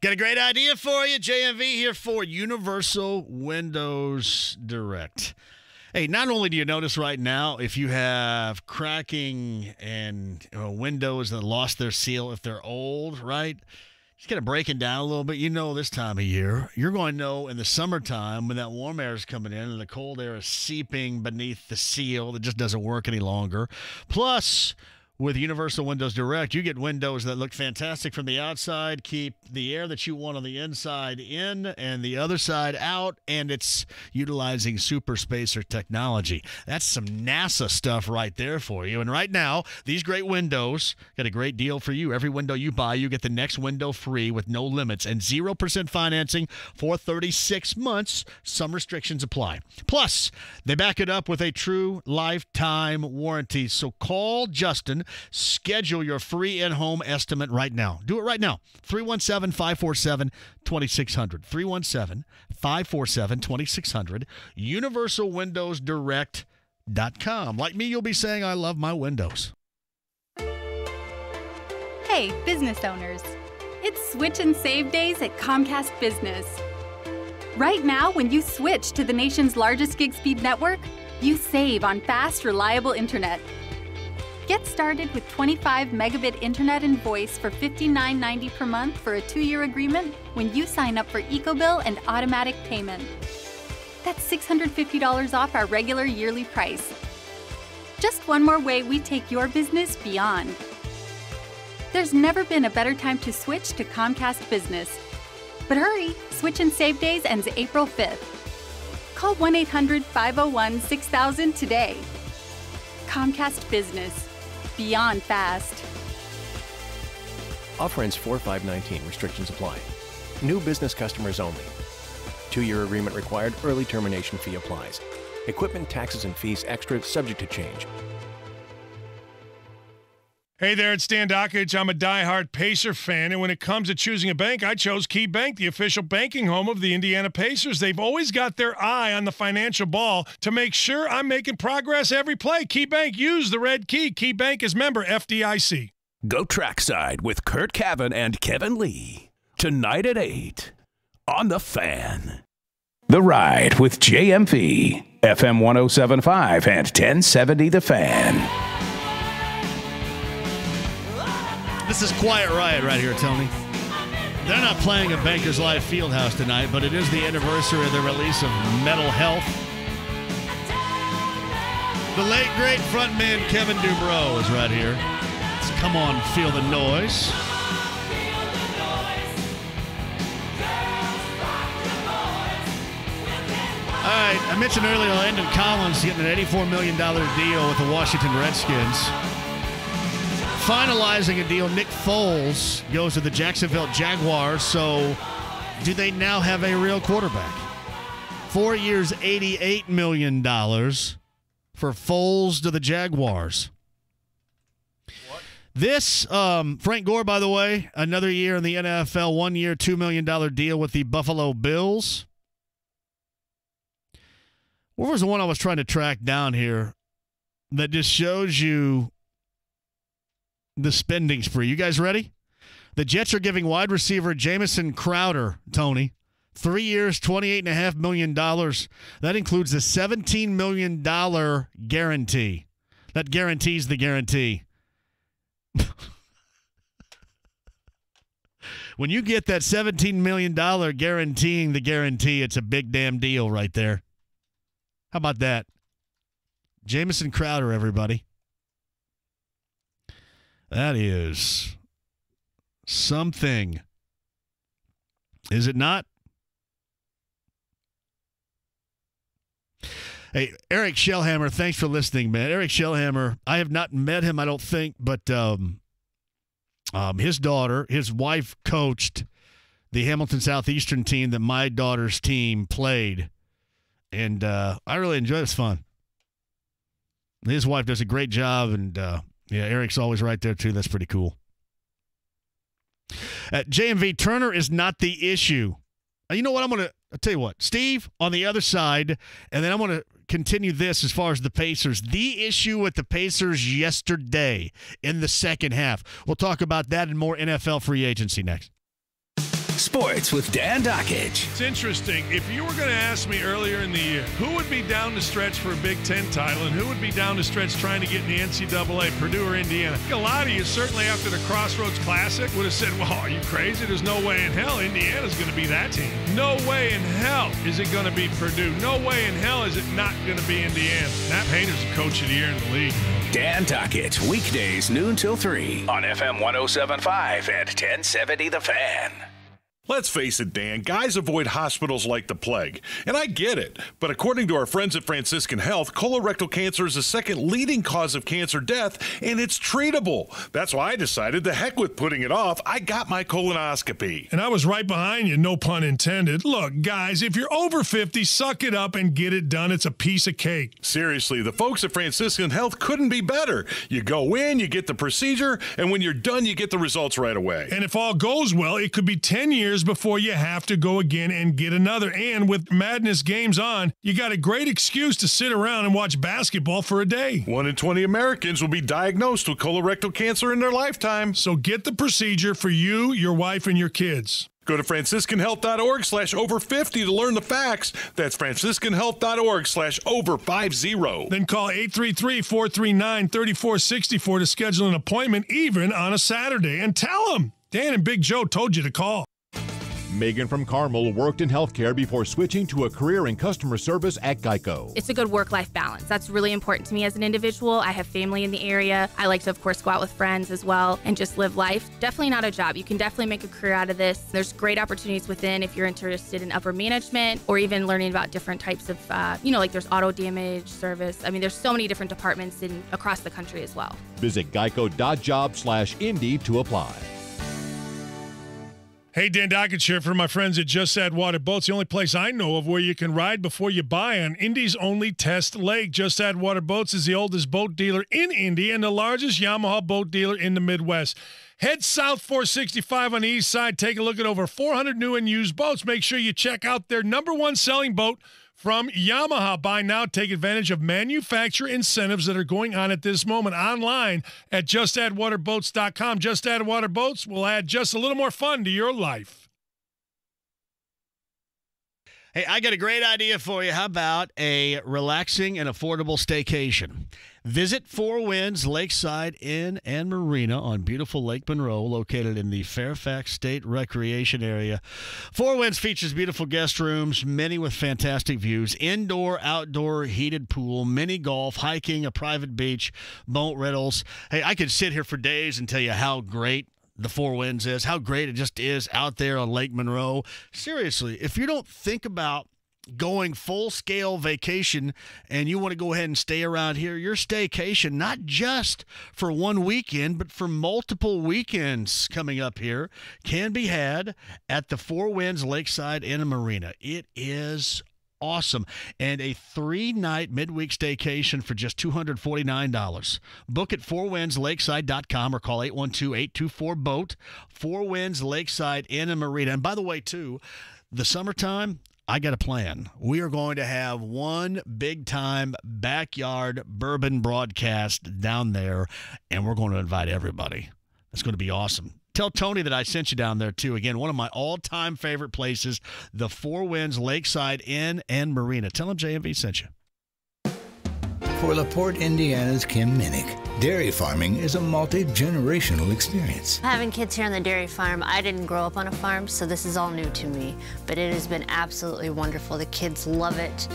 Got a great idea for you. JMV here for Universal Windows Direct. Hey, not only do you notice right now if you have cracking and windows that lost their seal if they're old, right? Just kind of breaking down a little bit. You know this time of year. You're going to know in the summertime when that warm air is coming in and the cold air is seeping beneath the seal that just doesn't work any longer. Plus, With Universal Windows Direct, you get windows that look fantastic from the outside, keep the air that you want on the inside in and the other side out, and it's utilizing super spacer technology. That's some NASA stuff right there for you. And right now, these great windows got a great deal for you. Every window you buy, you get the next window free with no limits and 0% financing for 36 months. Some restrictions apply. Plus, they back it up with a true lifetime warranty. So call Justin. Schedule your free in-home estimate right now. Do it right now. 317-547-2600. 317-547-2600. UniversalWindowsDirect.com. Like me, you'll be saying, I love my windows. Hey, business owners. It's Switch and Save days at Comcast Business. Right now, when you switch to the nation's largest gig speed network, you save on fast, reliable internet. Get started with 25 megabit internet and voice for $59.90 per month for a 2-year agreement when you sign up for EcoBill and automatic payment. That's $650 off our regular yearly price. Just one more way we take your business beyond. There's never been a better time to switch to Comcast Business. But hurry, Switch and Save Days ends April 5th. Call 1-800-501-6000 today. Comcast Business. Beyond fast. Offer ends 4/5/19. Restrictions apply. New business customers only. 2-year agreement required. Early termination fee applies. Equipment, taxes, and fees extra, subject to change. Hey there, it's Dan Dockage. I'm a diehard Pacer fan, and when it comes to choosing a bank, I chose Key Bank, the official banking home of the Indiana Pacers. They've always got their eye on the financial ball to make sure I'm making progress every play. Key Bank, use the red key. Key Bank is member FDIC. Go trackside with Kurt Cavan and Kevin Lee. Tonight at 8 on The Fan. The Ride with JMV, FM 107.5 and 1070 The Fan. This is Quiet Riot right here, Tony. They're not playing at Bankers Life Fieldhouse tonight, but it is the anniversary of the release of Metal Health. The late, great frontman Kevin Dubrow is right here. Let's come on, feel the noise. All right, I mentioned earlier Landon Collins getting an $84 million deal with the Washington Redskins. Finalizing a deal, Nick Foles goes to the Jacksonville Jaguars. So do they now have a real quarterback? 4 years, $88 million for Foles to the Jaguars. What? This, Frank Gore, by the way, another year in the NFL, 1 year, $2 million deal with the Buffalo Bills. What was the one I was trying to track down here that just shows you the spending spree? You guys ready? The Jets are giving wide receiver Jamison Crowder, Tony, 3 years, $28.5 million. That includes a $17 million guarantee. That guarantees the guarantee. When you get that $17 million guaranteeing the guarantee, it's a big damn deal right there. How about that? Jamison Crowder, everybody. That is something. Is it not? Hey, Eric Shellhammer, thanks for listening, man. Eric Shellhammer, I have not met him, I don't think, but his daughter, his wife coached the Hamilton Southeastern team that my daughter's team played, and I really enjoyed it. It's fun. His wife does a great job, and yeah, Eric's always right there, too. That's pretty cool. JMV, Turner is not the issue. You know what? I'll tell you what. Steve, on the other side, and then I'm going to continue this as far as the Pacers. The issue with the Pacers yesterday in the second half. We'll talk about that and more NFL free agency next. Sports with Dan Dockage. It's interesting. If you were going to ask me earlier in the year, who would be down to stretch for a Big Ten title and who would be down to stretch trying to get in the NCAA, Purdue or Indiana? A lot of you, certainly after the Crossroads Classic, would have said, well, are you crazy? There's no way in hell Indiana's going to be that team. No way in hell is it going to be Purdue. No way in hell is it not going to be Indiana. Matt Painter's the coach of the year in the league. Dan Dockett, weekdays noon till 3 on FM 107.5 and 1070 The Fan. Let's face it, Dan, guys avoid hospitals like the plague. And I get it. But according to our friends at Franciscan Health, colorectal cancer is the second leading cause of cancer death, and it's treatable. That's why I decided, the heck with putting it off. I got my colonoscopy. And I was right behind you, no pun intended. Look, guys, if you're over 50, suck it up and get it done. It's a piece of cake. Seriously, the folks at Franciscan Health couldn't be better. You go in, you get the procedure, and when you're done, you get the results right away. And if all goes well, it could be 10 years before you have to go again and get another. And with Madness games on, you got a great excuse to sit around and watch basketball for a day. 1 in 20 Americans will be diagnosed with colorectal cancer in their lifetime. So get the procedure for you, your wife, and your kids. Go to franciscanhealth.org/over50 to learn the facts. That's franciscanhealth.org/over50. Then call 833-439-3464 to schedule an appointment, even on a Saturday. And tell them Dan and Big Joe told you to call. Megan from Carmel worked in healthcare before switching to a career in customer service at Geico. It's a good work-life balance. That's really important to me as an individual. I have family in the area. I like to, of course, go out with friends as well and just live life. Definitely not a job. You can definitely make a career out of this. There's great opportunities within if you're interested in upper management or even learning about different types of, like there's auto damage service. I mean, there's so many different departments across the country as well. Visit geico.job/Indy to apply. Hey, Dan Dockett here for my friends at Just Add Water Boats, the only place I know of where you can ride before you buy on Indy's only test lake. Just Add Water Boats is the oldest boat dealer in Indy and the largest Yamaha boat dealer in the Midwest. Head south 465 on the east side. Take a look at over 400 new and used boats. Make sure you check out their #1 selling boat from Yamaha. Buy now. Take advantage of manufacturer incentives that are going on at this moment online at justaddwaterboats.com. Just Add Water Boats will add just a little more fun to your life. Hey, I got a great idea for you. How about a relaxing and affordable staycation? Visit Four Winds Lakeside Inn and Marina on beautiful Lake Monroe, located in the Fairfax State Recreation Area. Four Winds features beautiful guest rooms, many with fantastic views, indoor, outdoor, heated pool, mini golf, hiking, a private beach, boat rentals. Hey, I could sit here for days and tell you how great the Four Winds is, how great it just is out there on Lake Monroe. Seriously, if you don't think about going full-scale vacation and you want to go ahead and stay around here, your staycation, not just for one weekend, but for multiple weekends coming up here, can be had at the Four Winds Lakeside Inn and Marina. It is awesome. And a 3-night midweek staycation for just $249. Book at fourwindslakeside.com or call 812-824-BOAT. Four Winds Lakeside Inn and Marina. And by the way, too, the summertime, I got a plan. We are going to have one big-time backyard bourbon broadcast down there, and we're going to invite everybody. It's going to be awesome. Tell Tony that I sent you down there, too. Again, one of my all-time favorite places, the Four Winds Lakeside Inn and Marina. Tell him JMV sent you. For LaPorte, Indiana's Kim Minnick, dairy farming is a multi-generational experience. Having kids here on the dairy farm, I didn't grow up on a farm, so this is all new to me. But it has been absolutely wonderful. The kids love it.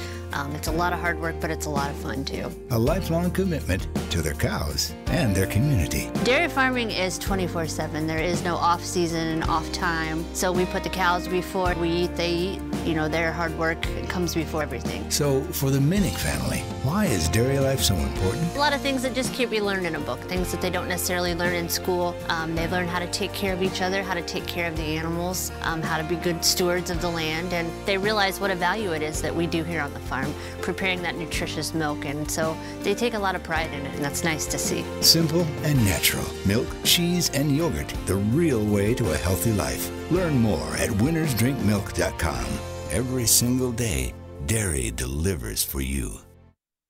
It's a lot of hard work, but it's a lot of fun, too. A lifelong commitment to their cows and their community. Dairy farming is 24/7. There is no off-season and off-time. So we put the cows before we eat, they eat. You know, their hard work comes before everything. So for the Minnick family, why is dairy life so important? A lot of things that just can't be learned in a book, things that they don't necessarily learn in school. They learn how to take care of each other, how to take care of the animals, how to be good stewards of the land, and they realize what a value it is that we do here on the farm, preparing that nutritious milk, and so they take a lot of pride in it, and that's nice to see. Simple and natural. Milk, cheese, and yogurt, the real way to a healthy life. Learn more at winnersdrinkmilk.com. Every single day, dairy delivers for you.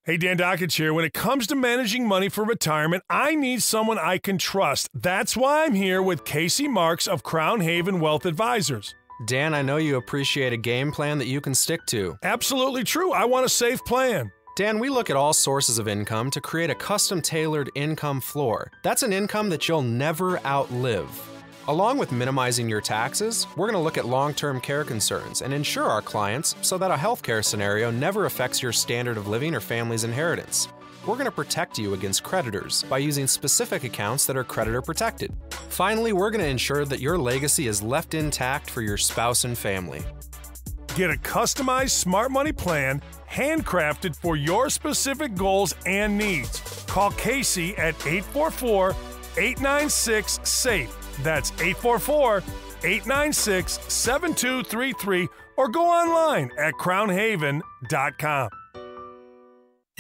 Hey, Dan Dockett here. When it comes to managing money for retirement, I need someone I can trust. That's why I'm here with Casey Marks of Crown Haven Wealth Advisors. Dan, I know you appreciate a game plan that you can stick to. Absolutely true. I want a safe plan. Dan, we look at all sources of income to create a custom-tailored income floor. That's an income that you'll never outlive. Along with minimizing your taxes, we're going to look at long-term care concerns and insure our clients so that a healthcare scenario never affects your standard of living or family's inheritance. we're going to protect you against creditors by using specific accounts that are creditor protected. Finally, we're going to ensure that your legacy is left intact for your spouse and family. Get a customized smart money plan handcrafted for your specific goals and needs. Call Casey at 844-896-SAFE. That's 844-896-7233 or go online at crownhaven.com.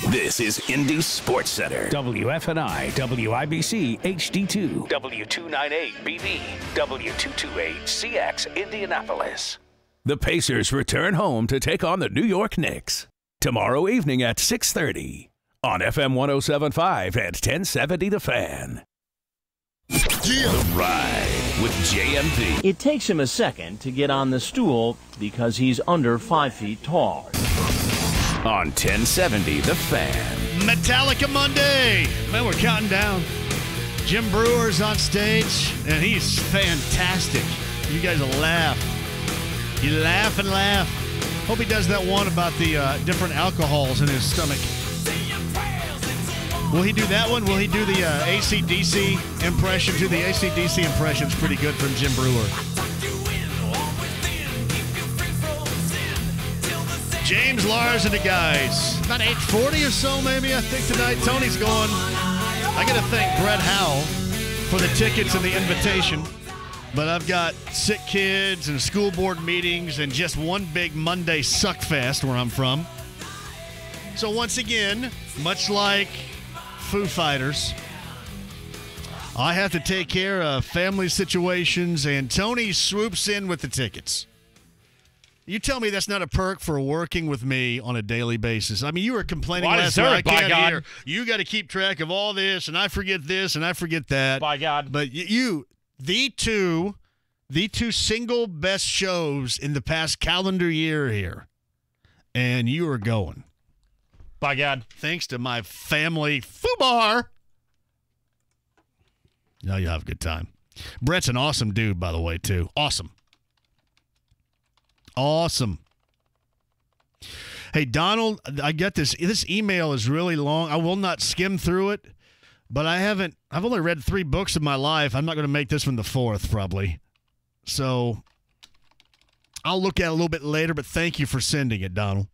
This is Indy Sports Center. WFNI, WIBC, HD2, W298BB, W228CX, Indianapolis. The Pacers return home to take on the New York Knicks tomorrow evening at 6:30 on FM 107.5 and 1070 The Fan. The Ride with JMV. It takes him a second to get on the stool because he's under 5 feet tall. On 1070 The Fan. Metallica Monday. Man, we're counting down. Jim Brewer's on stage, and he's fantastic. You guys will laugh. You laugh and laugh. Hope he does that one about the different alcohols in his stomach. Will he do that one? Will he do the AC/DC impression? The AC/DC impression's pretty good from Jim Brewer. James, Lars, and the guys. About 8:40 or so, maybe, I think, tonight. Tony's going. I got to thank Brett Howell for the tickets and the invitation. But I've got sick kids and school board meetings and just one big Monday suckfest where I'm from. So once again, much like Foo Fighters, I have to take care of family situations, and Tony swoops in with the tickets. You tell me that's not a perk for working with me on a daily basis. I mean, you were complaining last night. I can't hear. You got to keep track of all this, and I forget this, and I forget that. By God. But you, the two single best shows in the past calendar year here, and you are going. By God. Thanks to my family FUBAR. Now you have a good time. Brett's an awesome dude, by the way, too. Awesome. Hey, Donald, I get this. This email is really long. I will not skim through it, but I've only read 3 books in my life. I'm not going to make this one the 4th, probably. So I'll look at it a little bit later, but thank you for sending it, Donald.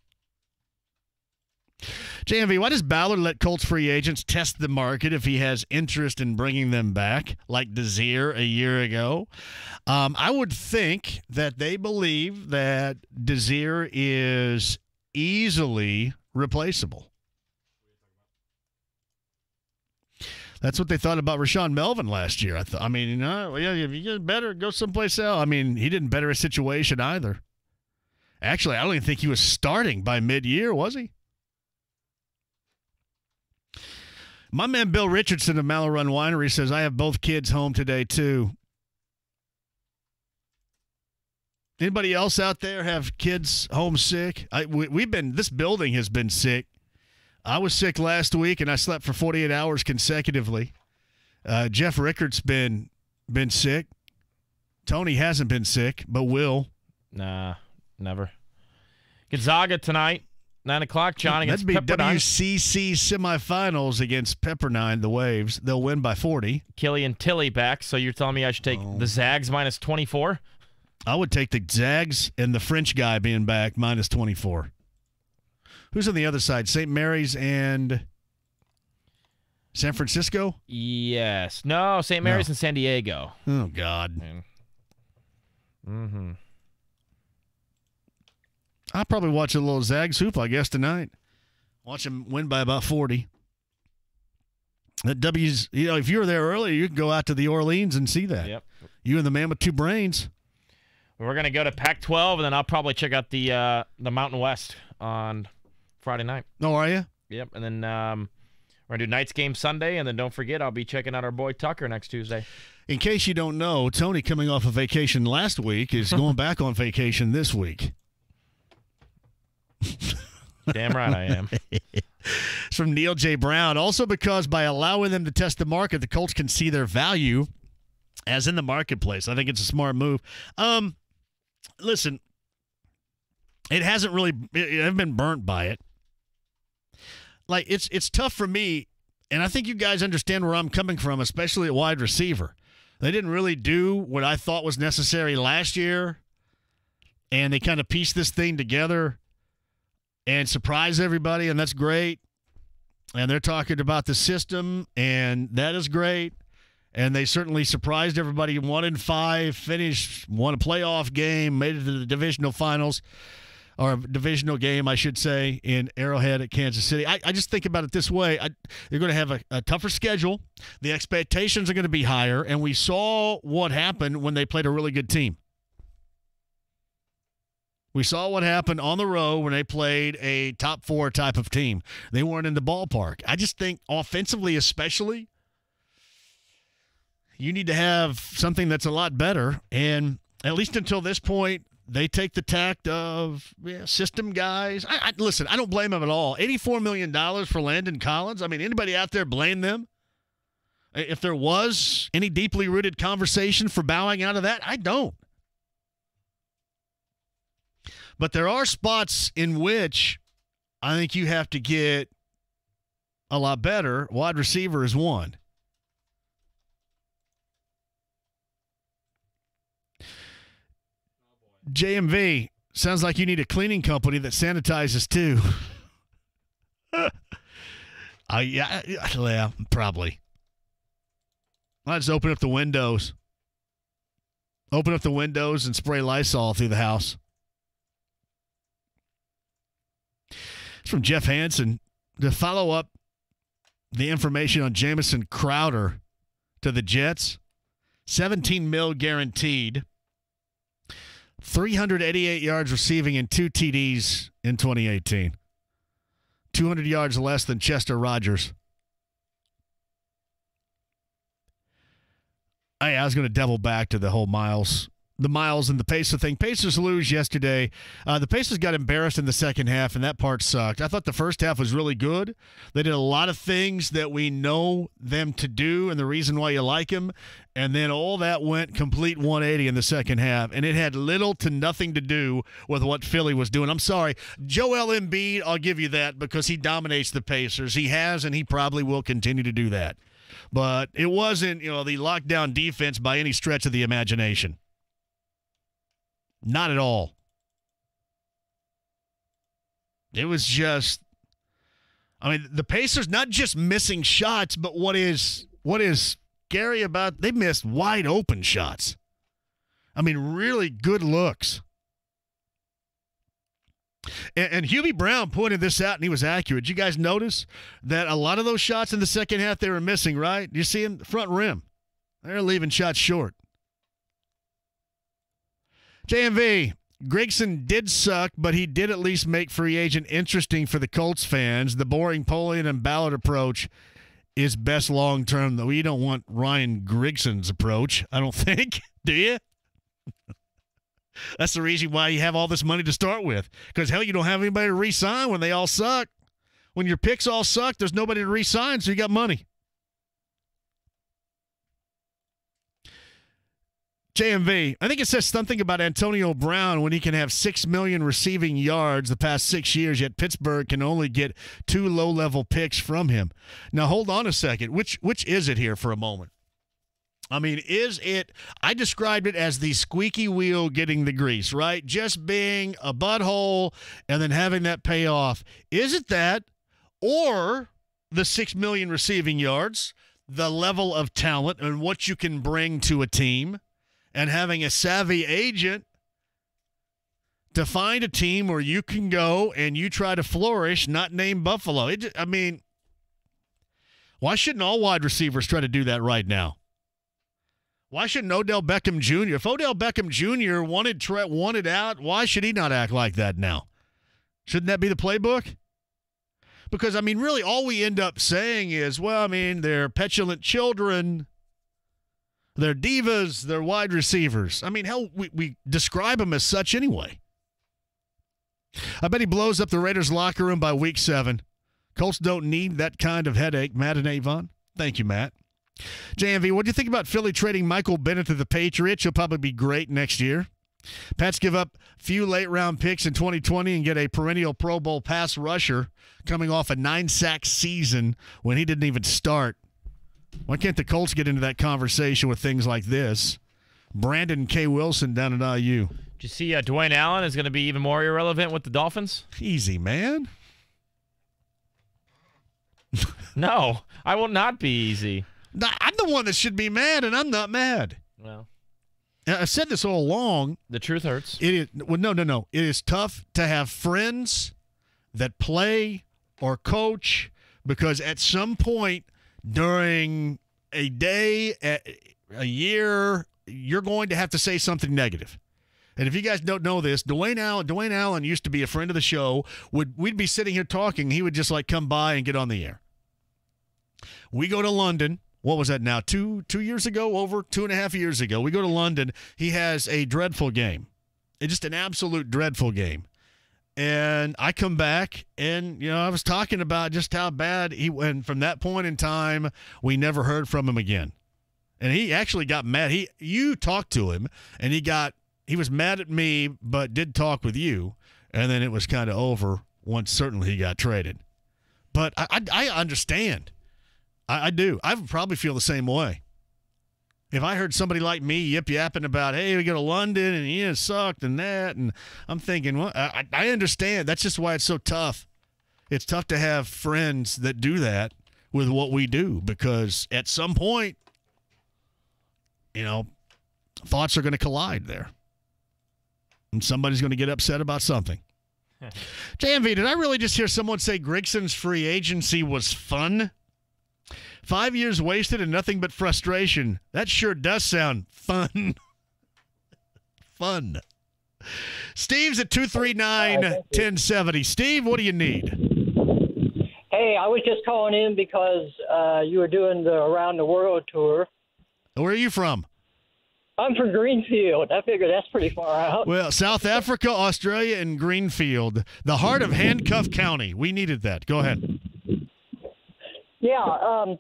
JMV, why does Ballard let Colts free agents test the market if he has interest in bringing them back, like Desir a year ago? I would think that they believe that Desir is easily replaceable. That's what they thought about Rashawn Melvin last year. You better go someplace else. I mean, he didn't better his situation either. Actually, I don't even think he was starting by mid-year, was he? My man Bill Richardson of Mallow Run Winery says, I have both kids home today, too. Anybody else out there have kids homesick? This building has been sick. I was sick last week, and I slept for 48 hours consecutively. Jeff Rickard's been sick. Tony hasn't been sick, but will. Nah, never. Gonzaga tonight, 9 o'clock, John, against Pepperdine. That'd be WCC semifinals against Pepperdine, the Waves. They'll win by 40. Killian Tilly back, so you're telling me I should take the Zags minus 24? I would take the Zags and the French guy being back minus 24. Who's on the other side? St. Mary's and San Francisco? Yes. No, St. Mary's and San Diego. Oh, God. Mm-hmm. I'll probably watch a little Zags hoop, I guess, tonight. Watch them win by about 40. That W's, if you were there earlier, you could go out to the Orleans and see that. Yep. You and the man with 2 brains. We're going to go to Pac-12, and then I'll probably check out the Mountain West on Friday night. Oh, are you? Yep, and then we're going to do Knights game Sunday, and then don't forget, I'll be checking out our boy Tucker next Tuesday. In case you don't know, Tony, coming off a vacation last week, is going back on vacation this week. Damn right I am. It's from Neil J. Brown. Also because by allowing them to test the market, the Colts can see their value as in the marketplace. I think it's a smart move. Listen, I've been burnt by it. like it's tough for me, and I think you guys understand where I'm coming from, especially at wide receiver. They didn't really do what I thought was necessary last year, and they kind of pieced this thing together and surprised everybody, and that's great. And they're talking about the system, and that is great. And they certainly surprised everybody. 1-5, finished, won a playoff game, made it to the divisional finals, or a divisional game, I should say, in Arrowhead at Kansas City. I just think about it this way. They're going to have a tougher schedule. The expectations are going to be higher, and we saw what happened when they played a really good team. We saw what happened on the road when they played a top 4 type of team. They weren't in the ballpark. I just think offensively especially, you need to have something that's a lot better. And at least until this point, they take the tact of system guys. Listen, I don't blame them at all. $84 million for Landon Collins. I mean, anybody out there blame them? If there was any deeply rooted conversation for bowing out of that, I don't. But there are spots in which I think you have to get a lot better. Wide receiver is one. JMV, sounds like you need a cleaning company that sanitizes too. Yeah, probably. Let's open up the windows. Open up the windows and spray Lysol through the house. It's from Jeff Hansen. To follow up the information on Jamison Crowder to the Jets, $17 million guaranteed. 388 yards receiving and 2 TDs in 2018. 200 yards less than Chester Rogers. I was going to devil back to the whole Miles and the Pacers thing. Pacers lose yesterday. The Pacers got embarrassed in the second half, and that part sucked. I thought the first half was really good. They did a lot of things that we know them to do and the reason why you like them, and then all that went complete 180 in the second half, and it had little to nothing to do with what Philly was doing. I'm sorry. Joel Embiid, I'll give you that because he dominates the Pacers. He has, and he probably will continue to do that. But it wasn't, the lockdown defense by any stretch of the imagination. Not at all. It was just, the Pacers not just missing shots, but what is scary about, they missed wide open shots. Really good looks. And Hubie Brown pointed this out, and he was accurate. Did you guys notice that a lot of those shots in the second half they were missing, right? You see them, front rim. They're leaving shots short. JMV, Grigson did suck, but he did at least make free agent interesting for the Colts fans. The boring Polian and Ballard approach is best long-term, though. You don't want Ryan Grigson's approach, I don't think. Do you? That's the reason why you have all this money to start with. Because, hell, you don't have anybody to re-sign when they all suck. When your picks all suck, there's nobody to re-sign, so you got money. JMV, I think it says something about Antonio Brown when he can have 6 million receiving yards the past 6 years, yet Pittsburgh can only get 2 low-level picks from him. Now, hold on a second. Which is it here for a moment? Is it – I described it as the squeaky wheel getting the grease, right? Just being a butthole and then having that pay off. Is it that or the 6 million receiving yards, the level of talent and what you can bring to a team, and having a savvy agent to find a team where you can go and you try to flourish, not name Buffalo? Why shouldn't all wide receivers try to do that right now? Why shouldn't Odell Beckham Jr.? If Odell Beckham Jr. wanted out, why should he not act like that now? Shouldn't that be the playbook? Because, really all we end up saying is, they're petulant children. They're divas. They're wide receivers. Hell, we describe them as such anyway. I bet he blows up the Raiders' locker room by week 7. Colts don't need that kind of headache. Matt and Avon. Thank you, Matt. JMV, what do you think about Philly trading Michael Bennett to the Patriots? He'll probably be great next year. Pats give up few late-round picks in 2020 and get a perennial Pro Bowl pass rusher coming off a 9-sack season when he didn't even start. Why can't the Colts get into that conversation with things like this? Brandon K. Wilson down at IU. Did you see Dwayne Allen is going to be even more irrelevant with the Dolphins? Easy, man. No, I will not be easy. I'm the one that should be mad, and I'm not mad. Well, I've said this all along. The truth hurts. It is no. It is tough to have friends that play or coach because at some point during a day, a year, you're going to have to say something negative. And if you guys don't know this, Dwayne Allen used to be a friend of the show. We'd be sitting here talking. He would just like come by and get on the air. We go to London. What was that now? 2 years ago? Over 2.5 years ago. We go to London. He has a dreadful game. It's just an absolute dreadful game. And I come back, and, I was talking about just how bad he went. From that point in time, we never heard from him again. And he actually got mad. You talked to him, and he was mad at me, but did talk with you. And then it was kind of over once certainly he got traded. But I understand. I do. I would probably feel the same way. If I heard somebody like me yip-yapping about, hey, we go to London and he sucked and that, and I'm thinking, well, I understand. That's just why it's so tough. It's tough to have friends that do that with what we do because at some point, thoughts are going to collide there. And somebody's going to get upset about something. JMV, did I really just hear someone say Grigson's free agency was fun? 5 years wasted and nothing but frustration. That sure does sound fun. Fun. Steve's at 239-1070. Steve, what do you need? Hey, I was just calling in because you were doing the Around the World tour. Where are you from? I'm from Greenfield. I figure that's pretty far out. Well, South Africa, Australia, and Greenfield. The heart of Handcuff County. We needed that. Go ahead. Yeah,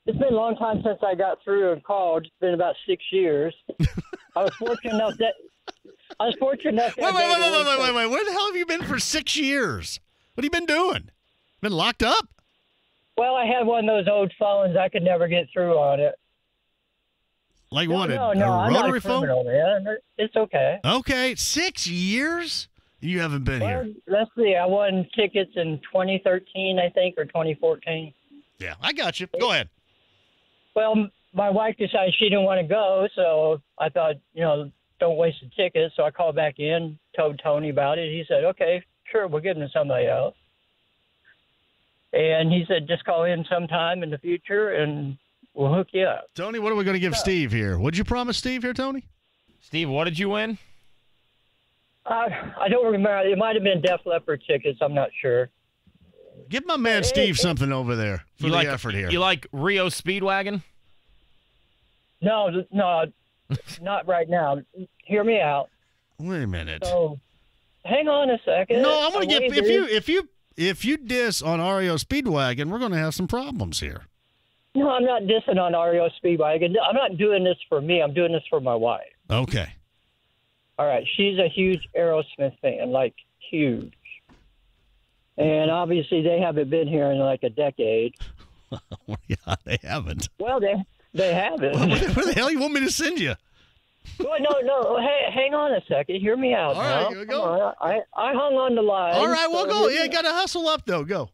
it's been a long time since I got through and called. It's been about 6 years. I was fortunate enough that. Wait. Where the hell have you been for 6 years? What have you been doing? Been locked up? Well, I had one of those old phones. I could never get through on it. Like no, what? No, a I'm rotary not a phone? criminal, man. It's okay. Okay, 6 years? You haven't been here. Let's see. I won tickets in 2013, I think, or 2014. Yeah, I got you. Go ahead. Well, my wife decided she didn't want to go, so I thought, don't waste the ticket. So I called back in, told Tony about it. He said, okay, sure, we'll give them to somebody else. And he said, just call in sometime in the future, and we'll hook you up. Tony, what are we going to give Steve here? What'd you promise Steve here, Tony? Steve, what did you win? I don't remember. It might have been Def Leppard tickets. I'm not sure. Give my man Steve something over there for the effort here. You like Rio Speedwagon? No, not right now. Hear me out. Wait a minute. So, hang on a second. No, I'm going to get if you diss on REO Speedwagon, we're going to have some problems here. No, I'm not dissing on REO Speedwagon. I'm not doing this for me. I'm doing this for my wife. Okay. All right. She's a huge Aerosmith fan, like huge. And obviously they haven't been here in like a decade. Yeah, they haven't. Well, they haven't. Where the hell you want me to send you? Well, no. Hey, hang on a second. Hear me out. All right, here we go. I hung on the line. All right, we'll go. Yeah, you got to hustle up, though. Go.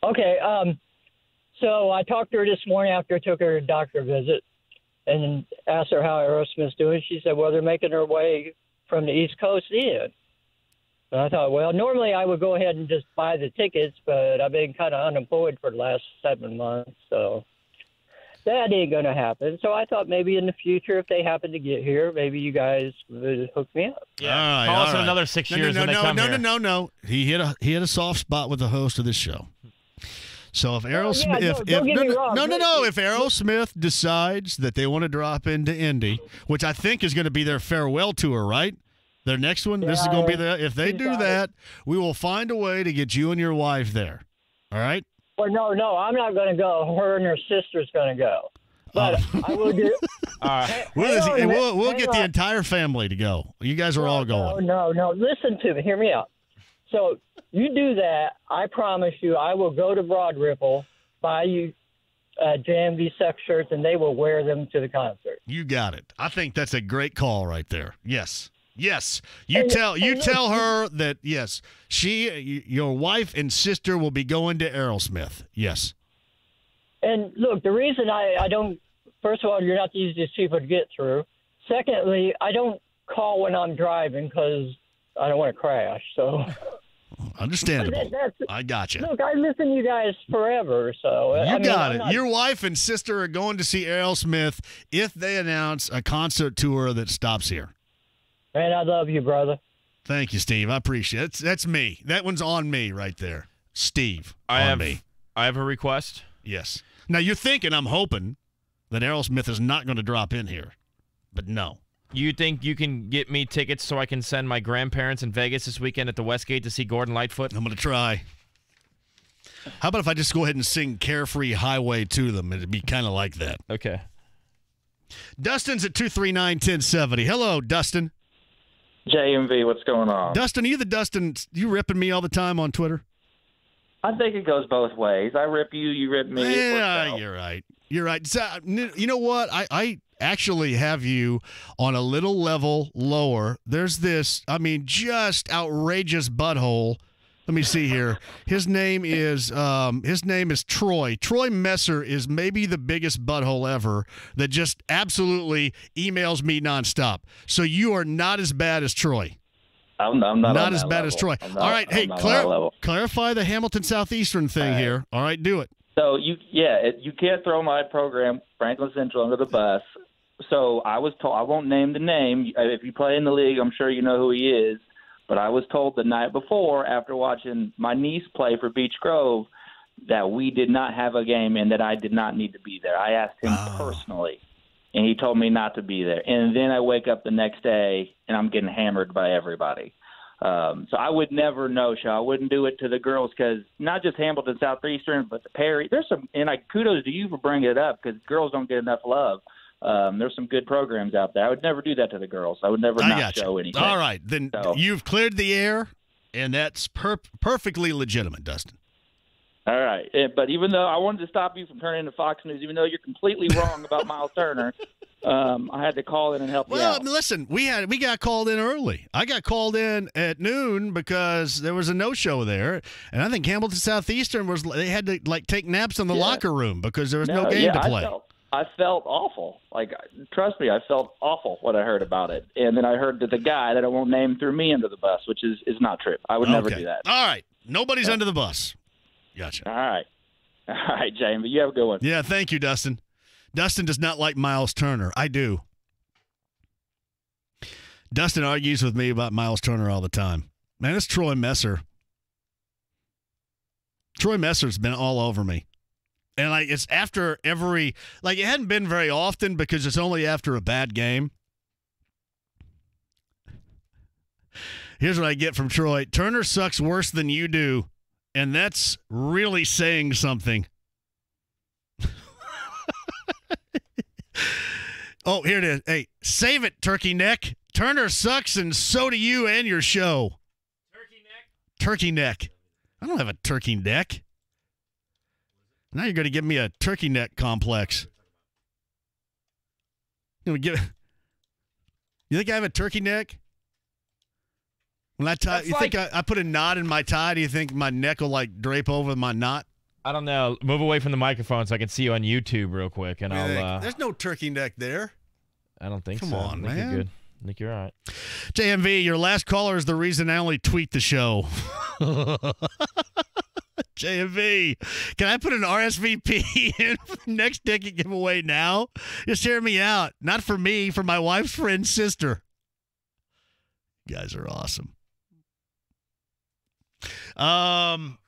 Okay. So I talked to her this morning after I took her doctor visit and asked her how Aerosmith's doing. She said, well, they're making their way from the East Coast in. And I thought, well, normally I would go ahead and just buy the tickets, but I've been kind of unemployed for the last 7 months, so that ain't going to happen. So I thought maybe in the future, if they happen to get here, maybe you guys would hook me up. Yeah, call us in another 6 years when they come here. No. He hit a soft spot with the host of this show. So if Aerosmith, if Aerosmith decides that they want to drop into Indy, which I think is going to be their farewell tour, right? Their next one, this is going to be if they do that, we will find a way to get you and your wife there. All right? Well, no, I'm not going to go. Her and her sister's going to go. But I will do. We'll get the entire family to go. You guys are all going. No. Listen to me. Hear me out. So you do that. I promise you, I will go to Broad Ripple, buy you JMV sex shirts, and they will wear them to the concert. You got it. I think that's a great call right there. Yes. You tell her that yes, your wife and sister will be going to Aerosmith. Yes. And look, the reason I don't. First of all, you're not the easiest people to get through. Secondly, I don't call when I'm driving because I don't want to crash. So. Understandable. I got you. Look, I listen to you guys forever, so you got it. Your wife and sister are going to see Aerosmith if they announce a concert tour that stops here. Man, I love you, brother. Thank you, Steve. I appreciate it. That's me. That one's on me right there, Steve. I have me. I have a request. Yes. Now you're thinking, I'm hoping that Aerosmith is not going to drop in here, but no. You think you can get me tickets so I can send my grandparents in Vegas this weekend at the Westgate to see Gordon Lightfoot? I'm going to try. How about if I just go ahead and sing Carefree Highway to them? It'd be kind of like that. Okay. Dustin's at 239-1070. Hello, Dustin. JMV, what's going on? Dustin, are you the Dustin, you ripping me all the time on Twitter? I think it goes both ways. I rip you, you rip me. Yeah, you're right. You're right. So, you know what? I actually have you on a little level lower. There's this, just outrageous butthole. Let me see here. His name is Troy. Troy Messer is maybe the biggest butthole ever that just absolutely emails me nonstop. So you are not as bad as Troy. I'm not as bad as Troy. All right, hey, clarify the Hamilton Southeastern thing here. All right, do it. So you can't throw my program, Franklin Central, under the bus. So I was told, I won't name the name. If you play in the league, I'm sure you know who he is. But I was told the night before, after watching my niece play for Beech Grove, that we did not have a game and that I did not need to be there. I asked him personally, and he told me not to be there. And then I wake up the next day, and I'm getting hammered by everybody. So I would never no-show. I wouldn't do it to the girls because not just Hamilton Southeastern, but the Perry. There's some, and kudos to you for bringing it up because girls don't get enough love. There's some good programs out there. I would never do that to the girls. I would never not show anything. All right, then you've cleared the air, and that's perfectly legitimate, Dustin. All right, but even though I wanted to stop you from turning into Fox News, even though you're completely wrong about Miles Turner, I had to call in and help you out. Well, listen, we got called in early. I got called in at noon because there was a no-show there, and I think Hamilton Southeastern they had to take naps in the locker room because there was no game to play. I felt awful. Trust me, I felt awful when I heard about it. And then I heard that the guy that I won't name threw me under the bus, which is not true. I would never do that. All right. Nobody's under the bus. Gotcha. All right, James, you have a good one. Yeah, thank you, Dustin. Dustin does not like Miles Turner. I do. Dustin argues with me about Miles Turner all the time. Man, it's Troy Messer. Troy Messer's been all over me. And it's after every it hadn't been very often because it's only after a bad game. Here's what I get from Troy. Turner sucks worse than you do, and that's really saying something. Oh, here it is. Hey, save it, turkey neck. Turner sucks, and so do you and your show. Turkey neck. I don't have a turkey neck. Now you're going to give me a turkey neck complex. You think I have a turkey neck? When I tie, you think I put a knot in my tie? Do you think my neck will drape over my knot? I don't know. Move away from the microphone so I can see you on YouTube real quick, and I'll. There's no turkey neck there. I don't think so. Come on, man. You're good. I think you're all right. JMV, your last caller is the reason I only tweet the show. JMV, can I put an RSVP in for the next ticket giveaway now? Just hear me out. Not for me, for my wife's friend's sister. You guys are awesome.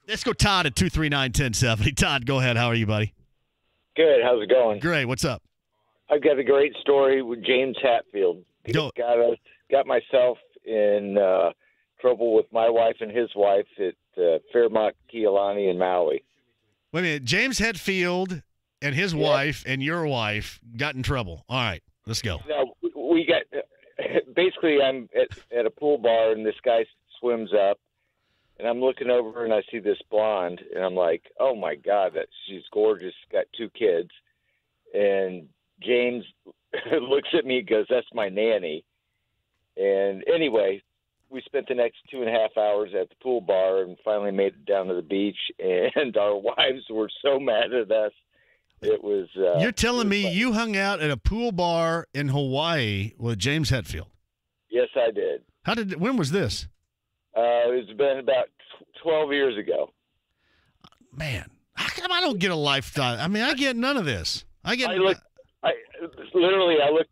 Let's go Todd at 239-1070. Todd, go ahead. How are you, buddy? Good. How's it going? Great. What's up? I've got a great story with James Hatfield. He got myself in trouble with my wife and his wife at Fairmont Kialani in Maui. Wait a minute. James Hetfield and his wife and your wife got in trouble. All right, let's go. No, we got basically. I'm at a pool bar, and this guy swims up, and I'm looking over, and I see this blonde, and I'm like, "Oh my God, she's gorgeous." Got 2 kids, and James looks at me and goes, "That's my nanny." And anyway, we spent the next 2.5 hours at the pool bar, and finally made it down to the beach. And our wives were so mad at us. It was. You're telling me you hung out at a pool bar in Hawaii with James Hetfield? Yes, I did. When was this? It's been about 12 years ago. Man, how come I don't get a lifetime? I mean, I get none of this. I looked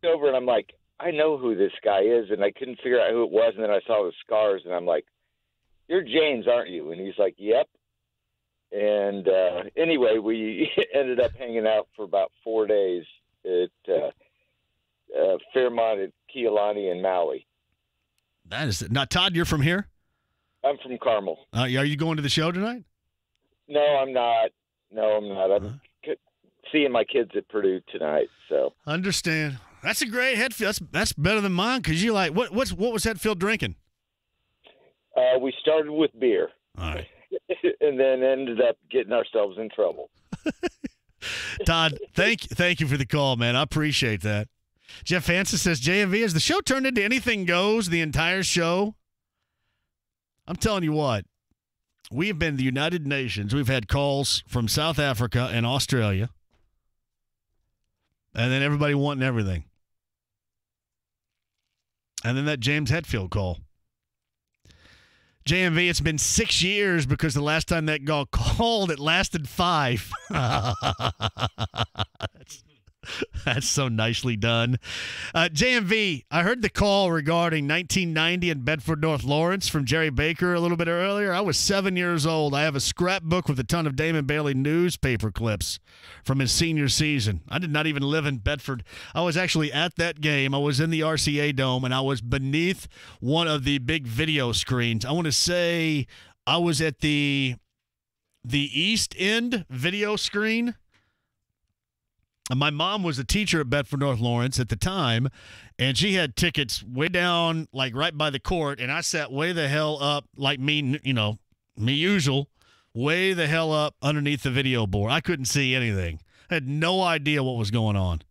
over and I'm like, I know who this guy is, and I couldn't figure out who it was. And then I saw the scars, and I'm like, "You're James, aren't you?" And he's like, "Yep." And anyway, we ended up hanging out for about 4 days at Fairmont at Kealani and Maui. That is now, Todd. You're from here? I'm from Carmel. Are you going to the show tonight? No, I'm not. I'm seeing my kids at Purdue tonight. So understand. That's a great Hetfield. That's better than mine because you like what was Hetfield drinking? We started with beer. All right. And then ended up getting ourselves in trouble. Todd, thank you for the call, man. I appreciate that. Jeff Hansen says, JMV, has the show turned into anything goes the entire show? I'm telling you what, we have been the United Nations. We've had calls from South Africa and Australia, and then everybody wanting everything. And then that James Hetfield call. JMV, it's been 6 years because the last time that guy called, it lasted 5. That's so nicely done. JMV, I heard the call regarding 1990 in Bedford, North Lawrence from Jerry Baker a little bit earlier. I was 7 years old. I have a scrapbook with a ton of Damon Bailey newspaper clips from his senior season. I did not even live in Bedford. I was actually at that game. I was in the RCA Dome, and I was beneath one of the big video screens. I want to say I was at the East End video screen. My mom was a teacher at Bedford North Lawrence at the time, and she had tickets way down, like right by the court, and I sat way the hell up, like me usual, way the hell up underneath the video board. I couldn't see anything. I had no idea what was going on.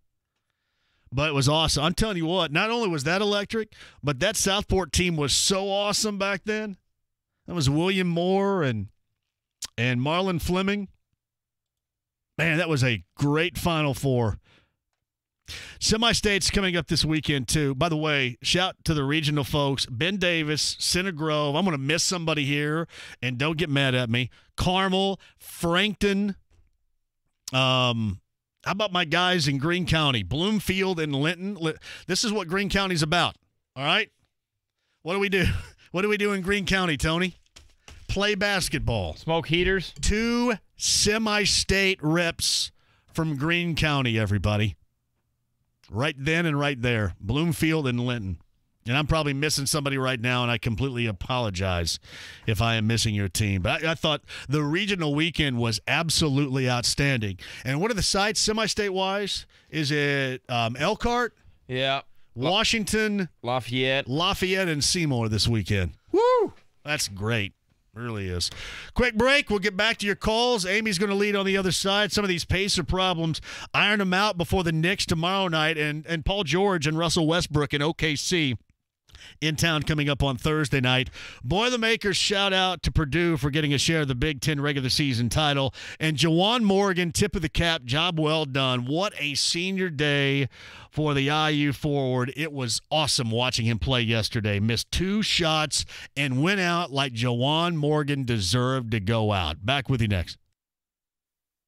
But it was awesome. I'm telling you what, not only was that electric, but that Southport team was so awesome back then. That was William Moore and Marlon Fleming. Man, that was a great Final Four. Semi-states coming up this weekend, too. By the way, shout to the regional folks. Ben Davis, Center Grove. I'm going to miss somebody here, and don't get mad at me. Carmel, Frankton. How about my guys in Greene County? Bloomfield and Linton. This is what Greene County's about, all right? What do we do? What do we do in Greene County, Tony? Play basketball. Smoke heaters. 2 semi-state reps from Greene County, everybody. Right then and right there. Bloomfield and Linton. And I'm probably missing somebody right now, and I completely apologize if I am missing your team. But I thought the regional weekend was absolutely outstanding. And what are the sites semi-state-wise? Is it Elkhart? Yeah. Washington? Lafayette, and Seymour this weekend. Woo! That's great. Really is. Quick break. We'll get back to your calls. Amy's going to lead on the other side. Some of these Pacer problems, iron them out before the Knicks tomorrow night. And Paul George and Russell Westbrook in OKC in town coming up on Thursday night. Boilermakers shout out to Purdue for getting a share of the Big Ten regular season title. And Jawan Morgan, tip of the cap, job well done. What a senior day for the IU forward. It was awesome watching him play yesterday. Missed 2 shots and went out like Jawan Morgan deserved to go out. Back with you next.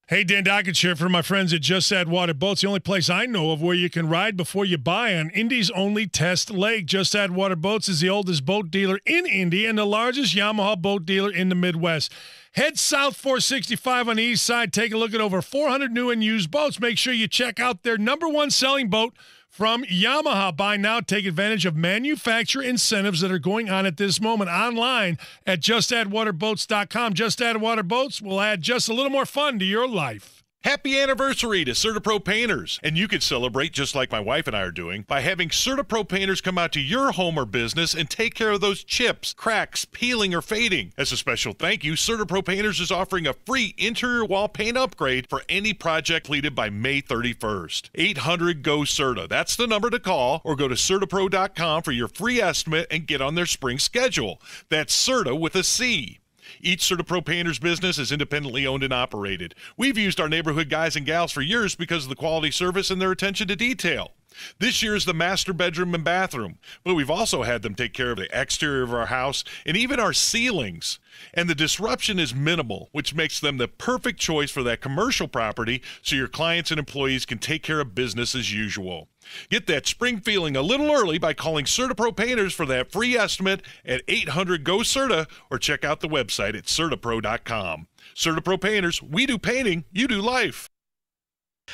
Hey, Dan Dockett here for my friends at Just Add Water Boats, the only place I know of where you can ride before you buy on Indy's only test lake. Just Add Water Boats is the oldest boat dealer in Indy and the largest Yamaha boat dealer in the Midwest. Head south 465 on the east side. Take a look at over 400 new and used boats. Make sure you check out their #1 selling boat from Yamaha. Buy now. Take advantage of manufacturer incentives that are going on at this moment online at justaddwaterboats.com. Just Add Water Boats will add just a little more fun to your life. Happy anniversary to CertaPro Painters. And you could celebrate just like my wife and I are doing by having CertaPro Painters come out to your home or business and take care of those chips, cracks, peeling, or fading. As a special thank you, CertaPro Painters is offering a free interior wall paint upgrade for any project completed by May 31st. 800-GO-CERTA. That's the number to call, or go to CertaPro.com for your free estimate and get on their spring schedule. That's Certa with a C. Each CertaPro Painters business is independently owned and operated. We've used our neighborhood guys and gals for years because of the quality service and their attention to detail. This year is the master bedroom and bathroom, but we've also had them take care of the exterior of our house and even our ceilings. And the disruption is minimal, which makes them the perfect choice for that commercial property so your clients and employees can take care of business as usual. Get that spring feeling a little early by calling CertaPro Painters for that free estimate at 800-GO-CERTA, or check out the website at CertaPro.com. CertaPro Painters, we do painting, you do life.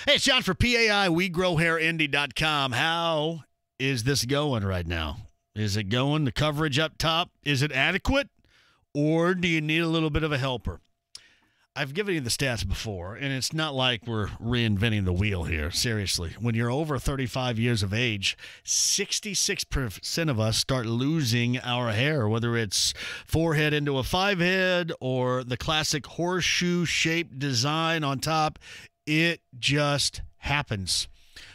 Hey, it's John for PAI, WeGrowHairIndy.com. How is this going right now? Is it going, the coverage up top? Is it adequate? Or do you need a little bit of a helper? I've given you the stats before, and it's not like we're reinventing the wheel here. Seriously, when you're over 35 years of age, 66% of us start losing our hair, whether it's forehead into a five-head or the classic horseshoe-shaped design on top. It just happens.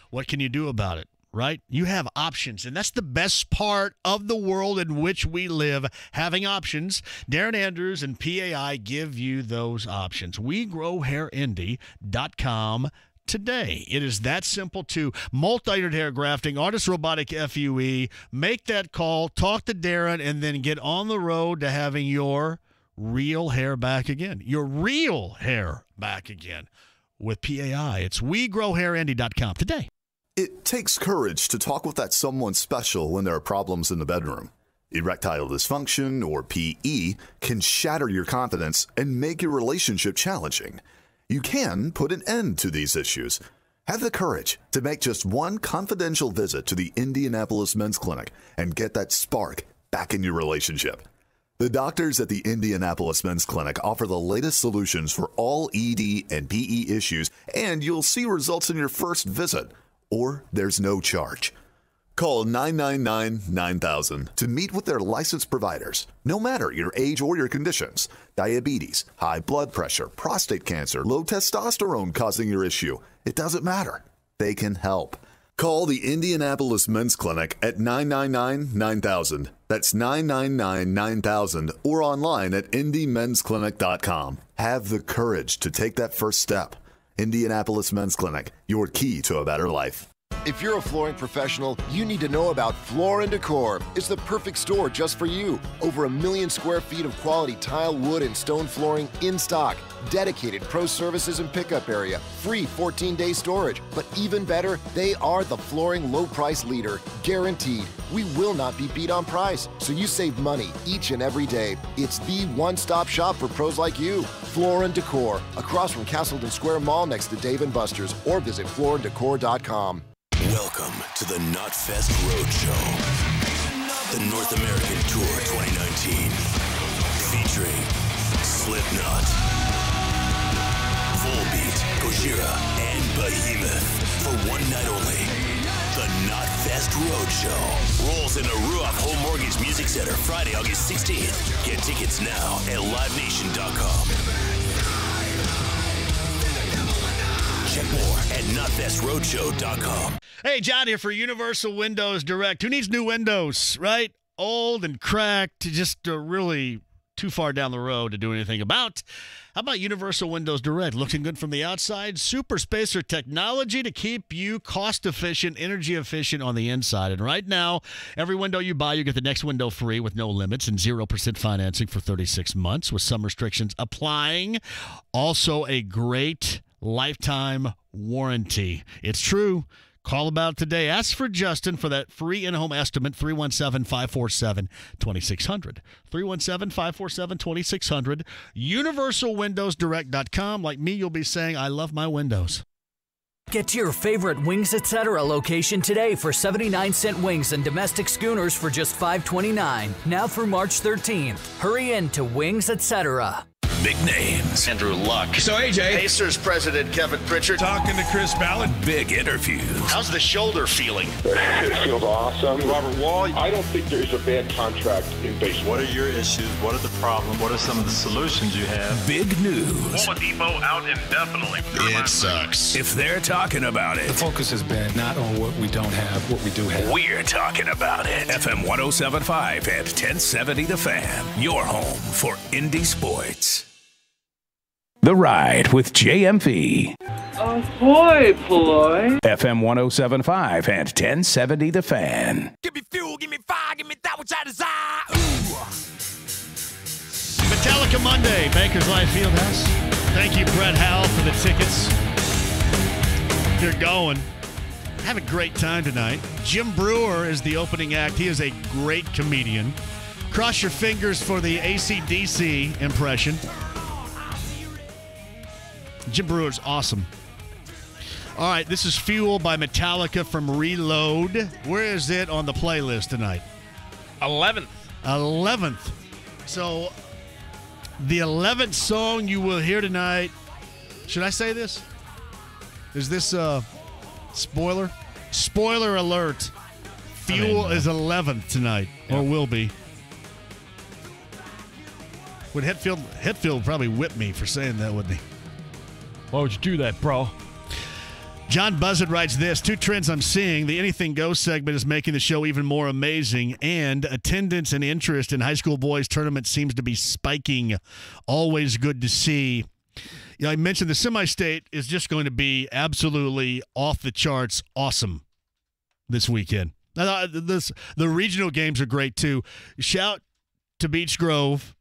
What can you do about it? Right? You have options, and that's the best part of the world in which we live, having options. Darren Andrews and PAI give you those options. WeGrowHairIndy.com today. It is that simple to multi-unit hair grafting, artist robotic FUE. Make that call, talk to Darren, and then get on the road to having your real hair back again. Your real hair back again with PAI. It's WeGrowHairIndy.com today. It takes courage to talk with that someone special when there are problems in the bedroom. Erectile dysfunction, or PE, can shatter your confidence and make your relationship challenging. You can put an end to these issues. Have the courage to make just one confidential visit to the Indianapolis Men's Clinic and get that spark back in your relationship. The doctors at the Indianapolis Men's Clinic offer the latest solutions for all ED and PE issues, and you'll see results in your first visit. Or there's no charge. Call 999-9000 to meet with their licensed providers, no matter your age or your conditions. Diabetes, high blood pressure, prostate cancer, low testosterone causing your issue. It doesn't matter. They can help. Call the Indianapolis Men's Clinic at 999-9000. That's 999-9000, or online at indymensclinic.com. Have the courage to take that first step. Indianapolis Men's Clinic, your key to a better life. If you're a flooring professional, you need to know about Floor & Decor. It's the perfect store just for you. Over 1 million square feet of quality tile, wood, and stone flooring in stock. Dedicated pro services and pickup area. Free 14-day storage. But even better, they are the flooring low price leader. Guaranteed. We will not be beat on price, so you save money each and every day. It's the one-stop shop for pros like you. Floor & Decor, across from Castleton Square Mall next to Dave & Buster's, or visit flooranddecor.com. Welcome to the Knotfest Roadshow, the North American Tour 2019, featuring Slipknot, Volbeat, Gojira, and Behemoth. For one night only, the Knotfest Roadshow rolls into Ruoff Home Mortgage Music Center Friday, August 16th. Get tickets now at livenation.com. Check more at NotFestRoadshow.com. Hey, John here for Universal Windows Direct. Who needs new windows, right? Old and cracked, just really too far down the road to do anything about. How about Universal Windows Direct? Looking good from the outside. Super spacer technology to keep you cost-efficient, energy-efficient on the inside. And right now, every window you buy, you get the next window free with no limits and 0% financing for 36 months with some restrictions applying. Also, a great lifetime warranty. It's true. Call about it today. Ask for Justin for that free in-home estimate, 317-547-2600. 317-547-2600. UniversalWindowsDirect.com. Like me, you'll be saying, I love my windows. Get to your favorite Wings Etc. location today for 79-cent wings and domestic schooners for just $5.29. Now through March 13th. Hurry in to Wings Etc. big names. Andrew Luck. So, AJ. Pacers president Kevin Pritchard. Talking to Chris Ballard. Big interviews. How's the shoulder feeling? It feels awesome. Robert Wall, I don't think there's a bad contract in baseball. What are your issues? What are the problems? What are some of the solutions you have? Big news. Oladipo out indefinitely. It sucks. If they're talking about it. The focus has been not on what we don't have, what we do have. We're talking about it. FM 107.5 and 1070 The Fan. Your home for indie sports. The Ride with JMV. Ahoy, Ploy. FM 107.5 and 1070 The Fan. Give me fuel, give me fire, give me that which I desire. Metallica Monday, Baker's Life Fieldhouse. Thank you, Brett Howell, for the tickets. If you're going, have a great time tonight. Jim Brewer is the opening act. He is a great comedian. Cross your fingers for the AC/DC impression. Jim Brewer's awesome. All right, this is Fuel by Metallica from Reload. Where is it on the playlist tonight? 11th. 11th. So, the 11th song you will hear tonight. Should I say this? Is this spoiler? Spoiler alert. Fuel is 11th tonight, or will be. Would Hetfield probably whip me for saying that, wouldn't he? Why would you do that, bro? John Buzzard writes this: 2 trends I'm seeing. The Anything Goes segment is making the show even more amazing, and attendance and interest in high school boys tournaments seems to be spiking. Always good to see. You know, I mentioned the semi-state is just going to be absolutely off the charts awesome this weekend. The regional games are great, too. Shout to Beech Grove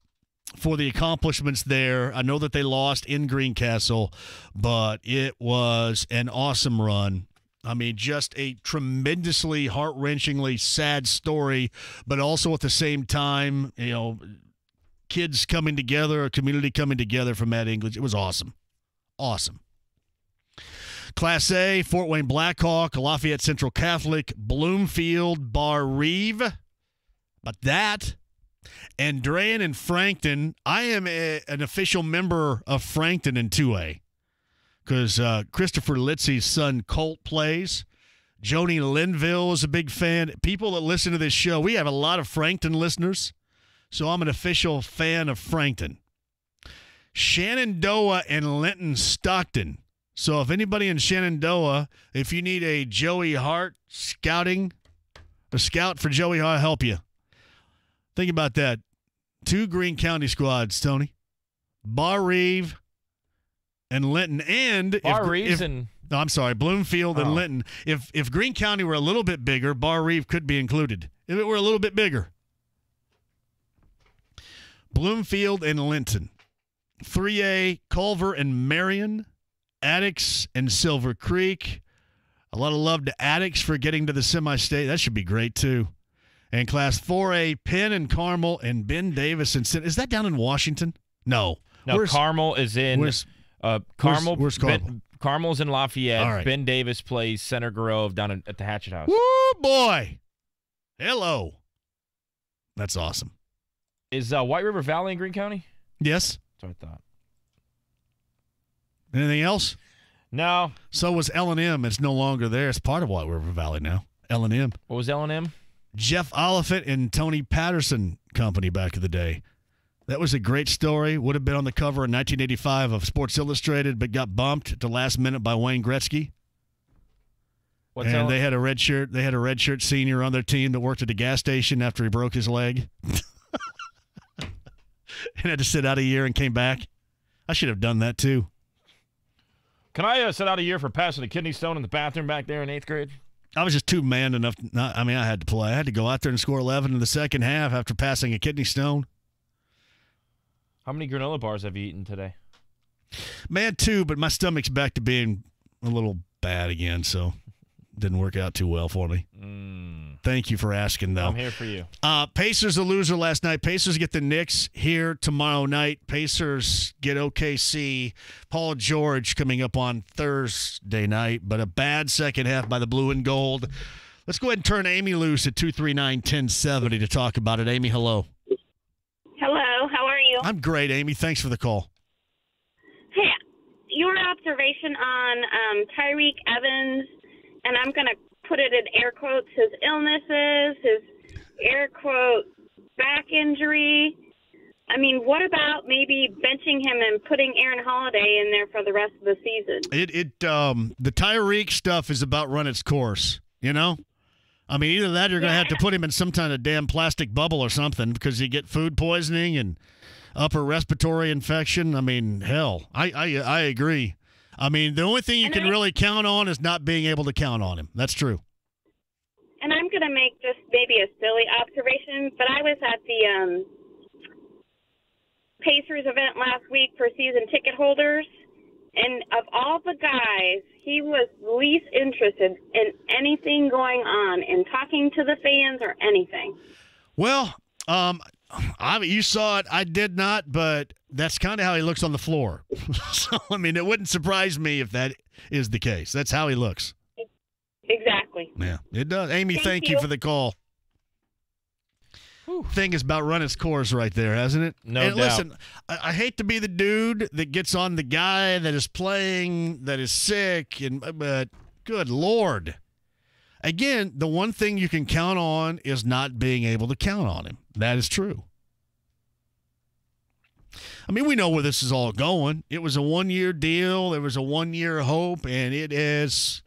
for the accomplishments there. I know that they lost in Greencastle, but it was an awesome run. I mean, just a tremendously heart-wrenchingly sad story, but also at the same time, you know, kids coming together, a community coming together from Matt English. It was awesome. Awesome. Class A, Fort Wayne Blackhawk, Lafayette Central Catholic, Bloomfield, Bar Reeve. But that, Andrean and Frankton. I am an official member of Frankton in 2A because Christopher Litzy's son Colt plays. Joni Linville is a big fan. People that listen to this show, we have a lot of Frankton listeners, so I'm an official fan of Frankton. Shenandoah and Linton Stockton. So if anybody in Shenandoah, if you need a Joey Hart scouting, a scout for Joey Hart, I'll help you. Think about that. 2 Greene County squads, Tony. Bar Reeve and Linton. And I'm sorry, Bloomfield and Linton. If Greene County were a little bit bigger, Bar Reeve could be included. If it were a little bit bigger. Bloomfield and Linton. 3A, Culver and Marion. Attucks and Silver Creek. A lot of love to Attucks for getting to the semi-state. That should be great, too. And Class 4A, Penn and Carmel and Ben Davis and Is that down in Washington? No. Carmel is in Carmel. Where's Carmel? Carmel's in Lafayette. All right. Ben Davis plays Center Grove down at the Hatchet House. Woo, boy. Hello. That's awesome. Is White River Valley in Greene County? Yes. That's what I thought. Anything else? No. So was L&M. It's no longer there. It's part of White River Valley now. L&M. What was L&M? Jeff Oliphant and Tony Patterson Company back in the day. That was a great story. Would have been on the cover in 1985 of Sports Illustrated, but got bumped at the last minute by Wayne Gretzky. They had a redshirt senior on their team that worked at the gas station after he broke his leg. And had to sit out a year and came back. I should have done that too. Can I sit out a year for passing a kidney stone in the bathroom back there in 8th grade? I was just too man enough. I had to play. I had to go out there and score 11 in the second half after passing a kidney stone. How many granola bars have you eaten today? Man, 2, but my stomach's back to being a little bad again, so didn't work out too well for me. Thank you for asking, though. I'm here for you. Pacers a loser last night. Pacers get the Knicks here tomorrow night. Pacers get OKC. Paul George coming up on Thursday night, but a bad second half by the blue and gold. Let's go ahead and turn Amy loose at 239-1070 to talk about it. Amy, hello. Hello. How are you? I'm great, Amy. Thanks for the call. Hey, your observation on Tyreek Evans, and I'm going to put it in air quotes, his illnesses, his air quote back injury. I mean, what about maybe benching him and putting Aaron Holiday in there for the rest of the season? The Tyreek stuff is about run its course, you know? I mean, either that or you're going to have to put him in some kind of damn plastic bubble or something because you get food poisoning and upper respiratory infection. I mean, hell, I agree. I mean, the only thing you can really count on is not being able to count on him. That's true. And I'm going to make just maybe a silly observation, but I was at the Pacers event last week for season ticket holders, and of all the guys, he was least interested in anything going on, in talking to the fans or anything. Well, you saw it. I did not, but that's kind of how he looks on the floor. So, I mean, it wouldn't surprise me if that is the case. That's how he looks. Exactly. Yeah, it does. Amy, thank you for the call. Thing is about run its course right there, hasn't it? No and doubt. Listen, I hate to be the dude that gets on the guy that is playing, that is sick, but good Lord. Again, the one thing you can count on is not being able to count on him. That is true. I mean, we know where this is all going. It was a one-year deal. There was a one-year hope, and it is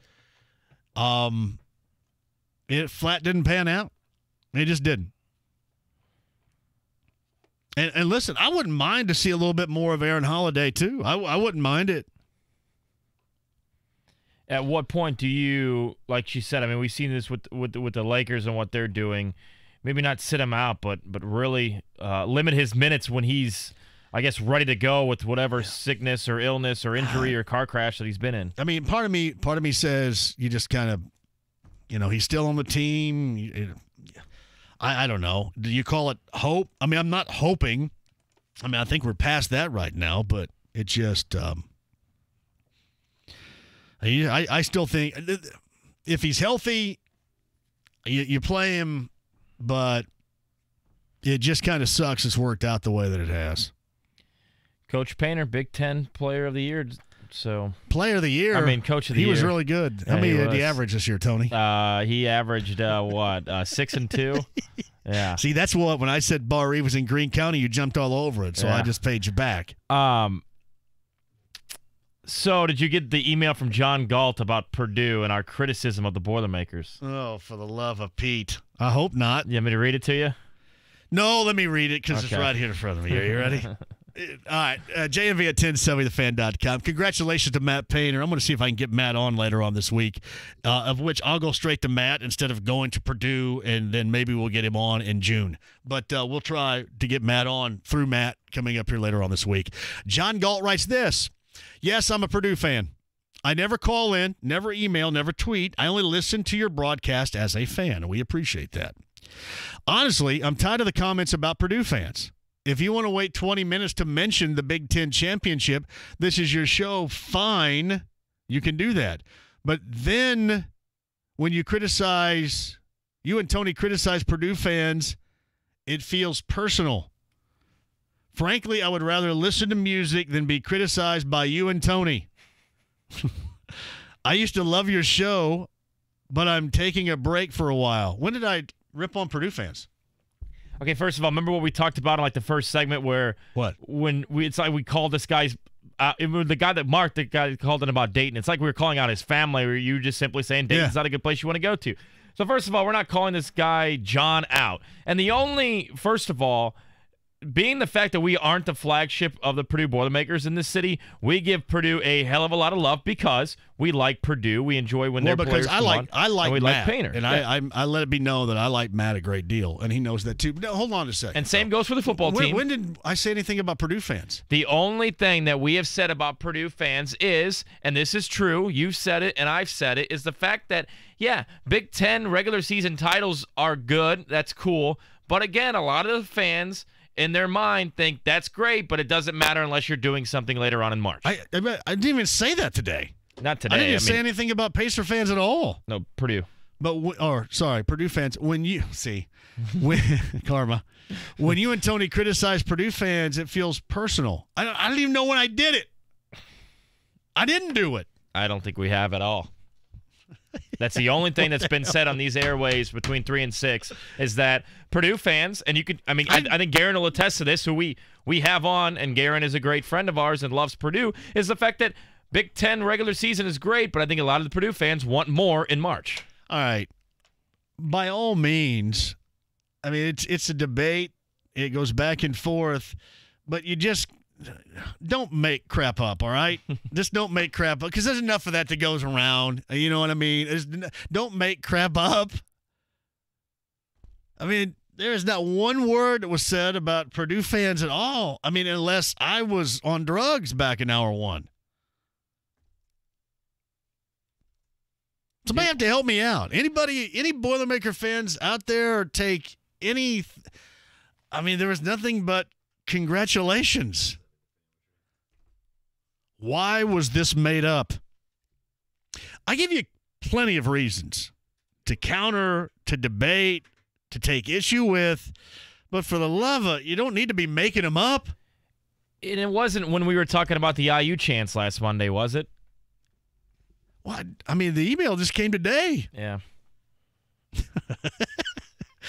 it flat didn't pan out. It just didn't. And listen, I wouldn't mind to see a little bit more of Aaron Holiday, too. I wouldn't mind it. At what point do you, like she said, I mean, we've seen this with the Lakers and what they're doing, maybe not sit him out, but really limit his minutes when he's, I guess, ready to go with whatever sickness or illness or injury or car crash that he's been in. I mean, part of me says you just kind of, he's still on the team. I don't know. Do you call it hope? I mean, I'm not hoping. I mean, I think we're past that right now, but it just I still think if he's healthy, you play him, but it just kind of sucks it's worked out the way that it has. Coach Painter, Big Ten Player of the Year. So Player of the Year. I mean, Coach of the Year. He was really good. How many did he average this year, Tony? He averaged 6 and 2. Yeah. See, that's what when I said Bar Eve was in Greene County, you jumped all over it. So I just paid you back. So did you get the email from John Galt about Purdue and our criticism of the Boilermakers? Oh, for the love of Pete! I hope not. You want me to read it to you? No, let me read it because it's right here in front of me. Are you ready? All right, JMV at 1070thefan.com. Congratulations to Matt Painter. I'm going to see if I can get Matt on later on this week, of which I'll go straight to Matt instead of going to Purdue, and then maybe we'll get him on in June. But we'll try to get Matt on through Matt coming up here later on this week. John Galt writes this. Yes, I'm a Purdue fan. I never call in, never email, never tweet. I only listen to your broadcast as a fan. We appreciate that. Honestly, I'm tired of the comments about Purdue fans. If you want to wait 20 minutes to mention the Big Ten championship, this is your show, fine. You can do that. But then when you and Tony criticize Purdue fans, it feels personal. Frankly, I would rather listen to music than be criticized by you and Tony. I used to love your show, but I'm taking a break for a while. When did I rip on Purdue fans? Okay, first of all, remember what we talked about in like the first segment where it's like we called this guy's it was the guy that called in about Dayton. It's like we were calling out his family, where you just simply saying Dayton's not a good place you want to go to. So first of all, we're not calling this guy John out. And first of all, being the fact that we aren't the flagship of the Purdue Boilermakers in this city, we give Purdue a hell of a lot of love because we like Purdue. We enjoy when their players come on. I like and we Matt, like Painter. And I let it be known that I like Matt a great deal, and he knows that too. No, hold on a second. And same goes for the football team. When did I say anything about Purdue fans? The only thing that we have said about Purdue fans is, and this is true, you've said it and I've said it, is the fact that, Big Ten regular season titles are good. That's cool. But again, a lot of the fans in their mind think that's great, but it doesn't matter unless you're doing something later on in March. I didn't even say that today. Not today. I didn't say anything about Pacer fans at all. No, Purdue. Purdue fans, when you see, karma, when you and Tony criticize Purdue fans, it feels personal. I don't even know when I did it. I didn't do it. I don't think we have at all. That's the only thing that's been said on these airways between 3 and 6 is that Purdue fans, and you could, I think Garen will attest to this, who we have on, and Garen is a great friend of ours and loves Purdue, is the fact that Big Ten regular season is great, but I think a lot of the Purdue fans want more in March. All right. By all means, I mean, it's a debate. It goes back and forth, but you just don't make crap up, all right? Just don't make crap up, because there's enough of that that goes around. You know what I mean? Don't make crap up. I mean, there is not one word that was said about Purdue fans at all. I mean, unless I was on drugs back in hour one. Somebody have to help me out. Any Boilermaker fans out there take any? I mean, there was nothing but congratulations. Why was this made up? I give you plenty of reasons to counter, to debate, to take issue with, but for the love of, you don't need to be making them up. And it wasn't when we were talking about the IU chants last Monday, was it? What? I mean, the email just came today. Yeah.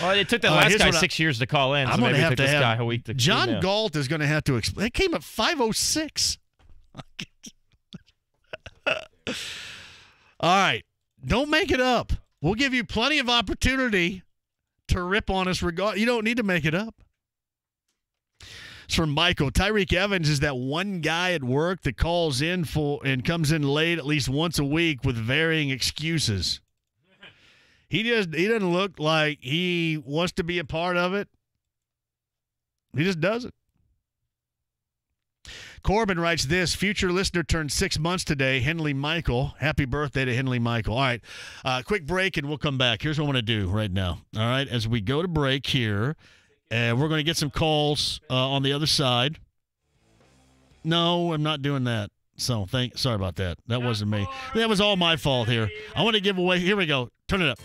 Well, it took that last guy 6 years to call in, so maybe it took this guy a week to John Galt is going to have to explain. It came at 5:06. All right. Don't make it up. We'll give you plenty of opportunity to rip on us. You don't need to make it up. It's from Michael. Tyreek Evans is that one guy at work that calls in and comes in late at least once a week with varying excuses. He doesn't look like he wants to be a part of it. He just doesn't. Corbin writes this. Future listener turned 6 months today. Henley Michael. Happy birthday to Henley Michael. All right. Quick break, and we'll come back. Here's what I want to do right now. All right. As we go to break here, we're going to get some calls on the other side. No, I'm not doing that. So sorry about that. That wasn't me. That was all my fault here. I want to give away. Here we go. Turn it up.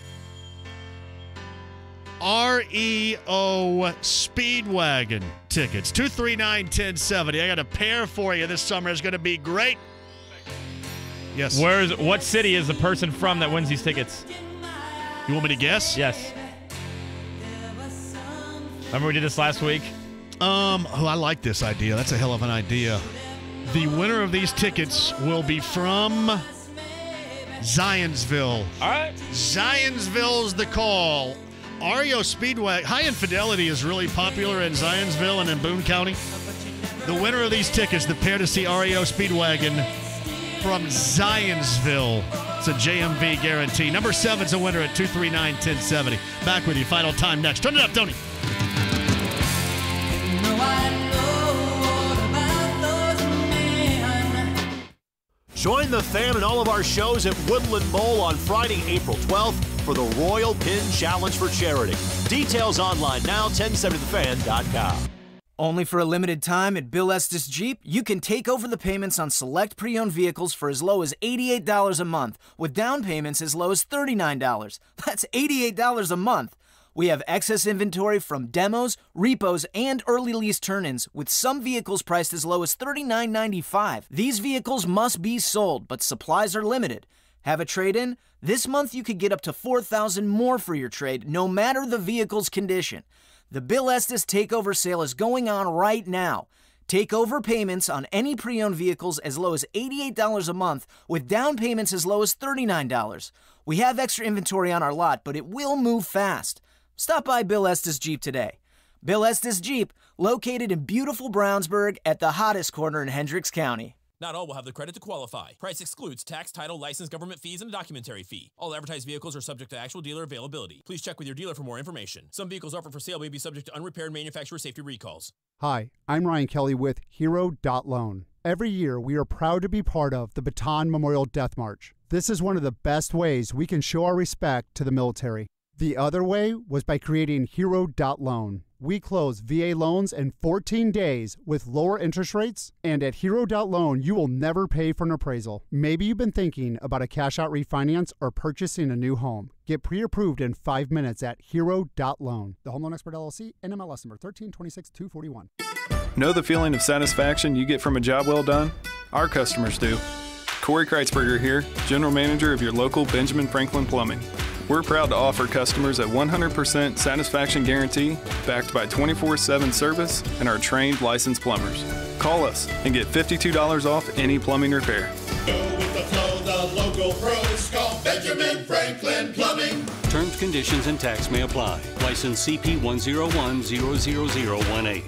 REO Speedwagon tickets, 239-1070. I got a pair for you this summer. It's going to be great. Yes. What city is the person from that wins these tickets? You want me to guess? Yes. Remember we did this last week? I like this idea. That's a hell of an idea. The winner of these tickets will be from Zionsville. All right. Zionsville's the call. REO Speedway, High Infidelity is really popular in Zionsville and in Boone County. The winner of these tickets, the pair to see REO Speedwagon from Zionsville. It's a JMV guarantee. Number 7's a winner at 239-1070. Back with you. Final time next. Turn it up, Tony. Join the fan and all of our shows at Woodland Bowl on Friday, April 12th for the Royal Pin Challenge for charity. Details online now, 1070thefan.com. Only for a limited time at Bill Estes Jeep, you can take over the payments on select pre-owned vehicles for as low as $88 a month, with down payments as low as $39. That's $88 a month. We have excess inventory from demos, repos, and early lease turn-ins, with some vehicles priced as low as $39.95. These vehicles must be sold, but supplies are limited. Have a trade-in? This month you could get up to $4,000 more for your trade, no matter the vehicle's condition. The Bill Estes Takeover Sale is going on right now. Take over payments on any pre-owned vehicles as low as $88 a month, with down payments as low as $39. We have extra inventory on our lot, but it will move fast. Stop by Bill Estes Jeep today. Bill Estes Jeep, located in beautiful Brownsburg at the hottest corner in Hendricks County. Not all will have the credit to qualify. Price excludes tax, title, license, government fees, and a documentary fee. All advertised vehicles are subject to actual dealer availability. Please check with your dealer for more information. Some vehicles offered for sale may be subject to unrepaired manufacturer safety recalls. Hi, I'm Ryan Kelly with Hero.Loan. Every year, we are proud to be part of the Bataan Memorial Death March. This is one of the best ways we can show our respect to the military. The other way was by creating Hero.Loan. We close VA loans in 14 days with lower interest rates, and at Hero.loan, you will never pay for an appraisal. Maybe you've been thinking about a cash-out refinance or purchasing a new home. Get pre-approved in 5 minutes at Hero.loan. The Home Loan Expert LLC, NMLS number 1326241. Know the feeling of satisfaction you get from a job well done? Our customers do. Corey Kreitzberger here, General Manager of your local Benjamin Franklin Plumbing. We're proud to offer customers a 100% satisfaction guarantee backed by 24/7 service and our trained licensed plumbers. Call us and get $52 off any plumbing repair. Go with the flow, the local pros. Call Benjamin Franklin Plumbing. Terms, conditions, and tax may apply. License CP 101-00018.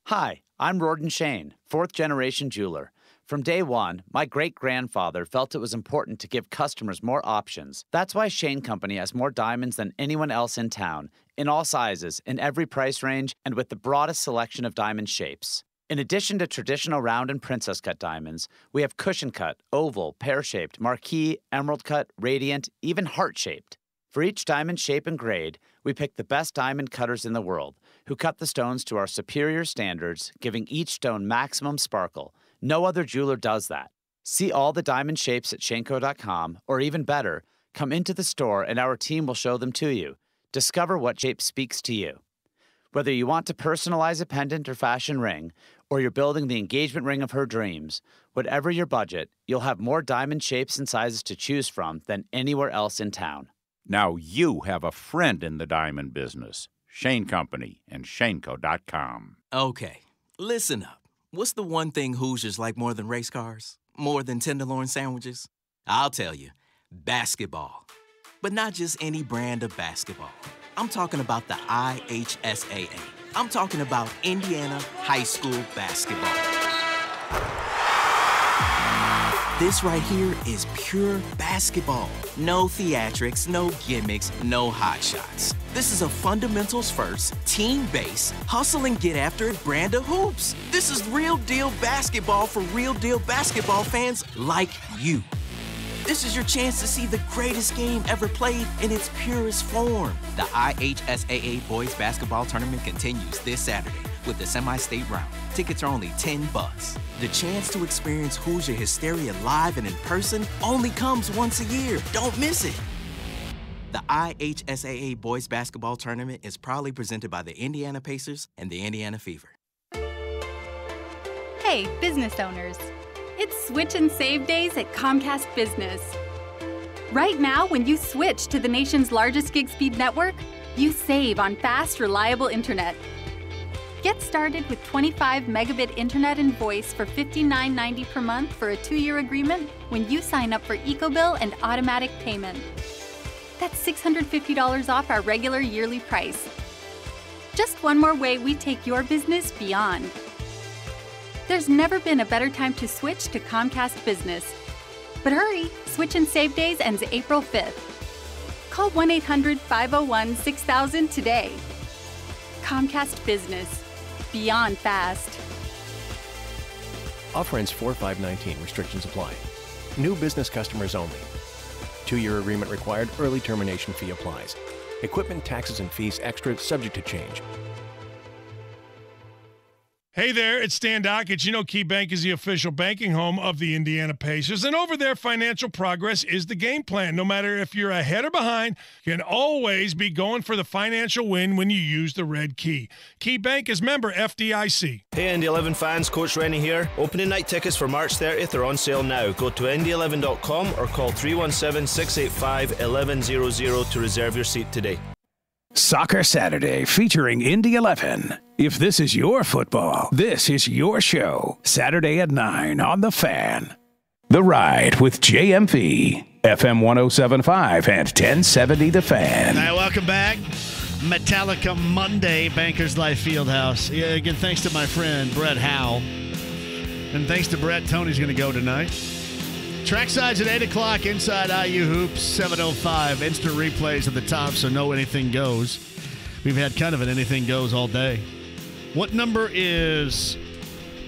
Hi, I'm Rorden Shane, fourth-generation jeweler. From day one, my great-grandfather felt it was important to give customers more options. That's why Shane Company has more diamonds than anyone else in town, in all sizes, in every price range, and with the broadest selection of diamond shapes. In addition to traditional round and princess cut diamonds, we have cushion cut, oval, pear-shaped, marquise, emerald cut, radiant, even heart-shaped. For each diamond shape and grade, we pick the best diamond cutters in the world, who cut the stones to our superior standards, giving each stone maximum sparkle. No other jeweler does that. See all the diamond shapes at Shanko.com, or even better, come into the store and our team will show them to you. Discover what shape speaks to you. Whether you want to personalize a pendant or fashion ring, or you're building the engagement ring of her dreams, whatever your budget, you'll have more diamond shapes and sizes to choose from than anywhere else in town. Now you have a friend in the diamond business. Shane Company and Shanko.com. Okay, listen up. What's the one thing Hoosiers like more than race cars? More than tenderloin sandwiches? I'll tell you, basketball. But not just any brand of basketball. I'm talking about the IHSAA. I'm talking about Indiana high school basketball. This right here is pure basketball. No theatrics, no gimmicks, no hot shots. This is a fundamentals first, team-based, hustle and get after it brand of hoops. This is real deal basketball for real deal basketball fans like you. This is your chance to see the greatest game ever played in its purest form. The IHSAA Boys Basketball Tournament continues this Saturday with the semi-state round. Tickets are only $10. The chance to experience Hoosier hysteria live and in person only comes once a year. Don't miss it. The IHSAA Boys Basketball Tournament is proudly presented by the Indiana Pacers and the Indiana Fever. Hey, business owners. It's Switch and Save days at Comcast Business. Right now, when you switch to the nation's largest gig speed network, you save on fast, reliable internet. Get started with 25 megabit internet and voice for $59.90 per month for a 2-year agreement when you sign up for EcoBill and automatic payment. That's $650 off our regular yearly price. Just one more way we take your business beyond. There's never been a better time to switch to Comcast Business. But hurry, Switch and Save Days ends April 5th. Call 1-800-501-6000 today. Comcast Business. Beyond fast. Offer ends 4/5/19. Restrictions apply. New business customers only. 2-year agreement required. Early termination fee applies. Equipment, taxes, and fees extra, subject to change. Hey there, it's Stan Dockett. You know KeyBank is the official banking home of the Indiana Pacers, and over there, financial progress is the game plan. No matter if you're ahead or behind, you can always be going for the financial win when you use the red key. KeyBank is member FDIC. Hey Indy 11 fans, Coach Rennie here. Opening night tickets for March 30th are on sale now. Go to indy11.com or call 317-685-1100 to reserve your seat today. Soccer Saturday featuring Indy 11. If this is your football, this is your show. Saturday at 9 on The Fan. The Ride with JMV, FM 107.5 and 1070 The Fan. All right, welcome back. Metallica Monday, Bankers Life Fieldhouse. Yeah, again, thanks to my friend Brett Howe. And thanks to Brett, Tony's going to go tonight. Tracksides at 8 o'clock, inside IU Hoops, 7:05. Instant replays at the top, so no anything goes. We've had kind of an anything goes all day. What number is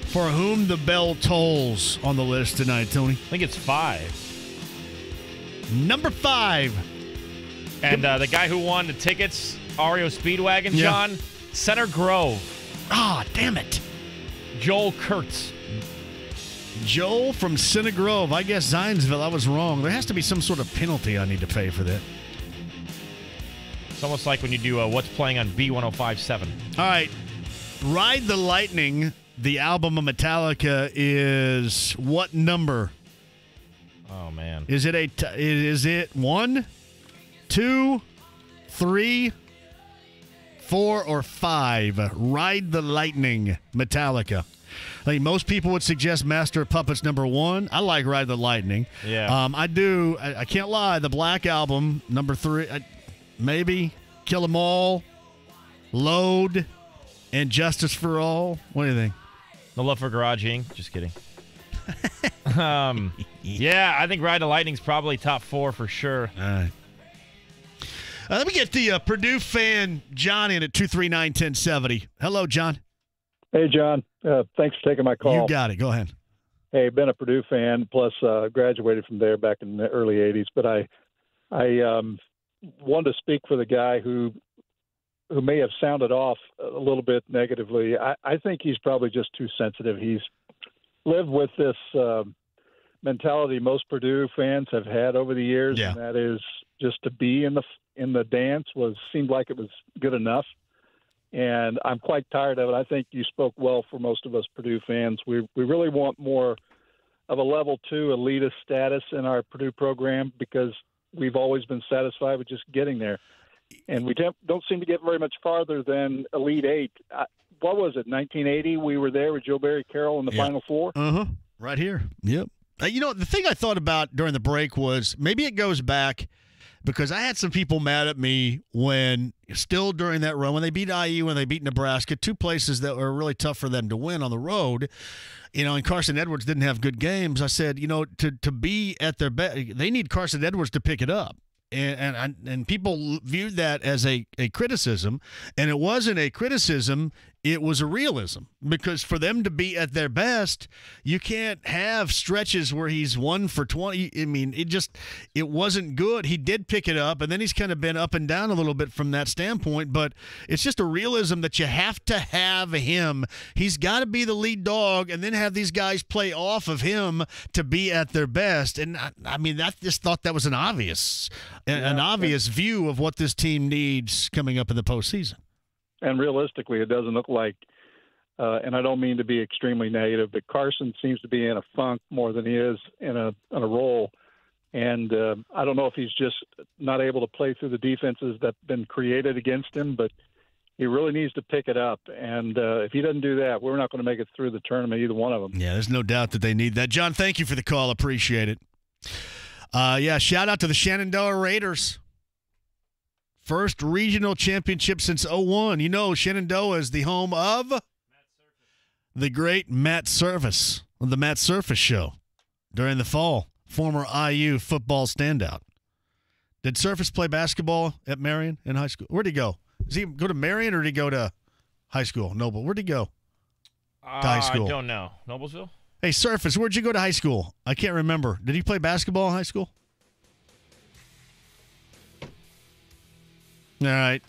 For Whom the Bell Tolls on the list tonight, Tony? I think it's 5. Number 5. And the guy who won the tickets, Ario Speedwagon, John, Center Grove. Ah, damn it. Joel Kurtz. Joel from Center Grove. I guess Zionsville. I was wrong. There has to be some sort of penalty I need to pay for that. It's almost like when you do what's playing on B1057. All right. Ride the Lightning, the album of Metallica, is what number? Oh, man. Is it 1, 2, 3, 4, or 5? Ride the Lightning, Metallica. I think most people would suggest Master of Puppets number 1. I like Ride the Lightning. Yeah. I do. I can't lie. The Black Album, number 3, maybe Kill 'Em All, Load, and Justice for All. What do you think? No Love for Garage Inc. Just kidding. Yeah, I think Ride the Lightning's probably top 4 for sure. All right. Let me get the Purdue fan John in at 239-1070. Hello, John. Hey, John. Thanks for taking my call. You got it. Go ahead. Hey, been a Purdue fan, plus graduated from there back in the early 80s. But I wanted to speak for the guy who may have sounded off a little bit negatively. I think he's probably just too sensitive. He's lived with this mentality most Purdue fans have had over the years, and that is just to be in the dance seemed like it was good enough. And I'm quite tired of it. I think you spoke well for most of us Purdue fans. We really want more of a level 2 elitist status in our Purdue program because we've always been satisfied with just getting there. And we don't seem to get very much farther than Elite 8. What was it, 1980? We were there with Joe Barry Carroll in the Final Four? Uh-huh. Right here. Yep. The thing I thought about during the break was maybe it goes back because I had some people mad at me when still during that run, when they beat IU, when they beat Nebraska, 2 places that were really tough for them to win on the road, and Carson Edwards didn't have good games. I said, to be at their best, they need Carson Edwards to pick it up. And people viewed that as a criticism, and it wasn't a criticism. It was a realism because for them to be at their best, you can't have stretches where he's 1 for 20. I mean, it wasn't good. He did pick it up, and then he's kind of been up and down a little bit from that standpoint, but it's just a realism that you have to have him. He's got to be the lead dog and then have these guys play off of him to be at their best. And I mean, I just thought that was an obvious view of what this team needs coming up in the postseason. And realistically, it doesn't look like, and I don't mean to be extremely negative, but Carson seems to be in a funk more than he is in a role. And I don't know if he's just not able to play through the defenses that have been created against him, but he really needs to pick it up. And if he doesn't do that, we're not going to make it through the tournament, either one of them. Yeah, there's no doubt that they need that. John, thank you for the call. Appreciate it. Shout out to the Shenandoah Raiders. First regional championship since 2001. Shenandoah is the home of the great Matt Surface, on the Matt Surface Show during the fall. Former IU football standout. Did Surface play basketball at Marion in high school? Where'd he go? Does he go to Marion or did he go to high school? Noble. Where'd he go? To high school. I don't know. Noblesville? Hey, Surface, where'd you go to high school? I can't remember. Did he play basketball in high school? All right.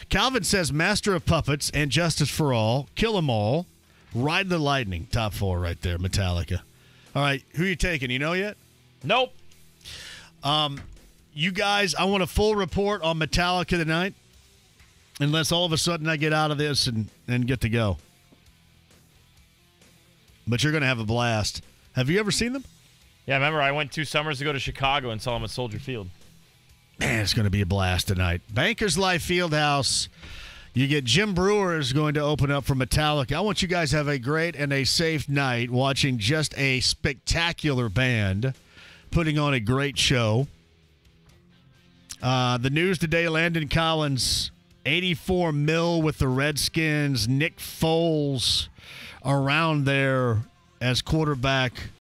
Calvin says Master of Puppets and Justice for All, Kill 'Em All, Ride the Lightning, top 4 right there, Metallica. All right, who are you taking? You know yet? Nope. You guys, I want a full report on Metallica tonight, unless all of a sudden I get out of this and get to go. But you're going to have a blast. Have you ever seen them? Yeah, remember I went 2 summers ago to Chicago and saw them at Soldier Field. Man, it's going to be a blast tonight. Bankers Life Fieldhouse. You get Jim Brewer is going to open up for Metallica. I want you guys to have a great and a safe night watching just a spectacular band putting on a great show. The news today, Landon Collins, $84 million with the Redskins. Nick Foles around there as quarterback